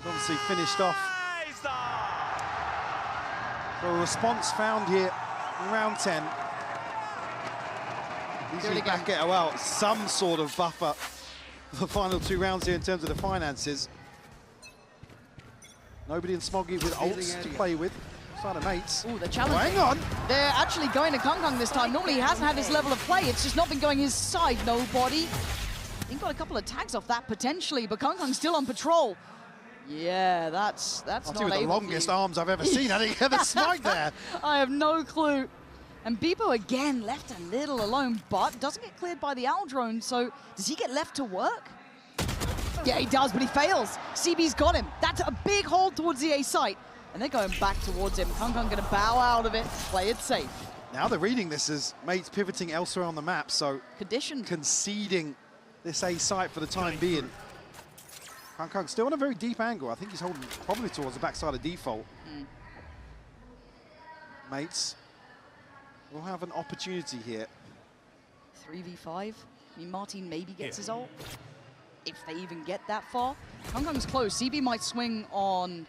obviously finished off. So a response found here in round 10. He's back at, well, some sort of buffer for the final 2 rounds here in terms of the finances. Nobody in Smoggy with ults to play with. Side of mates. Ooh, the challenge. Oh, hang on. They're actually going to Kung this time. Normally he hasn't had this level of play. It's just not been going his side. Nobody. He got a couple of tags off that potentially, but Kung's still on patrol. Yeah, that's not able to. The longest arms I've ever seen. I think he had a smite there. I have no clue. And Beepo again left a little alone, but doesn't get cleared by the owl drone. So does he get left to work? Yeah, he does, but he fails. CB's got him. That's a big hold towards the A site. And they're going back towards him. Kung going to bow out of it, play it safe. Now they're reading this as mates pivoting elsewhere on the map, so conditioned, conceding this A site for the time being. Kung still on a very deep angle. I think he's holding probably towards the backside of default. Mates will have an opportunity here. 3v5. I mean, Martin maybe gets his ult, if they even get that far. Kongkong's close. CB might swing on...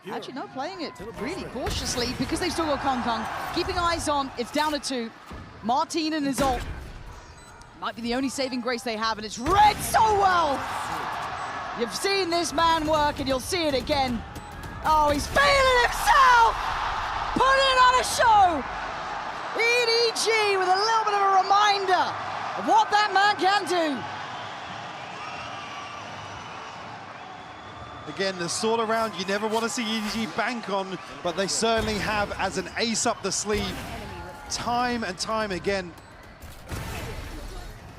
Actually, no, playing it really cautiously because they've still got Kongkong. Keeping eyes on, it's down to 2. Martin and his ult might be the only saving grace they have, and it's read so well! You've seen this man work, and you'll see it again. Oh, he's feeling himself! Putting on a show! EDG with a little bit of a reminder of what that man can do. Again, the sort of round you never want to see EDG bank on, but they certainly have as an ace up the sleeve, time and time again.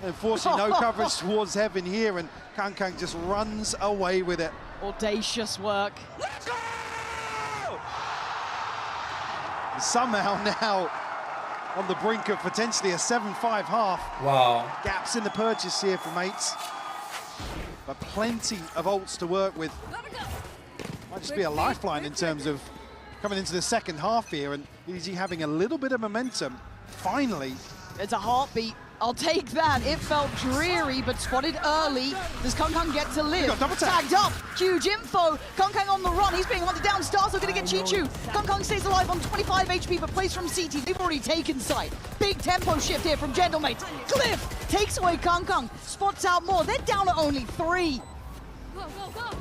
Unfortunately, no coverage towards heaven here, and Kongkong just runs away with it. Audacious work. Let's go! Somehow now on the brink of potentially a 7-5 half. Wow. Gaps in the purchase here for mates. But plenty of ults to work with. Might just be a lifeline in terms of coming into the second half here, and EDG having a little bit of momentum. Finally. It's a heartbeat. I'll take that. It felt dreary, but spotted early. Does Kongkong get to live? Tagged up. Huge info. Kongkong on the run. He's being hunted down. Stars are going to get Chichu. Kongkong stays alive on 25 HP, but plays from CT. They've already taken site. Big tempo shift here from Gentlemate. Cliff takes away Kongkong. Spots out more. They're down to only 3. Go, go, go.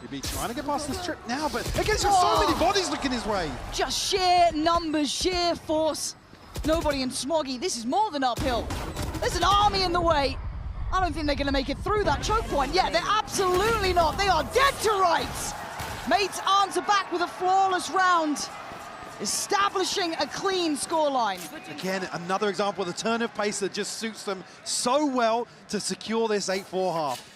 He'd be trying to get past this trip now, but against so many bodies looking his way. Just sheer numbers, sheer force. Nobody in Smoggy. This is more than uphill. There's an army in the way. I don't think they're going to make it through that choke point. Yeah, they're absolutely not. They are dead to rights. Mates answer back with a flawless round, establishing a clean scoreline. Again, another example of the turn of pace that just suits them so well to secure this 8-4 half.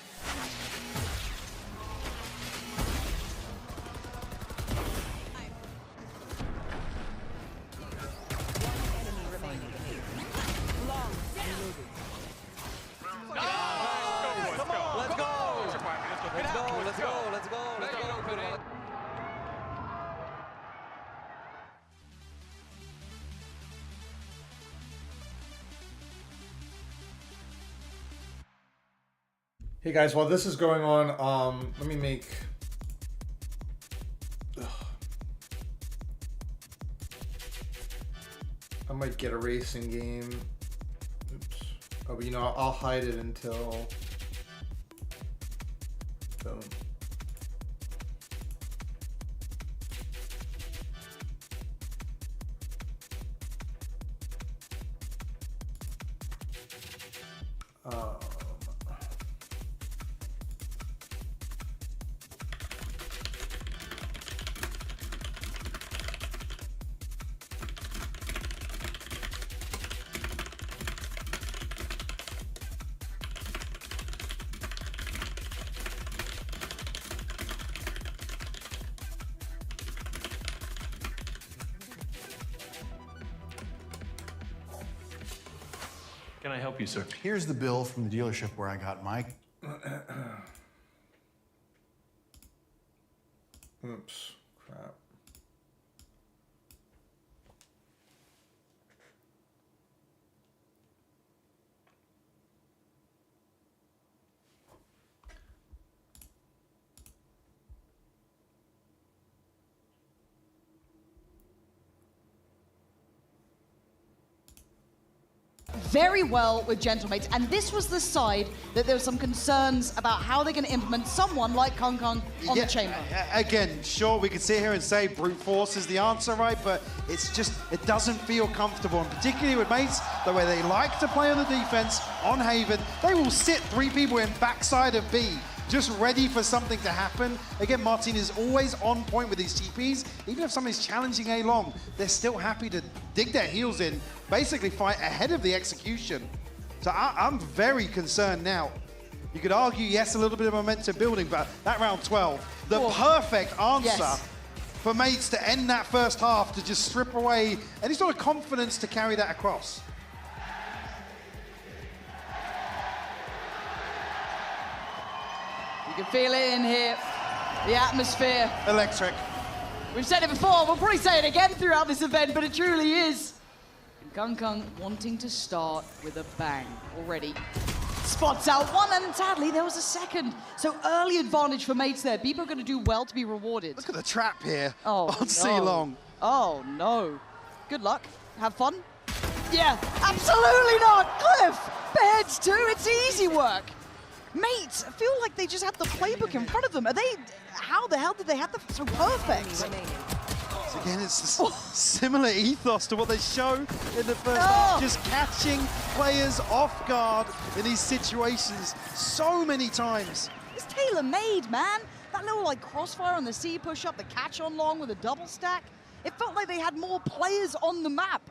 Hey guys, while this is going on, let me make... I might get a racing game. Oops. Oh, but you know, I'll hide it until... Boom. Can I help you, sir? Here's the bill from the dealership where I got my... Oops, crap. Very well with Gentlemates, and this was the side that there were some concerns about how they're going to implement someone like Kongkong on the chamber. Again, sure, we could sit here and say brute force is the answer, right? But it's just, it doesn't feel comfortable, and particularly with mates, the way they like to play on the defense, on Haven, they will sit 3 people in backside of B, just ready for something to happen. Again, Martin is always on point with his TPs. Even if somebody's challenging A long, they're still happy to dig their heels in, basically fight ahead of the execution. So I'm very concerned now. You could argue, yes, a little bit of momentum building, but that round 12, the perfect answer for mates to end that first half, to just strip away any sort of confidence to carry that across. You can feel it in here, the atmosphere. Electric. We've said it before, we'll probably say it again throughout this event, but it truly is. Kung wanting to start with a bang already. Spots out one, and sadly there was a second. So early advantage for mates there. Beepo going to do well to be rewarded. Look at the trap here on no. C-Long. Oh no. Good luck. Have fun. Yeah, absolutely not. Cliff, beds too. It's easy work. Mates feel like they just have the playbook in front of them. Are they? How the hell did they have that so perfect? So again, it's similar ethos to what they show in the first half, just catching players off guard in these situations so many times. It's tailor-made, man. That little like crossfire on the C push-up, the catch on long with a double stack. It felt like they had more players on the map.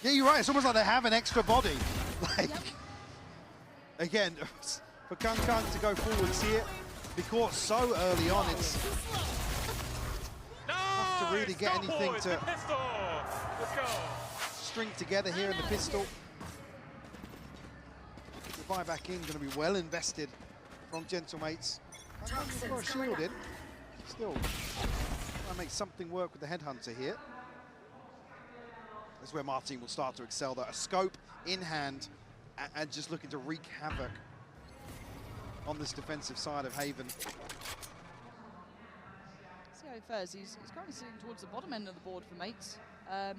Yeah, you're right. It's almost like they have an extra body. Like, again, for Kung to go forwards here, be caught so early on, it's tough to really get anything to string together here in the pistol. The buyback in going to be well invested from Gentlemates. Got a shield in. Still trying to make something work with the Headhunter here. That's where Martin will start to excel, though. A scope in hand and just looking to wreak havoc on this defensive side of Haven. See how he fares. He's currently sitting towards the bottom end of the board for mates. I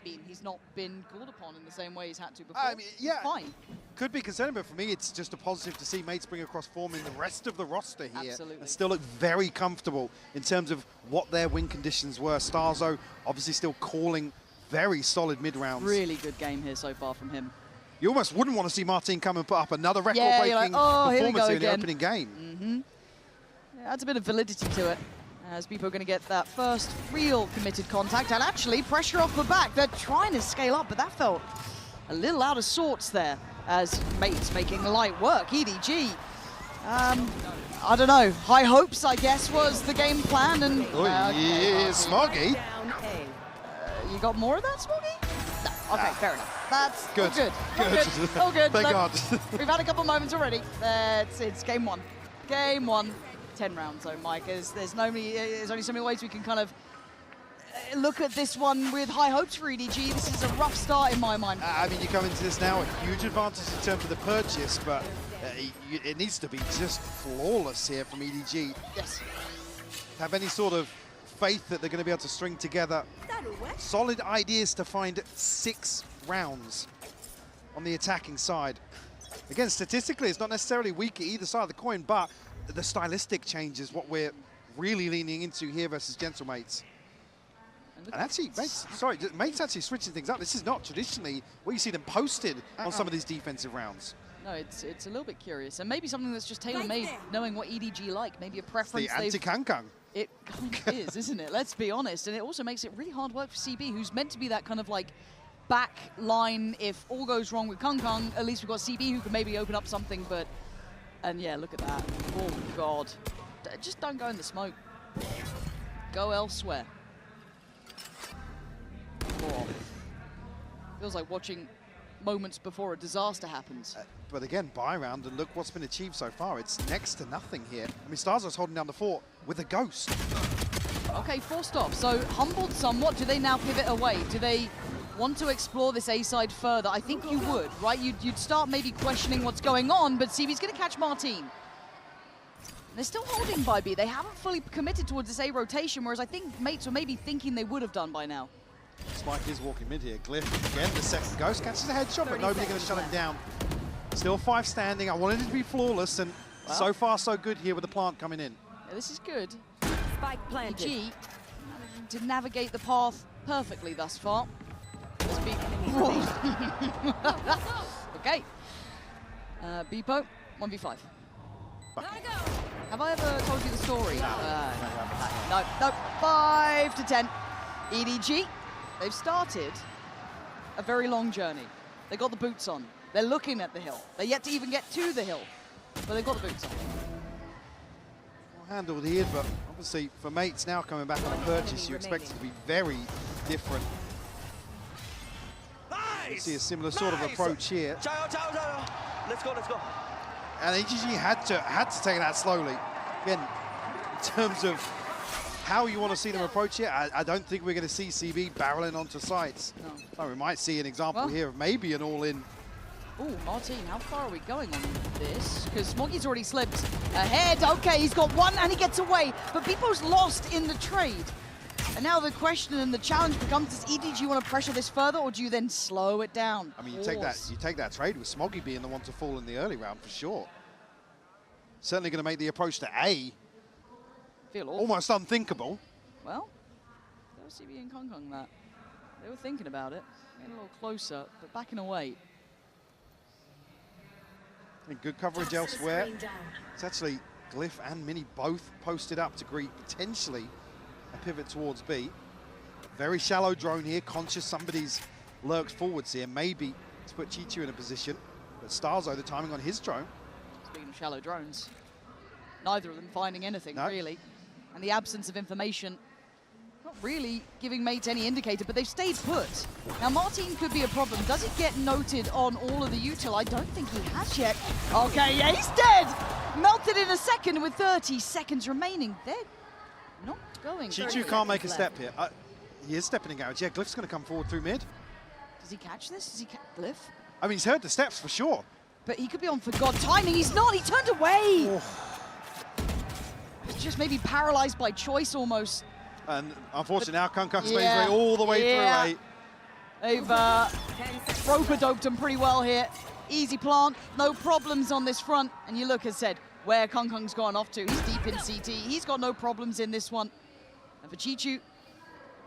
mean, he's not been called upon in the same way he's had to before. I mean, yeah, fine. Could be concerning, but for me, it's just a positive to see mates bring across form in the rest of the roster here. Absolutely. And still look very comfortable in terms of what their win conditions were. Starzo obviously still calling very solid mid-rounds. Really good game here so far from him. You almost wouldn't want to see Martin come and put up another record-breaking performance here in the opening game. Yeah, adds a bit of validity to it, as people are going to get that first real committed contact, and actually pressure off the back. They're trying to scale up, but that felt a little out of sorts there, as mates making light work. EDG, I don't know, high hopes, I guess, was the game plan, and... Smoggy. You got more of that, Smoggy? No. Okay, fair enough. That's good. All good. All good. All good. Thank God. We've had a couple moments already. It's game one. Game one. 10 rounds, though, Mike. There's only so many ways we can kind of look at this one with high hopes for EDG. This is a rough start in my mind. I mean, you come into this now a huge advantage in terms of the purchase, but it needs to be just flawless here from EDG. Yes. Have any sort of faith that they're going to be able to string together solid ideas to find 6 rounds on the attacking side. Again, statistically, it's not necessarily weak at either side of the coin, but the stylistic change is what we're really leaning into here versus Gentlemates. And actually, Mates actually switching things up. This is not traditionally where you see them posted on some of these defensive rounds. No, it's a little bit curious, and maybe something that's just tailor-made, knowing what EDG like, maybe a preference. The anti-Kung. It is, isn't it? Let's be honest, and it also makes it really hard work for CB, who's meant to be that kind of like back line. If all goes wrong with Kung, at least we've got CB who can maybe open up something. But and yeah, look at that. Oh God, just don't go in the smoke. Go elsewhere. Oh. Feels like watching moments before a disaster happens. But again, buy round, and look what's been achieved so far. It's next to nothing here. I mean, Starzo's holding down the fort with a ghost. Okay, forced off. So humbled somewhat. Do they now pivot away? Do they want to explore this A side further? I think you would, right? You'd start maybe questioning what's going on, but CB's going to catch Martin. They're still holding by B. They haven't fully committed towards this A rotation, whereas I think mates were maybe thinking they would have done by now. Spike is walking mid here. Glyph again, the second ghost catches a headshot, but nobody going to shut him down. Still 5 standing. I wanted it to be flawless, and so far so good here with the plant coming in. Yeah, this is good. Spike planted. EDG to navigate the path perfectly thus far. Okay. Beepo, 1v5. Have I ever told you the story? No. 5 to 10. EDG, they've started a very long journey. They got the boots on. They're looking at the hill. They're yet to even get to the hill, but they've got the boots on. Well handled here, but obviously for mates now coming back on a purchase, you expect it to be very different. You see a similar sort of approach here. Let's go. And EDG had to take that slowly. Again, in terms of how you want to see them approach it. I don't think we're going to see CB barreling onto sites. No. Oh, we might see an example here of maybe an all-in. Oh, Martin, how far are we going on this? Because Smoggy's already slipped ahead. Okay, he's got one and he gets away. But Beepo's lost in the trade. And now the question and the challenge becomes, does EDG want to pressure this further, or do you then slow it down? I mean, you take that trade with Smoggy being the one to fall in the early round for sure. Certainly going to make the approach to A almost unthinkable. Well, there was CB and Kong that. They were thinking about it, getting a little closer, but backing away. And good coverage elsewhere. It's actually Glyph and Mini both posted up to greet potentially a pivot towards B. Very shallow drone here, conscious somebody's lurked forwards here, maybe to put Chichu in a position. But Starzo, the timing on his drone. Speaking of shallow drones, neither of them finding anything, really. And the absence of information, not really giving mates any indicator, but they've stayed put. Now, Martin could be a problem. Does it get noted on all of the util? I don't think he has yet. Okay, yeah, he's dead! Melted in a second with 30 seconds remaining. They're not going. Chichu can't make a step here. He is stepping in garage. Yeah, Glyph's going to come forward through mid. Does he catch this? Does he catch Glyph? I mean, he's heard the steps for sure. But he could be on for God timing. He's not. He turned away. Oh. He's just maybe paralyzed by choice almost. And unfortunately now Kung's made his way all the way through, right? They've rope-a-doped him pretty well here. Easy plant, no problems on this front. And you look, as said, where Kung's gone off to. He's deep in CT. He's got no problems in this one. And for Chichu,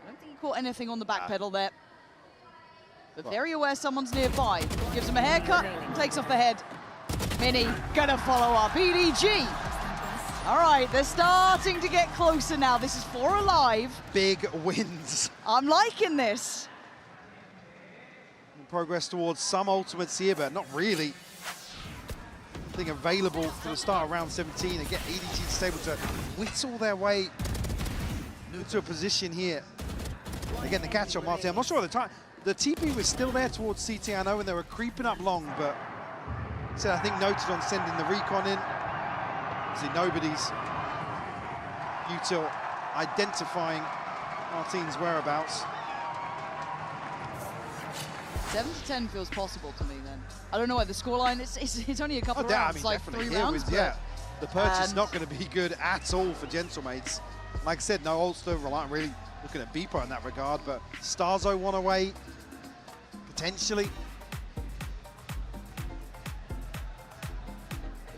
I don't think he caught anything on the back pedal there. But very aware someone's nearby. Gives him a haircut and takes off the head. Mini gonna follow up. EDG. All right, they're starting to get closer now. This is 4 alive. Big wins. I'm liking this. Progress towards some ultimates here, but not really. Thing available for the start of round 17 and get EDG to stable to whittle their way into a position here. Again, the catch on Martin. I'm not sure at the time. The TP was still there towards CT, I know, and they were creeping up long, but I think noted on sending the recon in. See, nobody's util identifying Martin's whereabouts. 7-10 feels possible to me then. I don't know why the scoreline, it's only a couple of rounds, I mean, like 3 rounds. Yeah, the purchase is not going to be good at all for Gentlemates. Like I said, no Ulster, Reliant really looking at Beepo in that regard, but Starzo one away, potentially.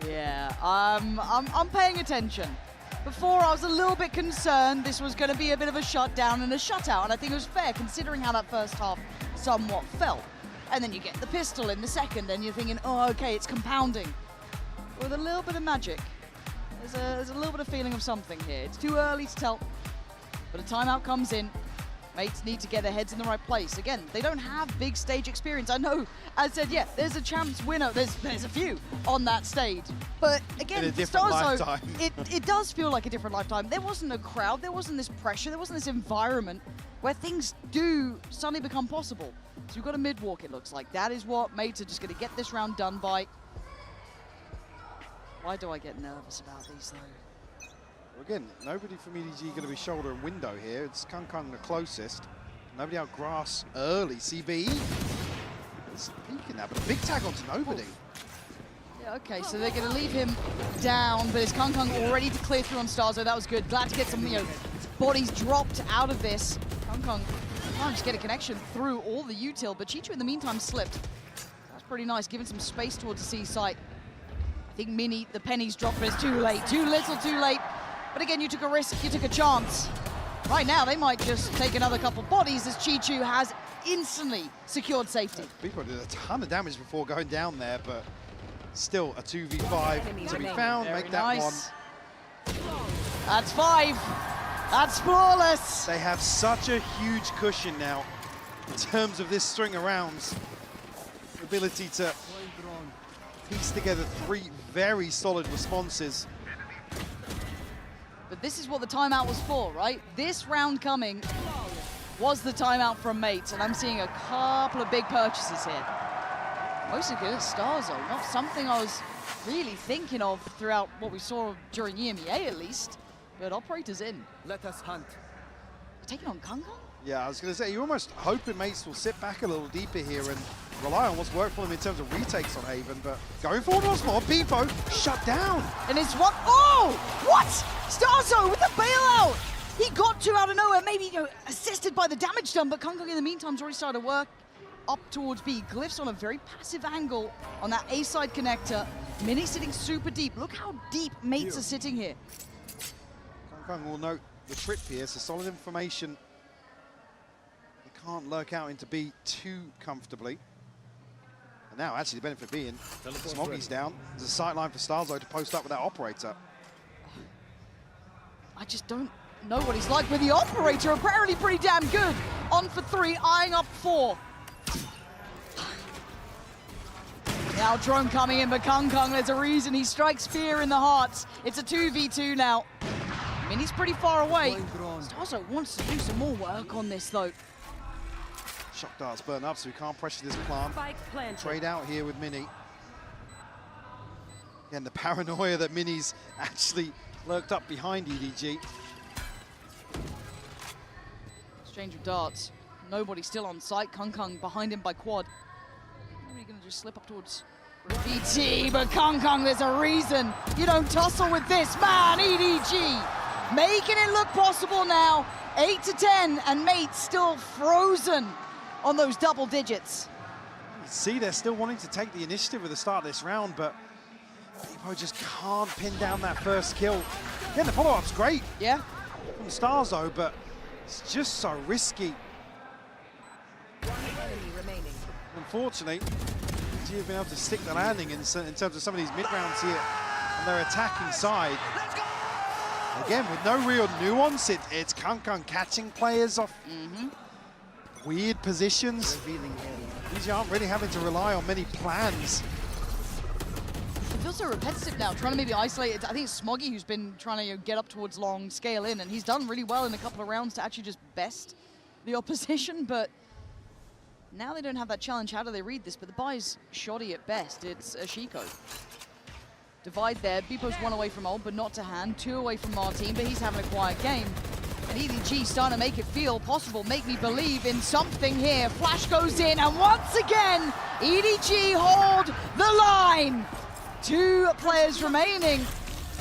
Yeah, I'm paying attention. Before, I was a little bit concerned this was going to be a bit of a shutdown and a shutout, and I think it was fair considering how that first half somewhat felt. And then you get the pistol in the second, and you're thinking, oh, okay, it's compounding. With a little bit of magic. There's a little bit of feeling of something here. It's too early to tell, but a timeout comes in. Mates need to get their heads in the right place. Again, they don't have big stage experience. I know, as I said, yeah, there's a champs winner. There's a few on that stage. But again, Starzo, it does feel like a different lifetime. There wasn't a crowd. There wasn't this pressure. There wasn't this environment where things do suddenly become possible. So you've got a mid-walk, it looks like. That is what Mates are just going to get this round done by. Why do I get nervous about these, though? Again, nobody from EDG going to be shoulder and window here. It's Kung the closest. Nobody out grass early. CBE is peeking now, but a big tag onto nobody. Yeah, okay, so they're going to leave him down, but it's Kung already to clear through on Starzo. That was good. Glad to get some, bodies dropped out of this. Kung can't just get a connection through all the util, but Chichu in the meantime slipped. That's pretty nice, giving some space towards the C site. I think Mini, the pennies dropped, but it's too late. Too little, too late. But again, you took a risk, you took a chance. Right now, they might just take another couple bodies as Chichu has instantly secured safety. People did a ton of damage before going down there, but still a 2v5 to be found. Very Make that nice. one. That's 5. That's flawless. They have such a huge cushion now in terms of this string of rounds. The ability to piece together 3 very solid responses. But this is what the timeout was for, right? This round coming was the timeout from Mates, and I'm seeing a couple of big purchases here. Mostly good Starzo, not something I was really thinking of throughout what we saw during EMEA at least. But Operator's in. Let us hunt. Taking on Kung Kung? Yeah, I was going to say, you're almost hoping Mates will sit back a little deeper here and rely on what's worked for them in terms of retakes on Haven, but going forward once more, Beepo shut down. And it's one, oh, what? Starzo with the bailout. He got 2 out of nowhere, maybe assisted by the damage done, but Kung Kung in the meantime has already started to work up towards B. Glyphs on a very passive angle on that A-side connector. Mini sitting super deep. Look how deep Mates are sitting here. Kung Kung will note the trip here, so solid information. They can't lurk out into B too comfortably. And now, actually, the benefit being, Smoggy's down. There's a sight line for Starzo to post up with that Operator. I just don't know what he's like with the Operator. Apparently pretty damn good. On for 3, eyeing up 4. Now drone coming in, but Kung Kung, there's a reason he strikes fear in the hearts. It's a 2v2 now. Mini's pretty far away. Starzo wants to do some more work on this, though. Shock darts burn up, so we can't pressure this plant. Trade out here with Mini. Again, the paranoia that Mini's actually lurked up behind EDG. Exchange of darts. Nobody still on site. Kung Kung behind him by quad. Nobody gonna just slip up towards BT, but Kung Kung, there's a reason you don't tussle with this man, EDG. Making it look possible now. 8 to 10, and Mates still frozen on those double digits. You see, they're still wanting to take the initiative at the start of this round, but Beepo just can't pin down that first kill. Again, the follow-up's great. Yeah. From Starzo, but it's just so risky. Unfortunately, EDG have been able to stick the landing in terms of some of these mid-rounds here on their attacking side. Again, with no real nuance, it's Kung Kung catching players off weird positions. These aren't really having to rely on many plans. It feels so repetitive now, trying to maybe isolate it. I think it's Smoggy who's been trying to get up towards long, scale in, and he's done really well in a couple of rounds to actually just best the opposition, but now they don't have that challenge. How do they read this? But the buy's shoddy at best. It's Ashiko. Divide there. Beepo's 1 away from ult, but not to hand. 2 away from Martin, but he's having a quiet game. And EDG starting to make it feel possible, make me believe in something here. Flash goes in, and once again, EDG hold the line. 2 players remaining,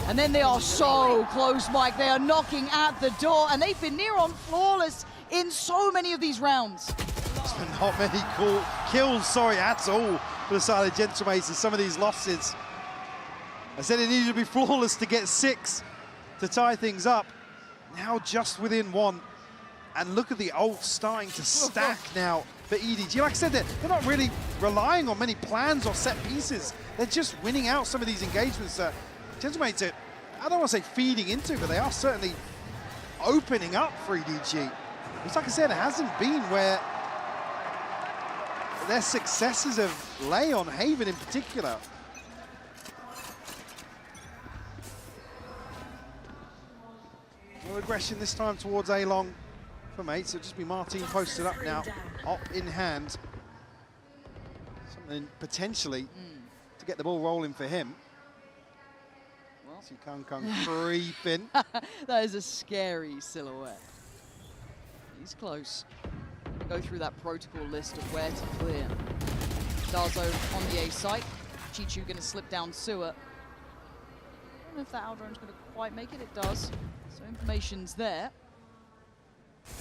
and then they are so close, Mike. They are knocking at the door, and they've been near on flawless in so many of these rounds. There's been not many kills, at all for the side of Gentlemen in some of these losses. I said it needed to be flawless to get 6 to tie things up. Now just within 1. And look at the ult starting to stack now for EDG. Like I said, they're not really relying on many plans or set pieces. They're just winning out some of these engagements. Gentlemen, I don't want to say feeding into, but they are certainly opening up for EDG. It's like I said, it hasn't been where their successes have lay on Haven in particular. No aggression this time towards A-Long for Mates. It'll just be Martin posted up now, op in hand. Something potentially to get the ball rolling for him. Well, see Kung Kung creeping. That is a scary silhouette. He's close. Go through that protocol list of where to clear. Starzo on the A site. Chichu going to slip down sewer. I don't know if that Aldron's going to quite make it. It does. So information's there.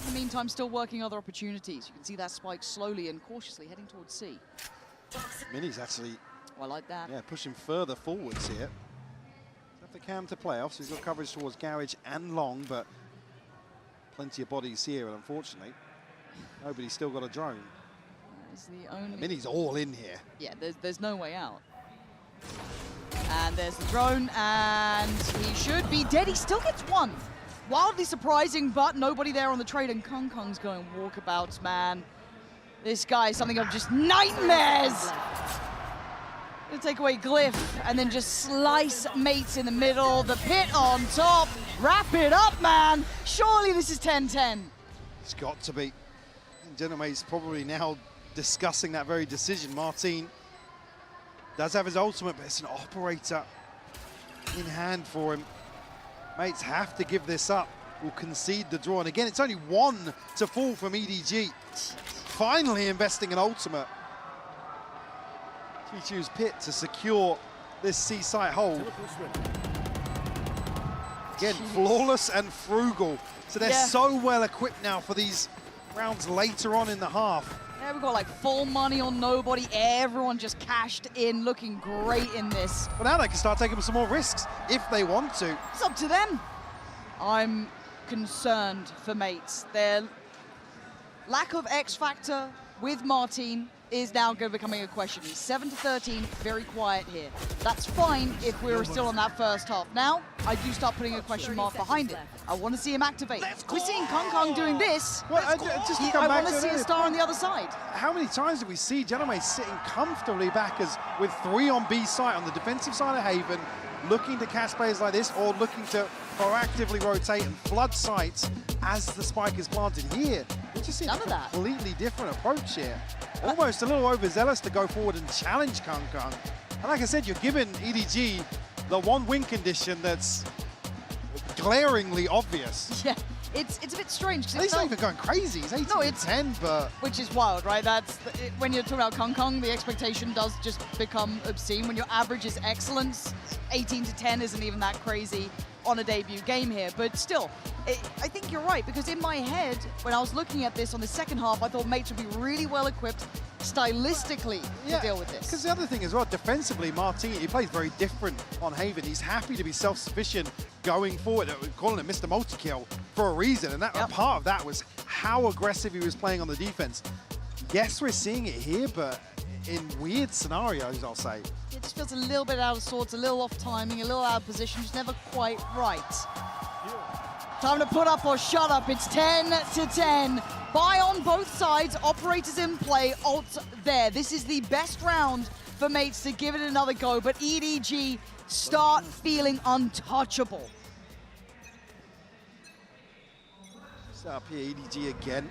In the meantime, still working other opportunities. You can see that spike slowly and cautiously heading towards C. Mini's actually, I like that. Yeah, pushing further forwards here. Have the cam to play off, so he's got coverage towards Garage and Long, but plenty of bodies here, and unfortunately, nobody's still got a drone. That's the only... Mini's all in here. Yeah, there's no way out. And there's the drone, and he should be dead. He still gets 1. Wildly surprising, but nobody there on the trade, and Kung Kung's going walkabouts, man. This guy is something of just nightmares. Gonna take away Glyph, and then just slice Mates in the middle, the pit on top. Wrap it up, man. Surely this is 10-10. It's got to be. Gentleman's probably now discussing that very decision. Martin does have his ultimate, but it's an Operator in hand for him. Mates have to give this up, will concede the draw. And again, it's only 1 to fall from EDG. Finally investing in ultimate. Chichu's pit to secure this C-site hold. Again, flawless and frugal. So they're so well equipped now for these rounds later on in the half. Yeah, we've got like full money on nobody. Everyone just cashed in, looking great in this. Well, now they can start taking some more risks if they want to. It's up to them. I'm concerned for Mates. Their lack of X factor with Martin is now going to becoming a question. He's 7 to 13, very quiet here. That's fine if we were still on that first half. Now, I do start putting a question mark behind it. I want to see him activate. We're seeing Kong Kong doing this. Well, I want to see a star on the other side. How many times did we see Genome sitting comfortably back as with 3 on B site on the defensive side of Haven, looking to catch players like this or looking to proactively rotate and flood sites as the spike is planted here? We're just seeing a completely different approach here. Almost a little overzealous to go forward and challenge Kong Kong. And like I said, you're giving EDG the 1 win condition that's glaringly obvious. Yeah, it's a bit strange. He's not even going crazy. He's 18 to 10, but... Which is wild, right? That's when you're talking about Kong Kong, the expectation does just become obscene. When your average is excellence, 18 to 10 isn't even that crazy on a debut game here. But still, I think you're right, because in my head, when I was looking at this on the second half, I thought Mates would be really well equipped stylistically to deal with this. Because the other thing as well, defensively, Martin, he plays very different on Haven. He's happy to be self-sufficient going forward. We're calling him Mr. Multi-Kill for a reason, and that part of that was how aggressive he was playing on the defense. Yes, we're seeing it here, but in weird scenarios, I'll say. It just feels a little bit out of sorts, a little off timing, a little out of position, just never quite right. Time to put up or shut up. It's 10 to 10. Buy on both sides, operators in play, ult there. This is the best round for Mates to give it another go, but EDG start feeling untouchable. Set up here, EDG again.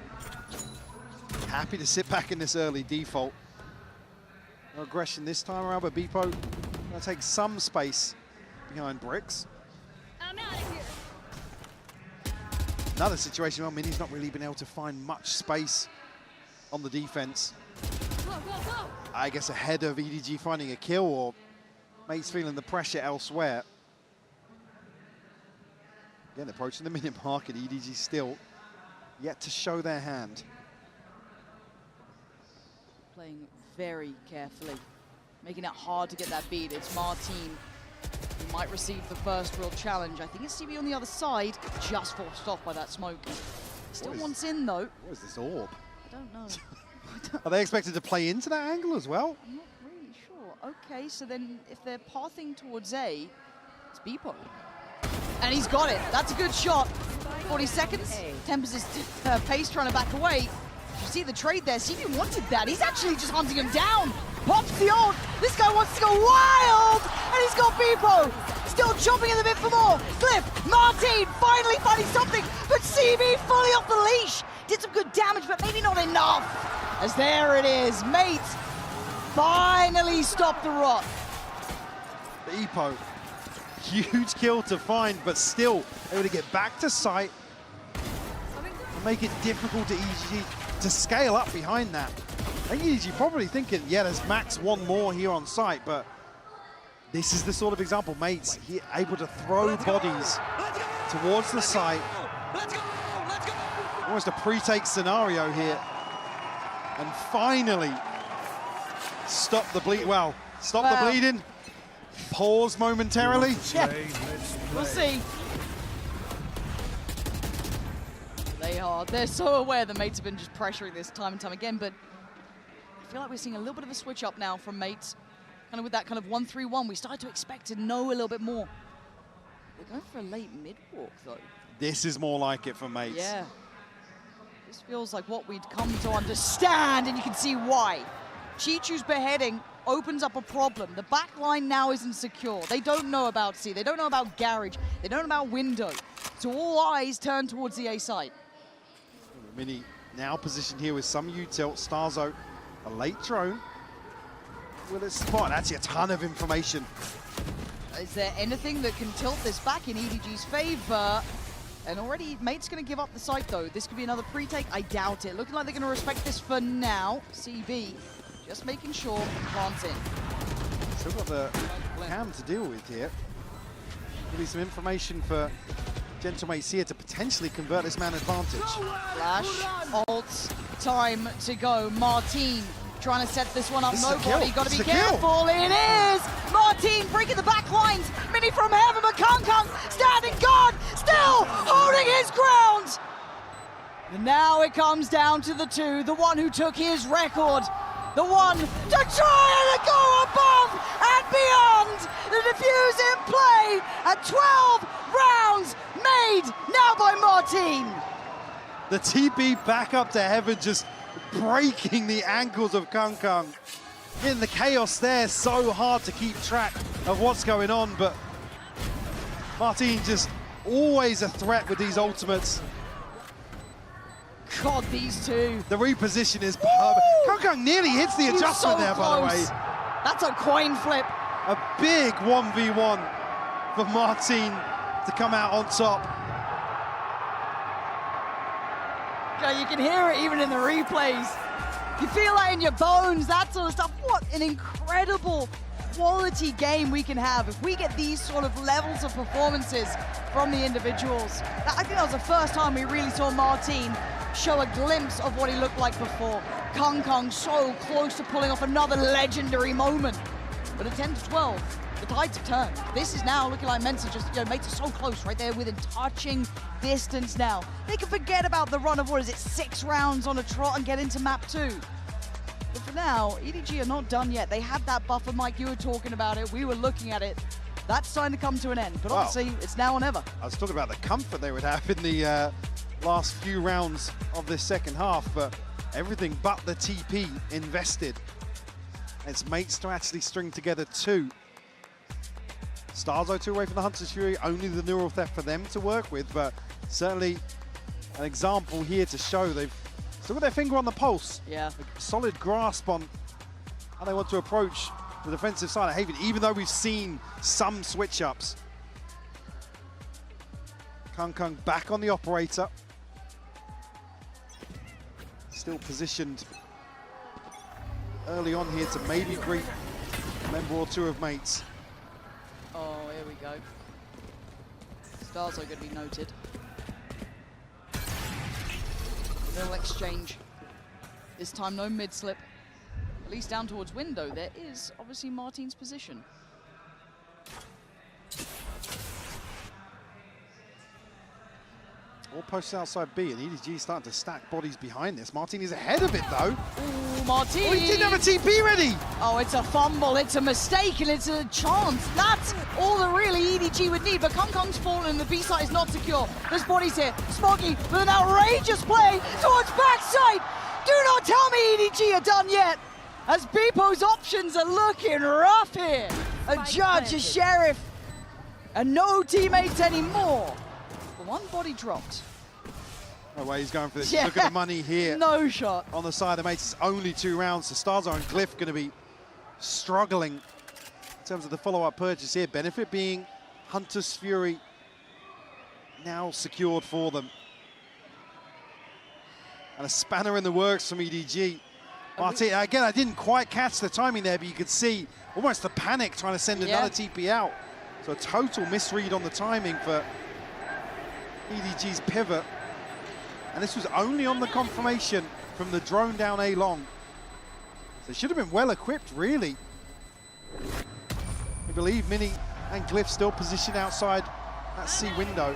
Happy to sit back in this early default. No aggression this time around, but Beepo gonna take some space behind bricks. I'm out of here. Another situation where Mini's not really been able to find much space on the defense. Go, go, go. I guess ahead of EDG finding a kill, or Mates feeling the pressure elsewhere. Again, approaching the minute mark, and EDG still yet to show their hand. Playing very carefully, making it hard to get that beat. It's Martin who might receive the first real challenge. I think it's CB on the other side, just forced off by that smoke. Still wants in though. What is this orb? I don't know. Are they expected to play into that angle as well? I'm not really sure. Okay, so then if they're pathing towards A, it's Beepo. And he's got it. That's a good shot. 40 seconds. Tempers his pace, trying to back away. You see the trade there. CB wanted that. He's actually just hunting him down. Pops the ult. This guy wants to go wild. And he's got Beepo. Still chomping at the bit for more. Cliff, Martin finally finding something. But CB fully off the leash. Did some good damage, but maybe not enough. As there it is. Mate finally stopped the rot. Beepo, huge kill to find, but still able to get back to site and make it difficult to EDG to scale up behind that. I think EDG probably thinking, yeah, there's max one more here on site, but this is the sort of example, Mates able to throw bodies towards the site. Almost a pre-take scenario here. And finally, stop the bleed. Well, stop the bleeding. Pause momentarily. Yeah. We'll see. They're so aware that Mates have been just pressuring this time and time again, but I feel like we're seeing a little bit of a switch up now from Mates. Kind of with that kind of 1-3-1, we started to expect to know a little bit more. They're going for a late mid-walk, though. This is more like it for Mates. Yeah. This feels like what we'd come to understand, and you can see why. Chichu's beheading opens up a problem. The back line now isn't secure. They don't know about C. They don't know about Garage. They don't know about Window. So all eyes turn towards the A side. Mini now positioned here with some util. Starzo, a late drone. Will it spot? Actually, a ton of information Is there anything that can tilt this back in EDG's favor? And already, Mate's going to give up the site, though. This could be another pre-take. I doubt it. Looking like they're going to respect this for now. CB just making sure plants in. Still got the cam to deal with here. Maybe some information for Gentlemates here to potentially convert this man advantage. Flash, ult, time to go. Martin trying to set this one up. Nobody, got to be careful. It is! Martin breaking the back lines. Mini from heaven, but Kung standing guard, still holding his ground. And now it comes down to the two, the one who took his record, the one to try and go above and beyond. The defuse in play at 12 rounds made now by Martin. The TP back up to heaven, just breaking the ankles of Kung. In the chaos there, so hard to keep track of what's going on, but Martin just always a threat with these ultimates. God, these two. The reposition is perfect. Kung nearly hits the adjustment so there, close. by the way. That's a coin flip. A big 1v1 for Martin to come out on top. Yeah, you can hear it even in the replays. You feel that in your bones, that sort of stuff. What an incredible quality game we can have if we get these sort of levels of performances from the individuals. I think that was the first time we really saw Martin show a glimpse of what he looked like before. Kung so close to pulling off another legendary moment. But at 10 to 12, the tides have turned. This is now looking like Mensa just, mates are so close right there within touching distance now. They can forget about the run of, 6 rounds on a trot and get into map 2. But for now, EDG are not done yet. They had that buffer, Mike, you were talking about it. We were looking at it. That's starting to come to an end. But obviously, it's now or never. I was talking about the comfort they would have in the last few rounds of this second half, but everything but the TP invested. It's mates to actually string together 2. Starzo 2 away from the Hunter's Fury, only the neural theft for them to work with, but certainly an example here to show they've still got their finger on the pulse. Yeah. A solid grasp on how they want to approach the defensive side of Haven, even though we've seen some switch-ups. Kung back on the operator. Still positioned early on here to maybe greet a member or 2 of mates. Oh, here we go. Stars are going to be noted. Little exchange. This time no mid-slip. At least down towards window. There is obviously Martin's position. All posts outside B, and EDG starting to stack bodies behind this. Martin is ahead of it, though. Ooh, Martin! Oh, he didn't have a TP ready! Oh, it's a fumble, it's a mistake, and it's a chance. That's all that really EDG would need, but Kung's fallen and the B side is not secure. There's bodies here. Smoggy with an outrageous play towards backside. Do not tell me EDG are done yet, as Beepo's options are looking rough here. A judge, a sheriff, and no teammates anymore. One body dropped. No way he's going for this. Yeah. Look at the money here. No shot. On the side of mates, it's only 2 rounds. So Starzo and Glyph going to be struggling in terms of the follow-up purchase here. Benefit being Hunter's Fury now secured for them. And a spanner in the works from EDG. Martin, again, I didn't quite catch the timing there, but you could see almost the panic trying to send another TP out. So a total misread on the timing for EDG's pivot, and this was only on the confirmation from the drone down A long. So it should have been well equipped, really. I believe Mini and Glyph still positioned outside that C window.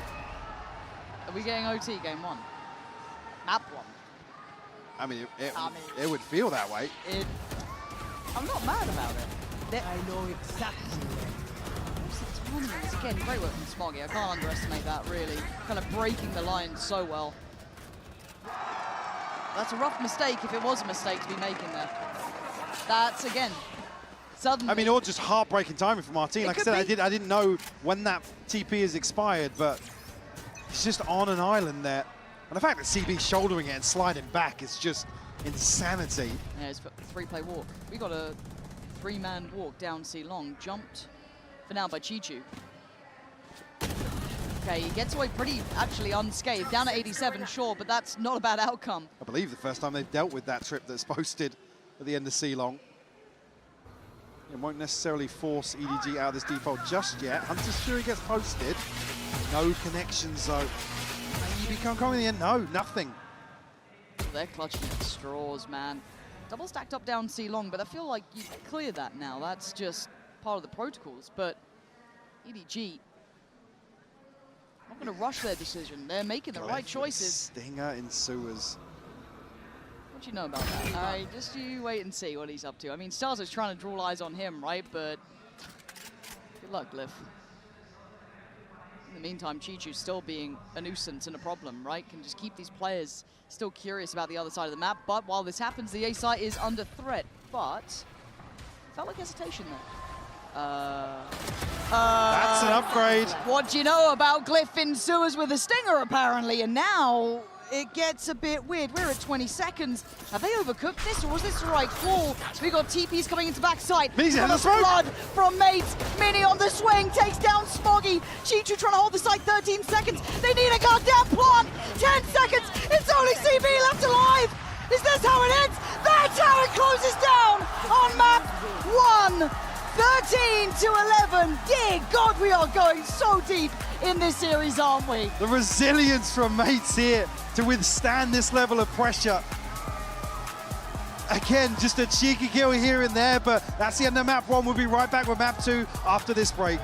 Are we getting OT game 1? Map 1? I mean, it would feel that way. I'm not mad about it. I know exactly. Again, great work from Smoggy. I can't underestimate that, really. Kind of breaking the line so well. That's a rough mistake if it was a mistake to be making there. That's, again, suddenly... I mean, all just heartbreaking timing for Martin. Like I said, I didn't know when that TP has expired, but he's just on an island there. And the fact that CB's shouldering it and sliding back is just insanity. Yeah, it's a 3-play walk. We got a 3-man walk down C long, jumped for now by Chichu. Okay, he gets away pretty, actually, unscathed. Down at 87, sure, but that's not a bad outcome. I believe the first time they've dealt with that trip that's posted at the end of C-Long. It won't necessarily force EDG out of this default just yet. Hunter's Fury gets posted. No connections, though. And you become coming in the end. No, nothing. They're clutching at straws, man. Double stacked up down C-Long, but I feel like you clear that now. That's just part of the protocols, but EDG not going to rush their decision. They're making the right choices. Stinger in sewers. What do you know about that? Just you wait and see what he's up to. I mean, Stars is trying to draw eyes on him, right? But good luck, Glyph. In the meantime, Chichu's still being a nuisance and a problem, right? Can just keep these players still curious about the other side of the map. But while this happens, the A site is under threat. But felt like hesitation there. That's an upgrade. What do you know about Glyph in sewers with a stinger, apparently? And now it gets a bit weird. We're at 20 seconds. Have they overcooked this, or was this the right call? We got TPs coming into backside. Blood from Mates. Mini on the swing, takes down Smoggy. Chichu trying to hold the site 13 seconds. They need a goddamn plant. 10 seconds. It's only CB left alive. Is this how it ends? That's how it closes down on map 1. 13 to 11. Dear God, we are going so deep in this series, aren't we? The resilience from Mates here to withstand this level of pressure. Again, just a cheeky kill here and there, but that's the end of map 1. We'll be right back with map 2 after this break.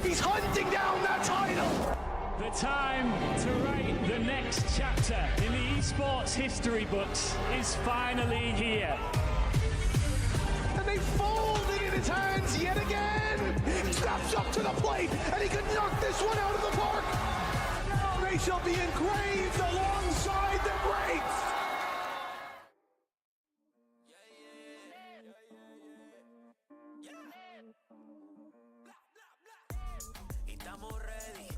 He's hunting down that title! The time to write the next chapter in the esports history books is finally here. And they fold it in his hands yet again! He steps up to the plate, and he could knock this one out of the park! Now they shall be engraved alongside the greats! Estamos ready,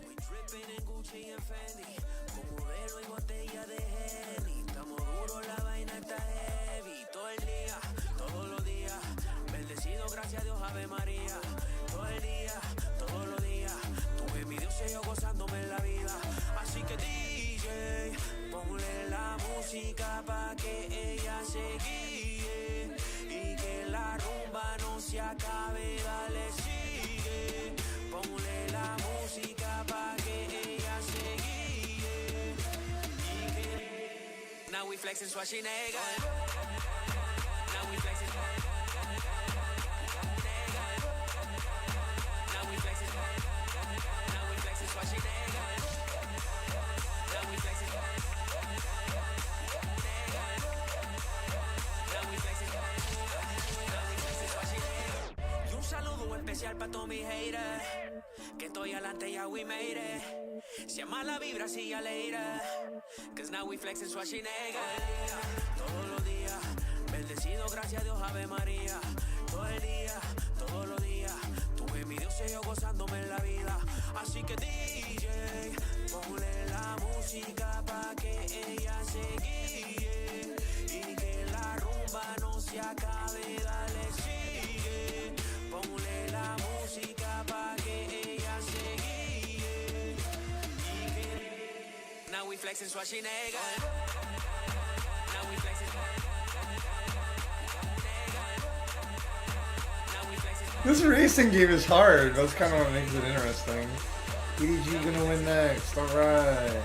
we dripping en Gucci and Fendi, con modelo y botella de Henny. Estamos duros, la vaina está heavy. Todo el día, todos los días, bendecido, gracias a Dios, Ave María. Todo el día, todos los días, tuve mi Dios y yo gozándome en la vida. Así que DJ, ponle la música pa' que ella se guíe y que la rumba no se acabe, dale sigue. Ponle la música pa' que ella se guíe y que... Now we flexing Schwarzenegger. Now we flexing Now we flexing Schwarzenegger. Now we flexing Schwarzenegger. Y un saludo especial pa' todos mis haters, que estoy adelante, ya we made it. Si ama la vibra, si ya leira, cause now we flexing Schwarzenegger. Todos los días, bendecido, gracias a Dios, Ave María. Todo el día, todos los días, tuve mi Dios y yo gozándome en la vida. Así que DJ, ponle la música pa' que ella se guíe y que la rumba no se acabe, dale sigue. Ponle la música pa' que ella se guíe y que... Now we flexing Schwarzenegger. Now we flexing This racing game is hard. That's kind of what makes it interesting. EDG gonna win next. All right.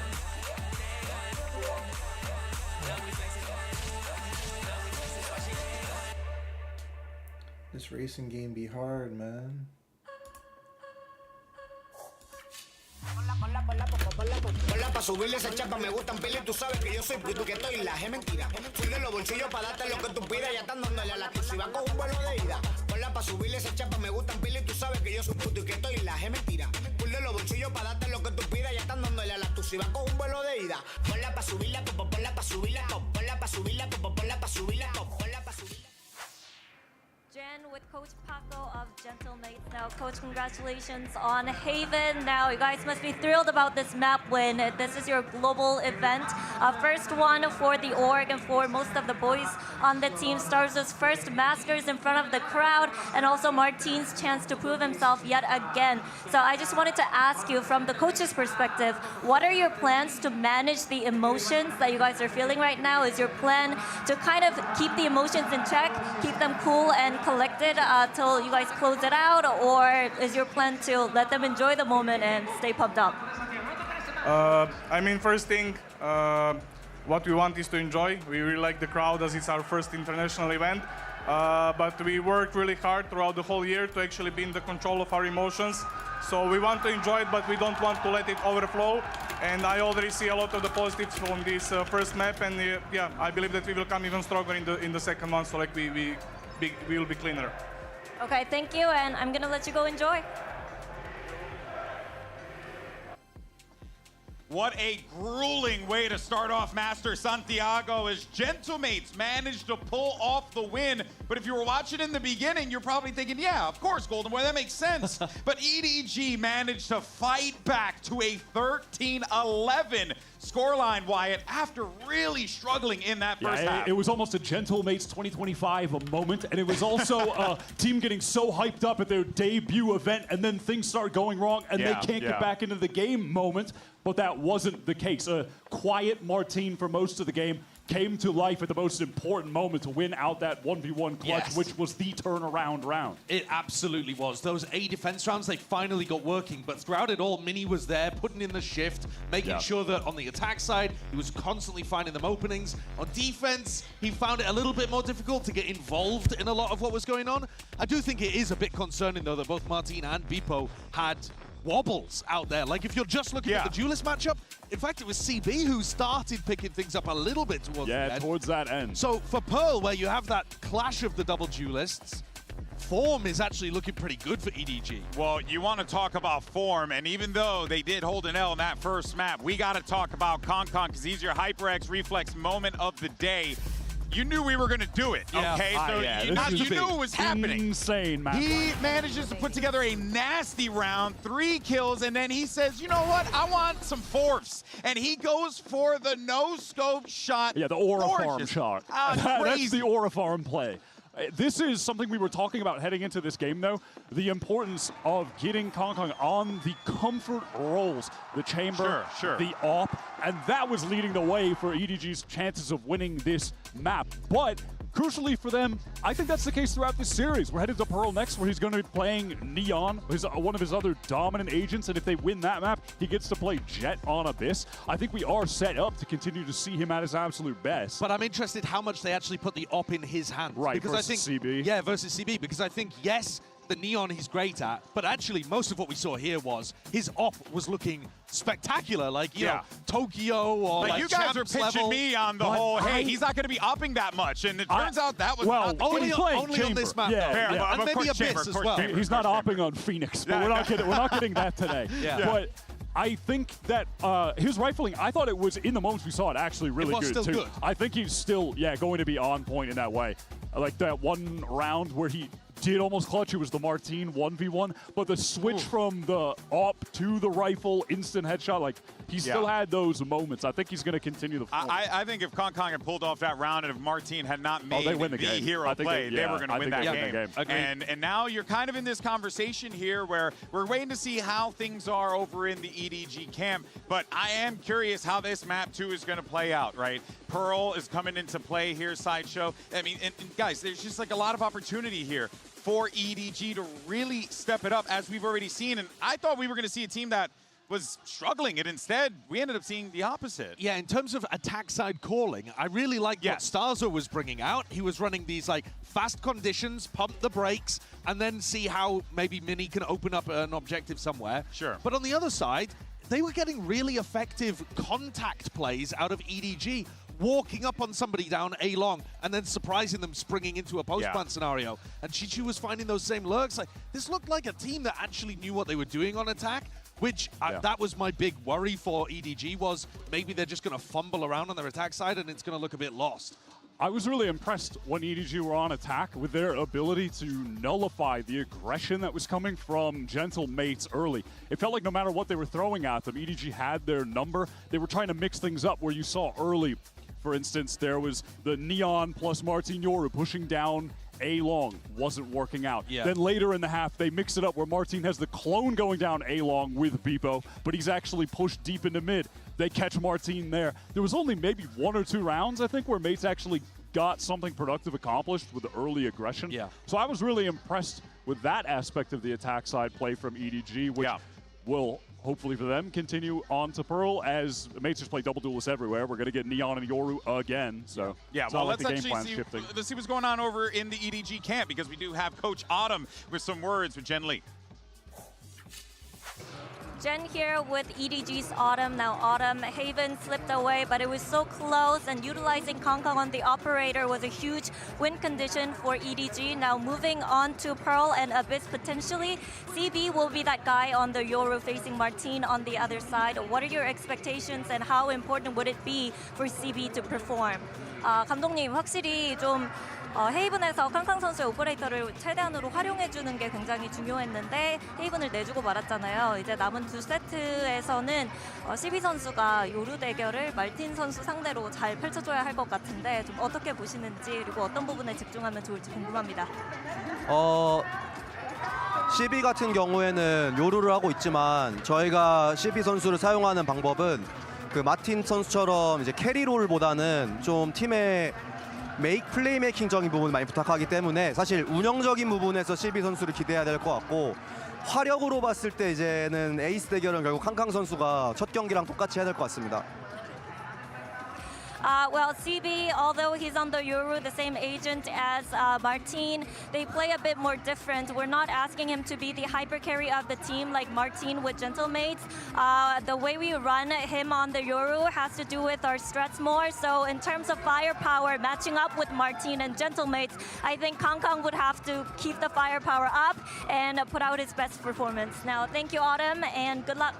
This racing game be hard, man. Ponla pa' subirle esa chapa, me gustan pila y tú sabes que yo soy puto y que estoy la es mentira. Full de los bolsillos pa' darte lo que tú pidas, ya están dándole a la exclusiva con un vuelo de ida. Ponla pa' subirle esa chapa, me gustan pila y tú sabes que yo soy puto y que estoy la es mentira. Full de los bolsillos pa' darte lo que tú pidas, ya están dándole a la exclusiva con un vuelo de ida. Ponla pa' subirla, ponla pa' subirla, ponla pa' subirla, ponla pa' subirla, ponla pa' subirla. Jen with Coach Paco of Gentlemates. Now, Coach, congratulations on Haven. Now, you guys must be thrilled about this map win. This is your global event. First one for the org and for most of the boys on the team. Stars' first Masters in front of the crowd, and also Martin's chance to prove himself yet again. So I just wanted to ask you, from the coach's perspective, what are your plans to manage the emotions that you guys are feeling right now? Is your plan to kind of keep the emotions in check, keep them cool and collected till you guys close it out, or is your plan to let them enjoy the moment and stay pumped up? I mean, first thing, what we want is to enjoy. We really like the crowd as it's our first international event. But we worked really hard throughout the whole year to actually be in the control of our emotions. So we want to enjoy it, but we don't want to let it overflow. And I already see a lot of the positives from this first map. And yeah, I believe that we will come even stronger in the second one. So like we will be cleaner. Okay, thank you, and I'm gonna let you go enjoy. What a grueling way to start off Master Santiago as Gentlemates managed to pull off the win. But if you were watching in the beginning, you're probably thinking, yeah, of course, Golden Boy, that makes sense. But EDG managed to fight back to a 13-11 scoreline, Wyatt, after really struggling in that first half. It was almost a Gentlemates 2025 moment, and it was also a team getting so hyped up at their debut event, and then things start going wrong, and they can't get back into the game moment. But that wasn't the case. A quiet Martin for most of the game came to life at the most important moment to win out that 1v1 clutch, which was the turnaround round. It absolutely was. Those A defense rounds, they finally got working, but throughout it all, Mini was there, putting in the shift, making sure that on the attack side, he was constantly finding them openings. On defense, he found it a little bit more difficult to get involved in a lot of what was going on. I do think it is a bit concerning, though, that both Martin and Bipo had wobbles out there. Like, if you're just looking at the duelist matchup, in fact, it was CB who started picking things up a little bit towards the end. Towards that end. So for Pearl, where you have that clash of the double duelists, form is actually looking pretty good for EDG. Well, you want to talk about form, and even though they did hold an L in that first map, we got to talk about Concon, because he's your HyperX Reflex moment of the day. You knew we were going to do it, okay? So you knew it was happening. Insane, man. He manages to put together a nasty round, 3 kills, and then he says, you know what? I want some force. And he goes for the no-scope shot. Yeah, the Aura Farm shot. That's the Aura Farm play. This is something we were talking about heading into this game, though. The importance of getting Concon on the comfort roles, the chamber, the AWP, and that was leading the way for EDG's chances of winning this map. But crucially for them, I think that's the case throughout this series. We're headed to Pearl next, where he's going to be playing Neon, one of his other dominant agents, and if they win that map, he gets to play Jet on Abyss. I think we are set up to continue to see him at his absolute best. But I'm interested how much they actually put the op in his hands. Right, because versus I think, CB. Yeah, versus CB, because I think, yes, the Neon he's great at, but actually most of what we saw here was his op was looking spectacular, like, you know, Tokyo or like you guys are pitching me on the whole, hey, he's not going to be upping that much, and it turns out that was not the case. Only on this map, and maybe Abyss as well. He's not opping on Phoenix, but we're not getting that today. But I think that his rifling, I thought it was, in the moments we saw it, actually really good, too. Good. I think he's still, going to be on point in that way. Like that one round where he did almost clutch, it was the Martin 1v1, but the switch from the AWP to the rifle, instant headshot, like, he still had those moments. I think he's going to continue the form. I think if Concon had pulled off that round, and if Martin had not made the hero play, they were going to win that game. And now you're kind of in this conversation here where we're waiting to see how things are over in the EDG camp, but I am curious how this map, too, is going to play out, right? Pearl is coming into play here, Sideshow. I mean, and guys, there's just like a lot of opportunity here for EDG to really step it up, as we've already seen. And I thought we were going to see a team that was struggling, and instead we ended up seeing the opposite. Yeah, in terms of attack side calling, I really liked what Starzo was bringing out. He was running these like fast conditions, pump the brakes, and then see how maybe Mini can open up an objective somewhere. Sure. But on the other side, they were getting really effective contact plays out of EDG, walking up on somebody down A long and then surprising them springing into a post-plant scenario. And Chichu was finding those same lurks. Like, this looked like a team that actually knew what they were doing on attack, which that was my big worry for EDG, was maybe they're just going to fumble around on their attack side and it's going to look a bit lost. I was really impressed when EDG were on attack with their ability to nullify the aggression that was coming from Gentle Mates early. It felt like no matter what they were throwing at them, EDG had their number. They were trying to mix things up where you saw early, for instance, there was the Neon plus Martin Yoru pushing down A long, wasn't working out. Then later in the half, they mix it up where Martin has the clone going down A long with Beepo, but he's actually pushed deep into mid. They catch Martin there. There was only maybe 1 or 2 rounds, I think, where Mates actually got something productive accomplished with the early aggression. So I was really impressed with that aspect of the attack side play from EDG, which will hopefully for them continue on to Pearl as Mates just play double duelists everywhere. We're going to get Neon and Yoru again. So yeah, it's well, not like let's the game actually plan's shifting. let's see what's going on over in the EDG camp, because we do have Coach Autumn with some words with Jen Lee. Jen here with EDG's Autumn. Now Autumn, Haven slipped away, but it was so close, and utilizing Kongkong on the operator was a huge win condition for EDG. Now moving on to Pearl and Abyss potentially. CB will be that guy on the Yoru facing Martin on the other side. What are your expectations and how important would it be for CB to perform? 감독님, 확실히 좀 헤이븐에서 캉캉 선수의 오퍼레이터를 최대한으로 활용해주는 게 굉장히 중요했는데 헤이븐을 내주고 말았잖아요. 이제 남은 2세트에서는 CB 선수가 요루 대결을 말틴 선수 상대로 잘 펼쳐줘야 할 것 같은데 좀 어떻게 보시는지, 그리고 어떤 부분에 집중하면 좋을지 궁금합니다. CB 같은 경우에는 요루를 하고 있지만 저희가 CB 선수를 사용하는 방법은 그 마틴 선수처럼 이제 캐리롤보다는 좀 팀의 플레이메이킹적인 부분을 많이 부탁하기 때문에 사실 운영적인 부분에서 CB 선수를 기대해야 될 것 같고, 화력으로 봤을 때 이제는 에이스 대결은 결국 캉캉 선수가 첫 경기랑 똑같이 해야 될 것 같습니다. Well, CB, although he's on the Yoru, the same agent as Martin, they play a bit more different. We're not asking him to be the hyper carry of the team like Martin with Gentle Mates. The way we run him on the Yoru has to do with our strats more. So in terms of firepower, matching up with Martin and Gentle Mates, I think Kongkong would have to keep the firepower up and put out his best performance. Now, thank you, Autumn, and good luck.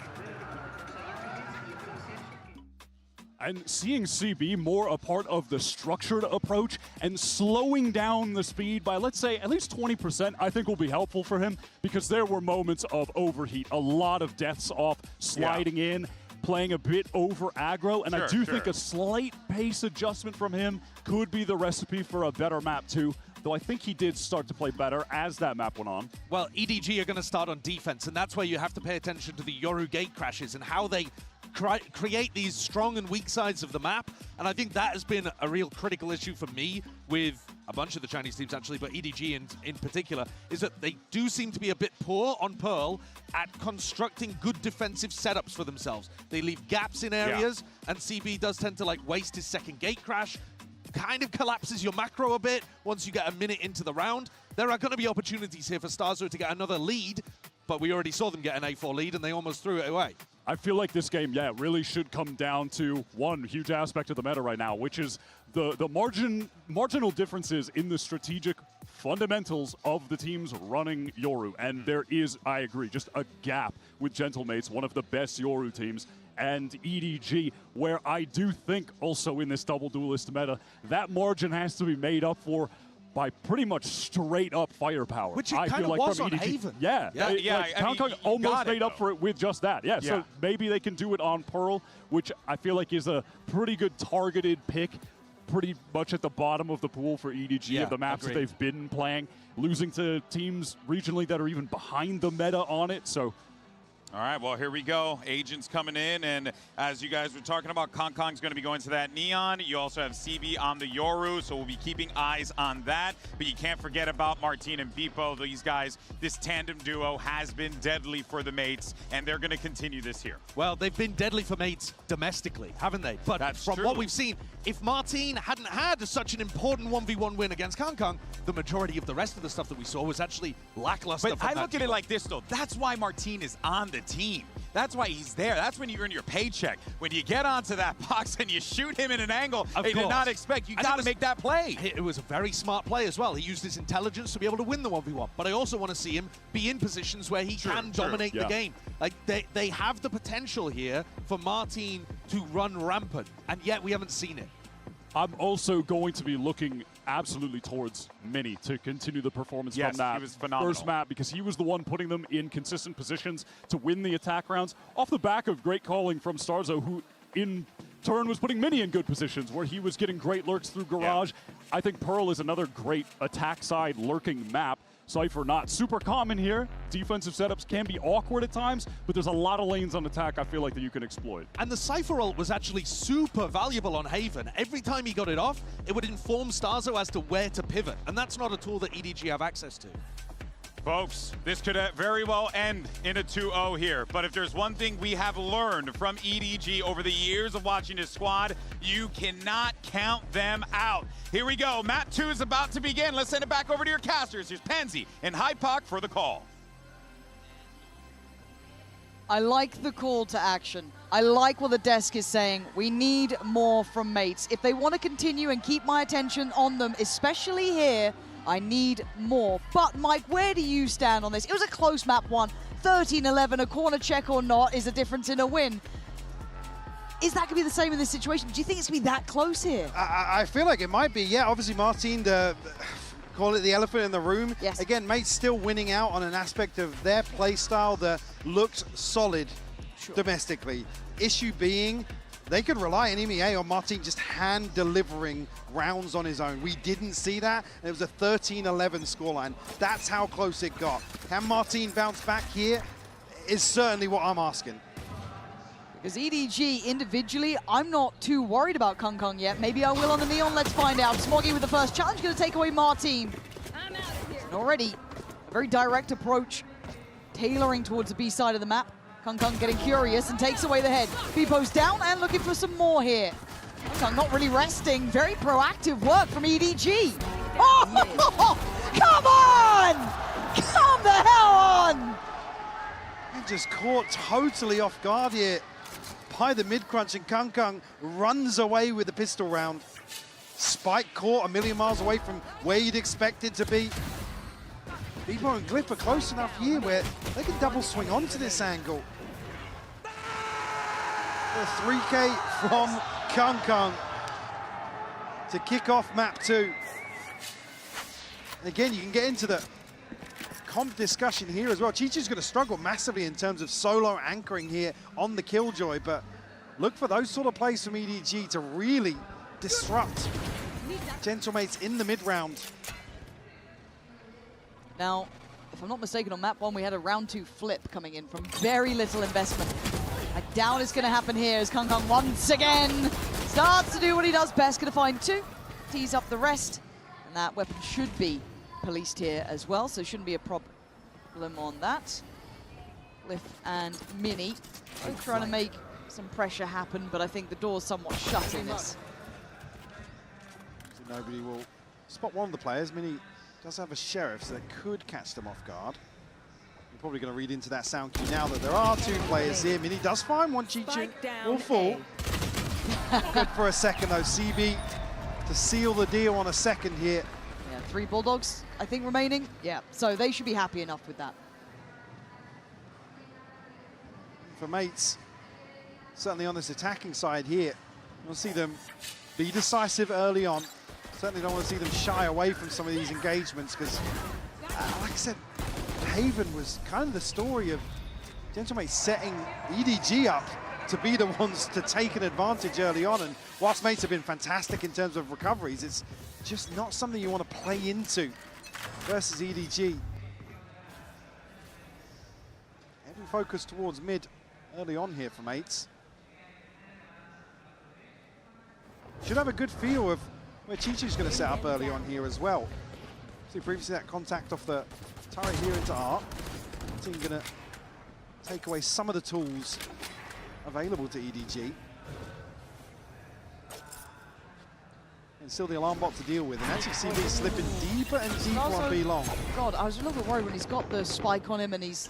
And seeing CB more a part of the structured approach and slowing down the speed by, let's say, at least 20%, I think will be helpful for him, because there were moments of overheat, a lot of deaths off, sliding in, playing a bit over aggro, and I do think a slight pace adjustment from him could be the recipe for a better map too, though I think he did start to play better as that map went on. Well, EDG are going to start on defense, and that's where you have to pay attention to the Yoru gate crashes and how they create these strong and weak sides of the map. And I think that has been a real critical issue for me with a bunch of the Chinese teams actually, but EDG in particular, is that they do seem to be a bit poor on Pearl at constructing good defensive setups for themselves. They leave gaps in areas, and CB does tend to like waste his second gate crash, kind of collapses your macro a bit once you get a minute into the round. There are going to be opportunities here for Starzo to get another lead, but we already saw them get an A4 lead and they almost threw it away. I feel like this game, really should come down to one huge aspect of the meta right now, which is the marginal differences in the strategic fundamentals of the teams running Yoru. And there is, I agree, just a gap with Gentle Mates, one of the best Yoru teams, and EDG, where I do think also in this double duelist meta, that margin has to be made up for by pretty much straight up firepower. Which it kind of was on Haven. Kongkong almost made up for it with just that. So maybe they can do it on Pearl, which I feel like is a pretty good targeted pick, pretty much at the bottom of the pool for EDG of the maps that they've been playing, losing to teams regionally that are even behind the meta on it. So All right, well, here we go. Agents coming in, and as you guys were talking about, Kong's going to be going to that Neon. You also have CB on the Yoru, so we'll be keeping eyes on that. But you can't forget about Martin and Beepo. These guys, this tandem duo has been deadly for the mates, and they're going to continue this here. Well, they've been deadly for mates domestically, haven't they? But That's from true. what we've seen, if Martin hadn't had such an important 1v1 win against Kong, the majority of the rest of the stuff that we saw was actually lackluster. But I look at it like this, though. That's why Martin is on the team. That's why he's there. That's when you earn your paycheck. When you get onto that box and you shoot him in an angle they did not expect, you got to make that play. It was a very smart play as well. He used his intelligence to be able to win the 1v1. But I also want to see him be in positions where he can dominate the game. Like they have the potential here for Martin to run rampant, and yet we haven't seen it. I'm also going to be looking absolutely towards Mini to continue the performance from that he was phenomenal. first map, because he was the one putting them in consistent positions to win the attack rounds off the back of great calling from Starzo, who in turn was putting Mini in good positions where he was getting great lurks through Garage. I think Pearl is another great attack side lurking map. Cypher not super common here. Defensive setups can be awkward at times, but there's a lot of lanes on attack I feel like that you can exploit. And the Cypher ult was actually super valuable on Haven. Every time he got it off, it would inform Starzo as to where to pivot. And that's not a tool that EDG have access to. Folks, this could very well end in a 2-0 here. But if there's one thing we have learned from EDG over the years of watching this squad, you cannot count them out. Here we go. Map 2 is about to begin. Let's send it back over to your casters. Here's Pansy and Hypoc for the call. I like the call to action. I like what the desk is saying. We need more from mates. If they want to continue and keep my attention on them, especially here, I need more. But Mike, where do you stand on this? It was a close map one. 13-11, a corner check or not is a difference in a win. Is that going to be the same in this situation? Do you think it's going to be that close here? I feel like it might be, yeah. Obviously, Martin, call it the elephant in the room. Yes. Again, mates still winning out on an aspect of their play style that looked solid domestically. Issue being, they could rely on MEA or Martin just hand delivering rounds on his own. We didn't see that. It was a 13-11 scoreline. That's how close it got. Can Martin bounce back here? Is certainly what I'm asking. Because EDG individually, I'm not too worried about Kong yet. Maybe I will on the Neon. Let's find out. Smoggy with the first challenge, going to take away Martin. And already a very direct approach, tailoring towards the B side of the map. Kong getting curious and takes away the head. Beepo's down and looking for some more here. Kong not really resting. Very proactive work from EDG. Oh, come on! Come the hell on! And just caught totally off guard here by the mid-crunch, and Kong runs away with the pistol round. Spike caught a million miles away from where you'd expect it to be. Beepo and Glyph are close enough here where they can double swing onto this angle. The 3K from Kong to kick off map 2. And again, you can get into the comp discussion here as well. Chichi's going to struggle massively in terms of solo anchoring here on the Killjoy, but look for those sort of plays from EDG to really disrupt Gentlemates in the mid-round. Now, if I'm not mistaken, on map 1, we had a round 2 flip coming in from very little investment. I doubt it's going to happen here as Kong once again starts to do what he does best. Going to find 2, tease up the rest, and that weapon should be policed here as well, so shouldn't be a problem on that. Glyph and Mini both trying to make some pressure happen, but I think the door's somewhat shut in this. So nobody will spot one of the players. Mini does have a sheriff, so that could catch them off guard. You're probably going to read into that sound cue now that there are 2 players here. Mini does find one. Chichi will fall. Good for a second though. CB to seal the deal on a second here. Yeah, 3 Bulldogs, I think, remaining. Yeah, so they should be happy enough with that. For mates, certainly on this attacking side here, we'll see them be decisive early on. Certainly don't want to see them shy away from some of these engagements because, like I said, Haven was kind of the story of Gentlemates setting EDG up to be the ones to take an advantage early on. And whilst mates have been fantastic in terms of recoveries, it's just not something you want to play into versus EDG. Every focus towards mid early on here for Mates. Should have a good feel of where Chichu's going to set up early on here as well. See previously that contact off the turret here into Art. Team going to take away some of the tools available to EDG. And still the alarm bot to deal with, and actually CB is slipping deeper and deeper on B long. God, I was a little bit worried when he's got the spike on him and he's,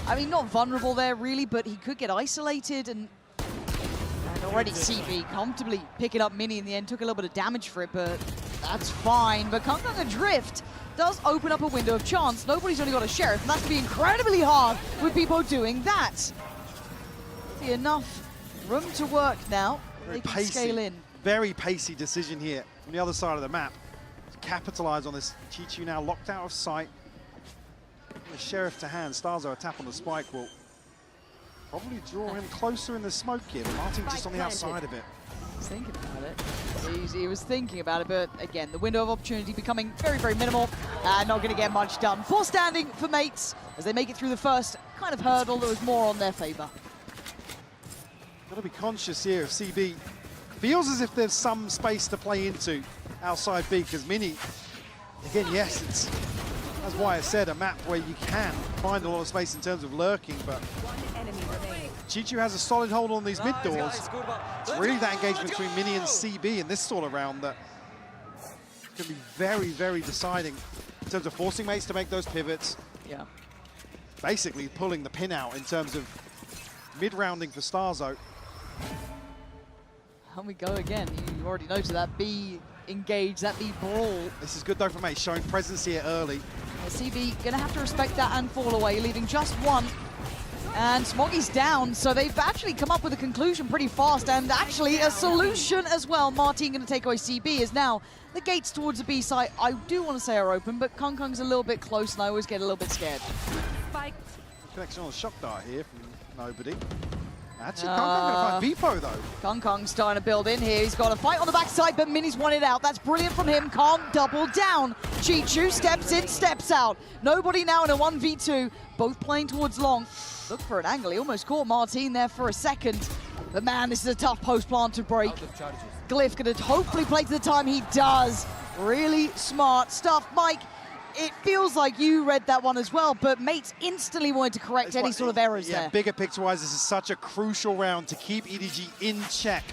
I mean, not vulnerable there really, but he could get isolated and already CB comfortably picking up Mini in the end, took a little bit of damage for it, but that's fine. But Kung Adrift does open up a window of chance. Nobody's only got a Sheriff, and that's going to be incredibly hard with people doing that. See enough room to work now. They can scale in. Very pacey decision here on the other side of the map to capitalize on this. Chichu now locked out of sight. The Sheriff to hand. Starzo a tap on the spike will probably draw him closer in the smoke here, but Martin just on the outside of it. He's thinking about it. He was thinking about it, but again, the window of opportunity becoming very, very minimal. Not going to get much done. Full standing for Mates as they make it through the first kind of hurdle that was more on their favor. Got to be conscious here of CB. Feels as if there's some space to play into outside B, because Mini, again, yes, that's why I said a map where you can find a lot of space in terms of lurking, but Chichu has a solid hold on these mid doors. It's really that engagement between Mini and CB in this sort of round that can be very, very deciding in terms of forcing Mates to make those pivots. Yeah. Basically pulling the pin out in terms of mid-rounding for Starzo. And we go again. You already noted that B engage, that B brawl. This is good though for Mates, showing presence here early. CB gonna have to respect that and fall away, leaving just one. And Smoggy's down, so they've actually come up with a conclusion pretty fast, and actually a solution as well. Martin gonna take away CB, as now the gates towards the B site, I do want to say are open, but Kung's a little bit close and I always get a little bit scared. Spike. Connection on the shock dart here from nobody. Actually, Kung going to find Beepo though. Kung's starting to build in here. He's got a fight on the backside, but Mini's won it out. That's brilliant from him. Can't double down. Chichu steps in, steps out. Nobody now in a 1v2. Both playing towards long. Look for an angle. He almost caught Martin there for a second. But man, this is a tough post plant to break. Glyph going to hopefully play to the time he does. Really smart stuff. Mike, it feels like you read that one as well, but Mates instantly wanted to correct any sort of errors there. Yeah, bigger picture-wise, this is such a crucial round to keep EDG in check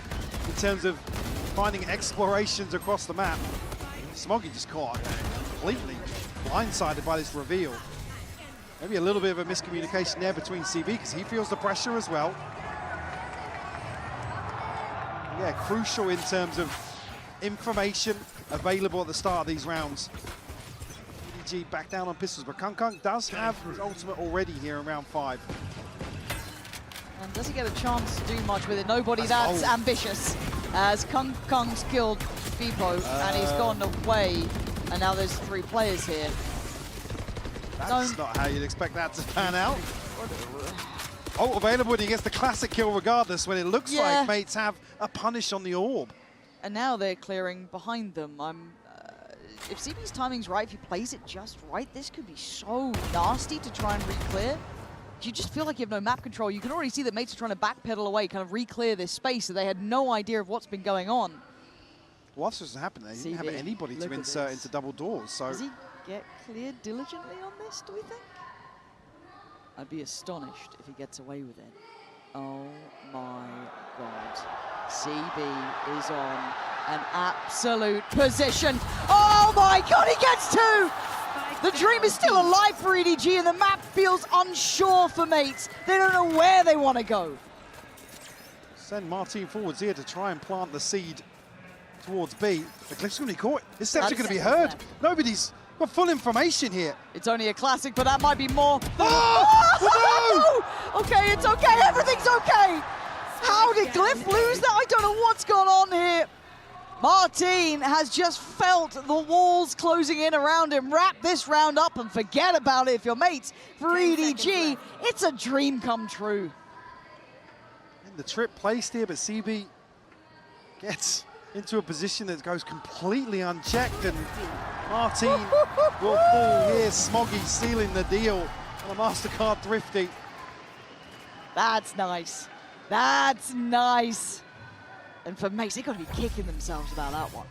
in terms of finding explorations across the map. Smoggy just caught completely blindsided by this reveal. Maybe a little bit of a miscommunication there between CB, because he feels the pressure as well. Yeah, crucial in terms of information available at the start of these rounds. EDG back down on pistols, but Kung does have his ultimate already here in round 5. And does he get a chance to do much with it? Nobody that's ambitious, as Kung's killed Beepo and he's gone away, and now there's 3 players here. That's not how you'd expect that to pan out. Oh, available when he gets the classic kill regardless, when it looks like Mates have a punish on the orb. And now they're clearing behind them. If CB's timing's right, if he plays it just right, this could be so nasty to try and re-clear. You just feel like you have no map control. You can already see that Mates are trying to backpedal away, kind of re-clear this space, so they had no idea of what's been going on. What's just happened? They didn't have anybody to insert into double doors, so... Does he get cleared diligently on this, do we think? I'd be astonished if he gets away with it. Oh my God. CB is on an absolute position. Oh my God, he gets 2! The dream is still alive for EDG, and the map feels unsure for Mates. They don't know where they want to go. Send Martin forwards here to try and plant the seed towards B. The Glyph's going to be caught. His steps are going to be heard. Nobody's got full information here. It's only a classic, but that might be more. Oh! No! Okay, it's okay. Everything's okay. How did Glyph lose that? I don't know what's gone on here. Martin has just felt the walls closing in around him. Wrap this round up and forget about it if you're Mates. For EDG, it's a dream come true. And the trip placed here, but CB gets into a position that goes completely unchecked, and Martin will fall here. Smoggy sealing the deal on a MasterCard Thrifty. That's nice. That's nice. And for Mace, they've got to be kicking themselves about that one.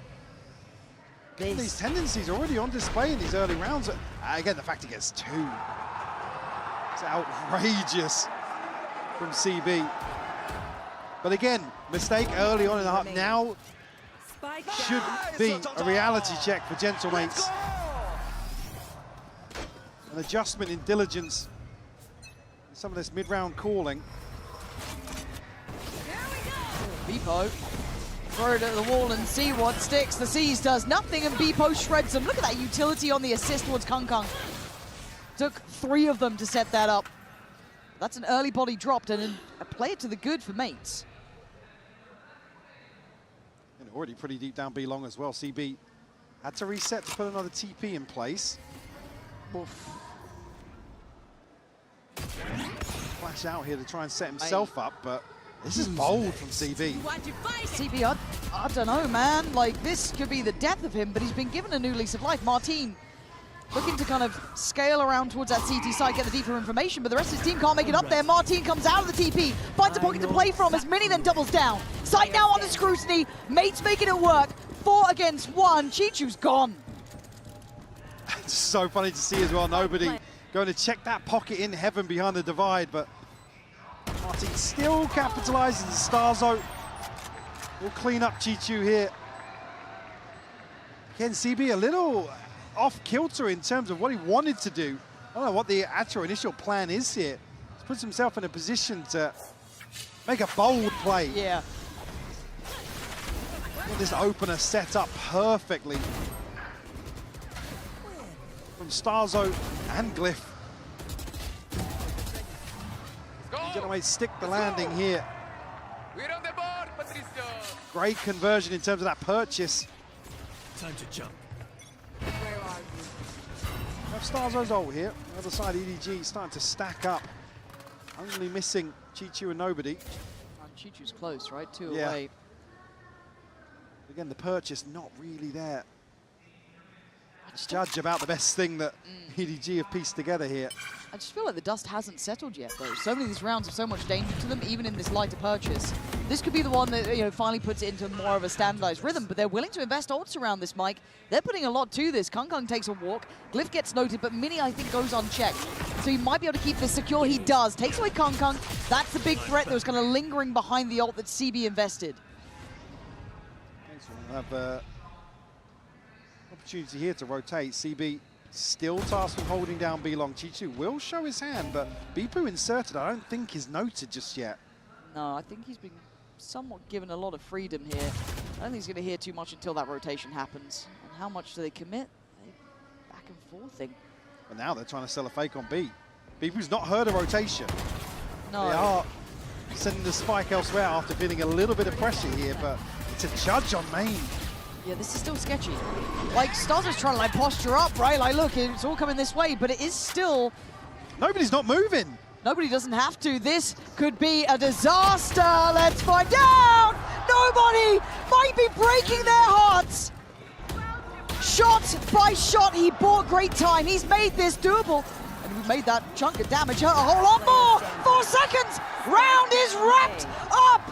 These tendencies are already on display in these early rounds. Again, the fact he gets 2. It's outrageous from CB. But again, mistake early on in the half. Now should be a reality check for Gentlemates. An adjustment in diligence. Some of this mid-round calling. Beepo, throw it at the wall and see what sticks. The C's does nothing, and Beepo shreds them. Look at that utility on the assist towards Kung. Took 3 of them to set that up. That's an early body dropped and a play it to the good for Mates. And already pretty deep down B long as well. CB had to reset to put another TP in place. Oof. Flash out here to try and set himself up, but this is bold from CB. CB, I don't know, man. Like, this could be the death of him, but he's been given a new lease of life. Martin looking to kind of scale around towards that CT side, get the deeper information, but the rest of his team can't make it up there. Martin comes out of the TP, finds a pocket to play from as Mini then doubles down. Sight now under scrutiny, Mates making it work. 4 against 1, Chichu's gone. It's so funny to see as well, nobody going to check that pocket in heaven behind the divide, but Martin still capitalizes the Starzo. We'll clean up Chichu here. Again, CB a little off kilter in terms of what he wanted to do. I don't know what the actual initial plan is here. He puts himself in a position to make a bold play. Yeah. Get this opener set up perfectly from Starzo and Glyph. Gentlemates stick the landing here. We're on the board, Patricio. Great conversion in terms of that purchase. Time to jump. Where are you? We have Starzo's ult here. On the other side, EDG starting to stack up. Only missing Chichu and nobody. Chichu's close, right? 2 Yeah. away. Again, the purchase not really there. Judge about the best thing that EDG have pieced together here. I just feel like the dust hasn't settled yet, though. So many of these rounds have so much danger to them, even in this lighter purchase. This could be the one that, you know, finally puts it into more of a standardized rhythm, but they're willing to invest ults around this, Mike. They're putting a lot to this. Kung takes a walk. Glyph gets noted, but Mini, I think, goes unchecked. So he might be able to keep this secure. He does. Takes away Kung. That's the big threat that was kind of lingering behind the ult that CB invested. We'll have opportunity here to rotate. CB still tasked with holding down B long. Chichu will show his hand, but Beepo inserted, I don't think is noted just yet. No, I think he's been somewhat given a lot of freedom here. I don't think he's going to hear too much until that rotation happens. And how much do they commit? Back and forthing. But now they're trying to sell a fake on B. Beepo's not heard a rotation. No. They are sending the spike elsewhere after feeling a little bit of pressure here, but it's a judge on main. Yeah, this is still sketchy. Like, Starzo's trying to, like, posture up, right? Like, look, it's all coming this way, but it is still... Nobody's not moving. Nobody doesn't have to. This could be a disaster. Let's find out. Nobody might be breaking their hearts. Shot by shot, he bought great time. He's made this doable. And we made that chunk of damage hurt a whole lot more. 4 seconds. Round is wrapped up.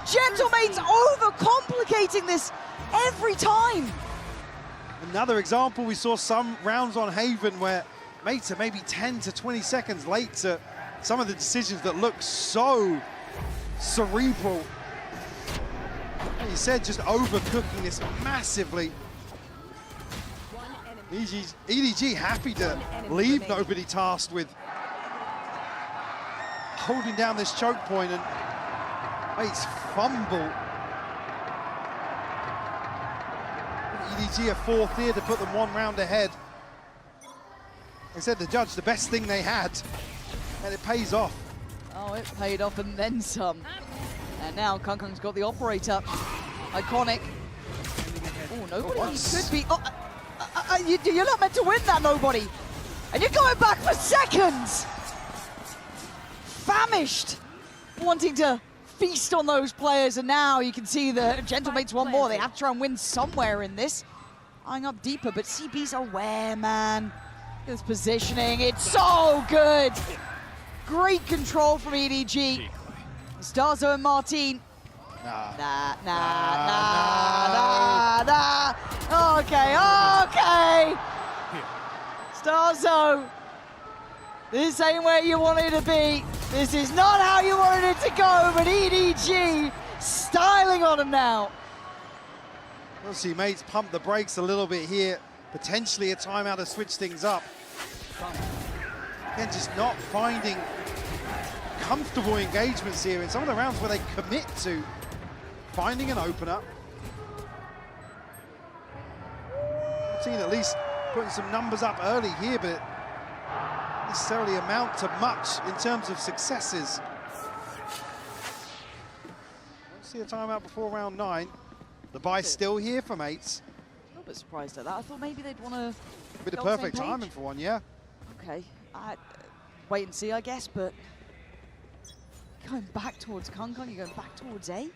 Gentlemates overcomplicating this every time. Another example, we saw some rounds on Haven where mates are maybe 10 to 20 seconds late to some of the decisions that look so cerebral. Like you said, just overcooking this massively. EDG happy to leave nobody tasked with holding down this choke point, and mates fumble. EDG are 4th here to put them 1 round ahead. They said the judge, the best thing they had, and it pays off. Oh, it paid off and then some. And now Kung's got the operator. Iconic. Oh, nobody could be... Oh, you're not meant to win that, nobody. And you're going back for seconds. Famished. Wanting to feast on those players, and now you can see the Gentlemates want more. They have to try and win somewhere in this. Eyeing up deeper, but CB's aware, man. Look at this positioning, it's so good. Great control from EDG. Starzo and Martin. Nah. Okay. Starzo. This ain't where you wanted to be. This is not how you wanted it to go, but EDG styling on him now. We'll see mates pump the brakes a little bit here. Potentially a timeout to switch things up. Again, just not finding comfortable engagements here in some of the rounds where they commit to finding an opener. Seeing at least putting some numbers up early here, but it doesn't necessarily amount to much in terms of successes. Don't see a timeout before round 9. The bye still here for mates. A little bit surprised at that. I thought maybe they'd want to. Bit of perfect timing for one, yeah. Okay, wait and see, I guess, but going back towards Kangkang, you're going back towards A?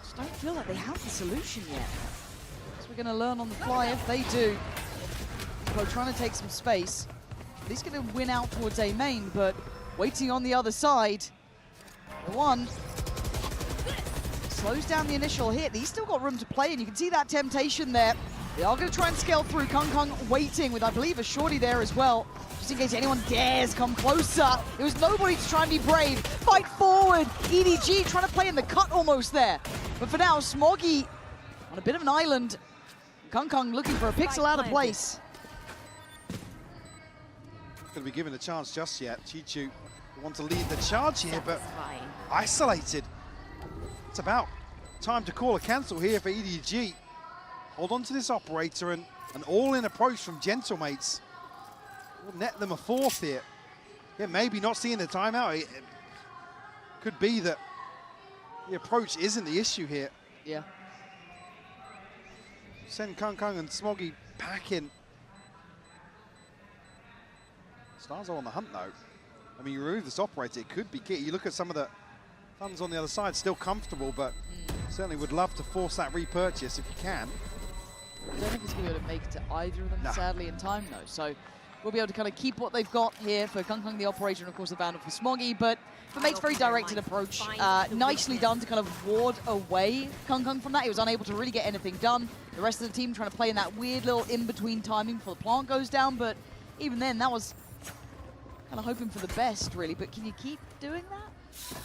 Just don't feel like they have the solution yet. So we're going to learn on the fly if they do. Pro trying to take some space. He's going to win out towards A main, but waiting on the other side. The one slows down the initial hit. He's still got room to play, and you can see that temptation there. They are going to try and scale through. Kangkang waiting with, I believe, a shorty there as well, just in case anyone dares come closer. It was nobody to try and be brave. Fight forward. EDG trying to play in the cut almost there. But for now, Smoggy on a bit of an island. Kangkang looking for a pixel out of place. Not going to be given a chance just yet. Chichu want to lead the charge here, but isolated. It's about time to call a cancel here for EDG. Hold on to this operator, and an all-in approach from Gentlemates will net them a 4th here. Yeah, maybe not seeing the timeout. It could be that the approach isn't the issue here. Yeah. Send Kangkang and Smoggy packing. Starzo on the hunt, though. I mean, you remove this operator, it could be key. You look at some of the funds on the other side, still comfortable, but certainly would love to force that repurchase if you can. I don't think it's going to be able to make it to either of them, sadly, in time, though. So we'll be able to kind of keep what they've got here for Kangkang, the operator, and of course the Vandal for Smoggy. But for Mate's very directed approach, nicely done to kind of ward away Kangkang from that. He was unable to really get anything done. The rest of the team trying to play in that weird little in-between timing before the plant goes down. But even then, that was kind of hoping for the best, really. But can you keep doing that?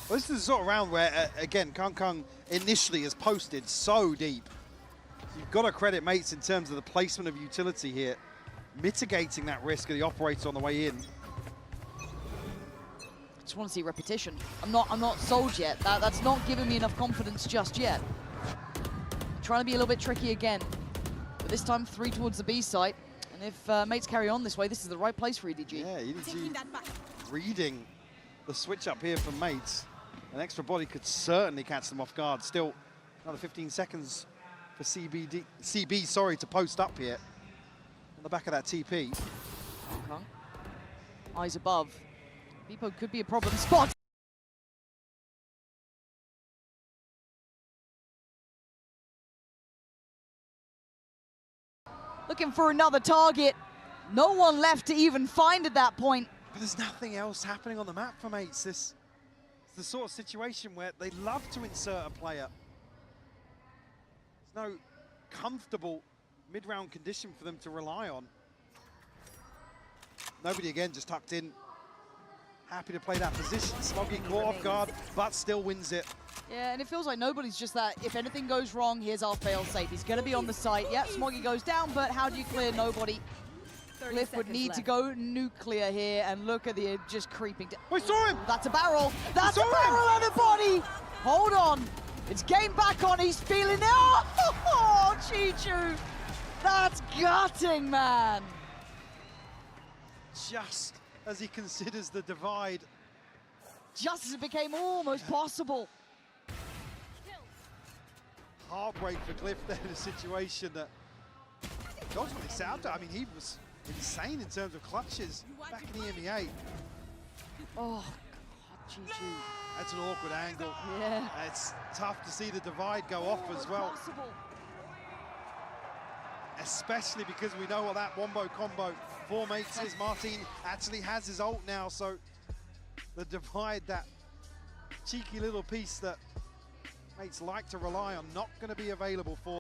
Well, this is the sort of round where, again, Kangkang initially has posted so deep. You've got to credit mates in terms of the placement of utility here, mitigating that risk of the operator on the way in. I just want to see repetition. I'm not sold yet. That's not giving me enough confidence just yet. Trying to be a little bit tricky again, but this time 3 towards the B site. And if mates carry on this way, this is the right place for EDG. Yeah, EDG reading the switch up here from mates. An extra body could certainly catch them off guard. Still another 15 seconds for CB, to post up here on the back of that TP. Eyes above. Beepo could be a problem. Spot! Looking for another target. No one left to even find at that point. But there's nothing else happening on the map for mates. This is the sort of situation where they love to insert a player. There's no comfortable mid-round condition for them to rely on. Nobody again, just tucked in. Happy to play that position. Smoggy caught off guard, but still wins it. Yeah, and it feels like nobody's just that, if anything goes wrong, here's our fail-safe. He's going to be on the site. Yep, Smoggy goes down, but how do you clear nobody? Glyph would need to go nuclear here, and look at the just creeping down. We saw him! That's a barrel! That's a barrel and a body! Hold on. It's game back on. He's feeling it. Oh, Chichu! That's gutting, man! Just as he considers the divide. Just as it became almost possible. Heartbreak for Glyph there in a situation that ultimately set out to. I mean, he was insane in terms of clutches back in the EMEA. Oh, God, Chichu. That's an awkward angle. Yeah. It's tough to see the divide go off as well. Possible. Especially because we know what that wombo combo for mates is. Martin actually has his ult now, so the divide, that cheeky little piece that mates like to rely on, not going to be available for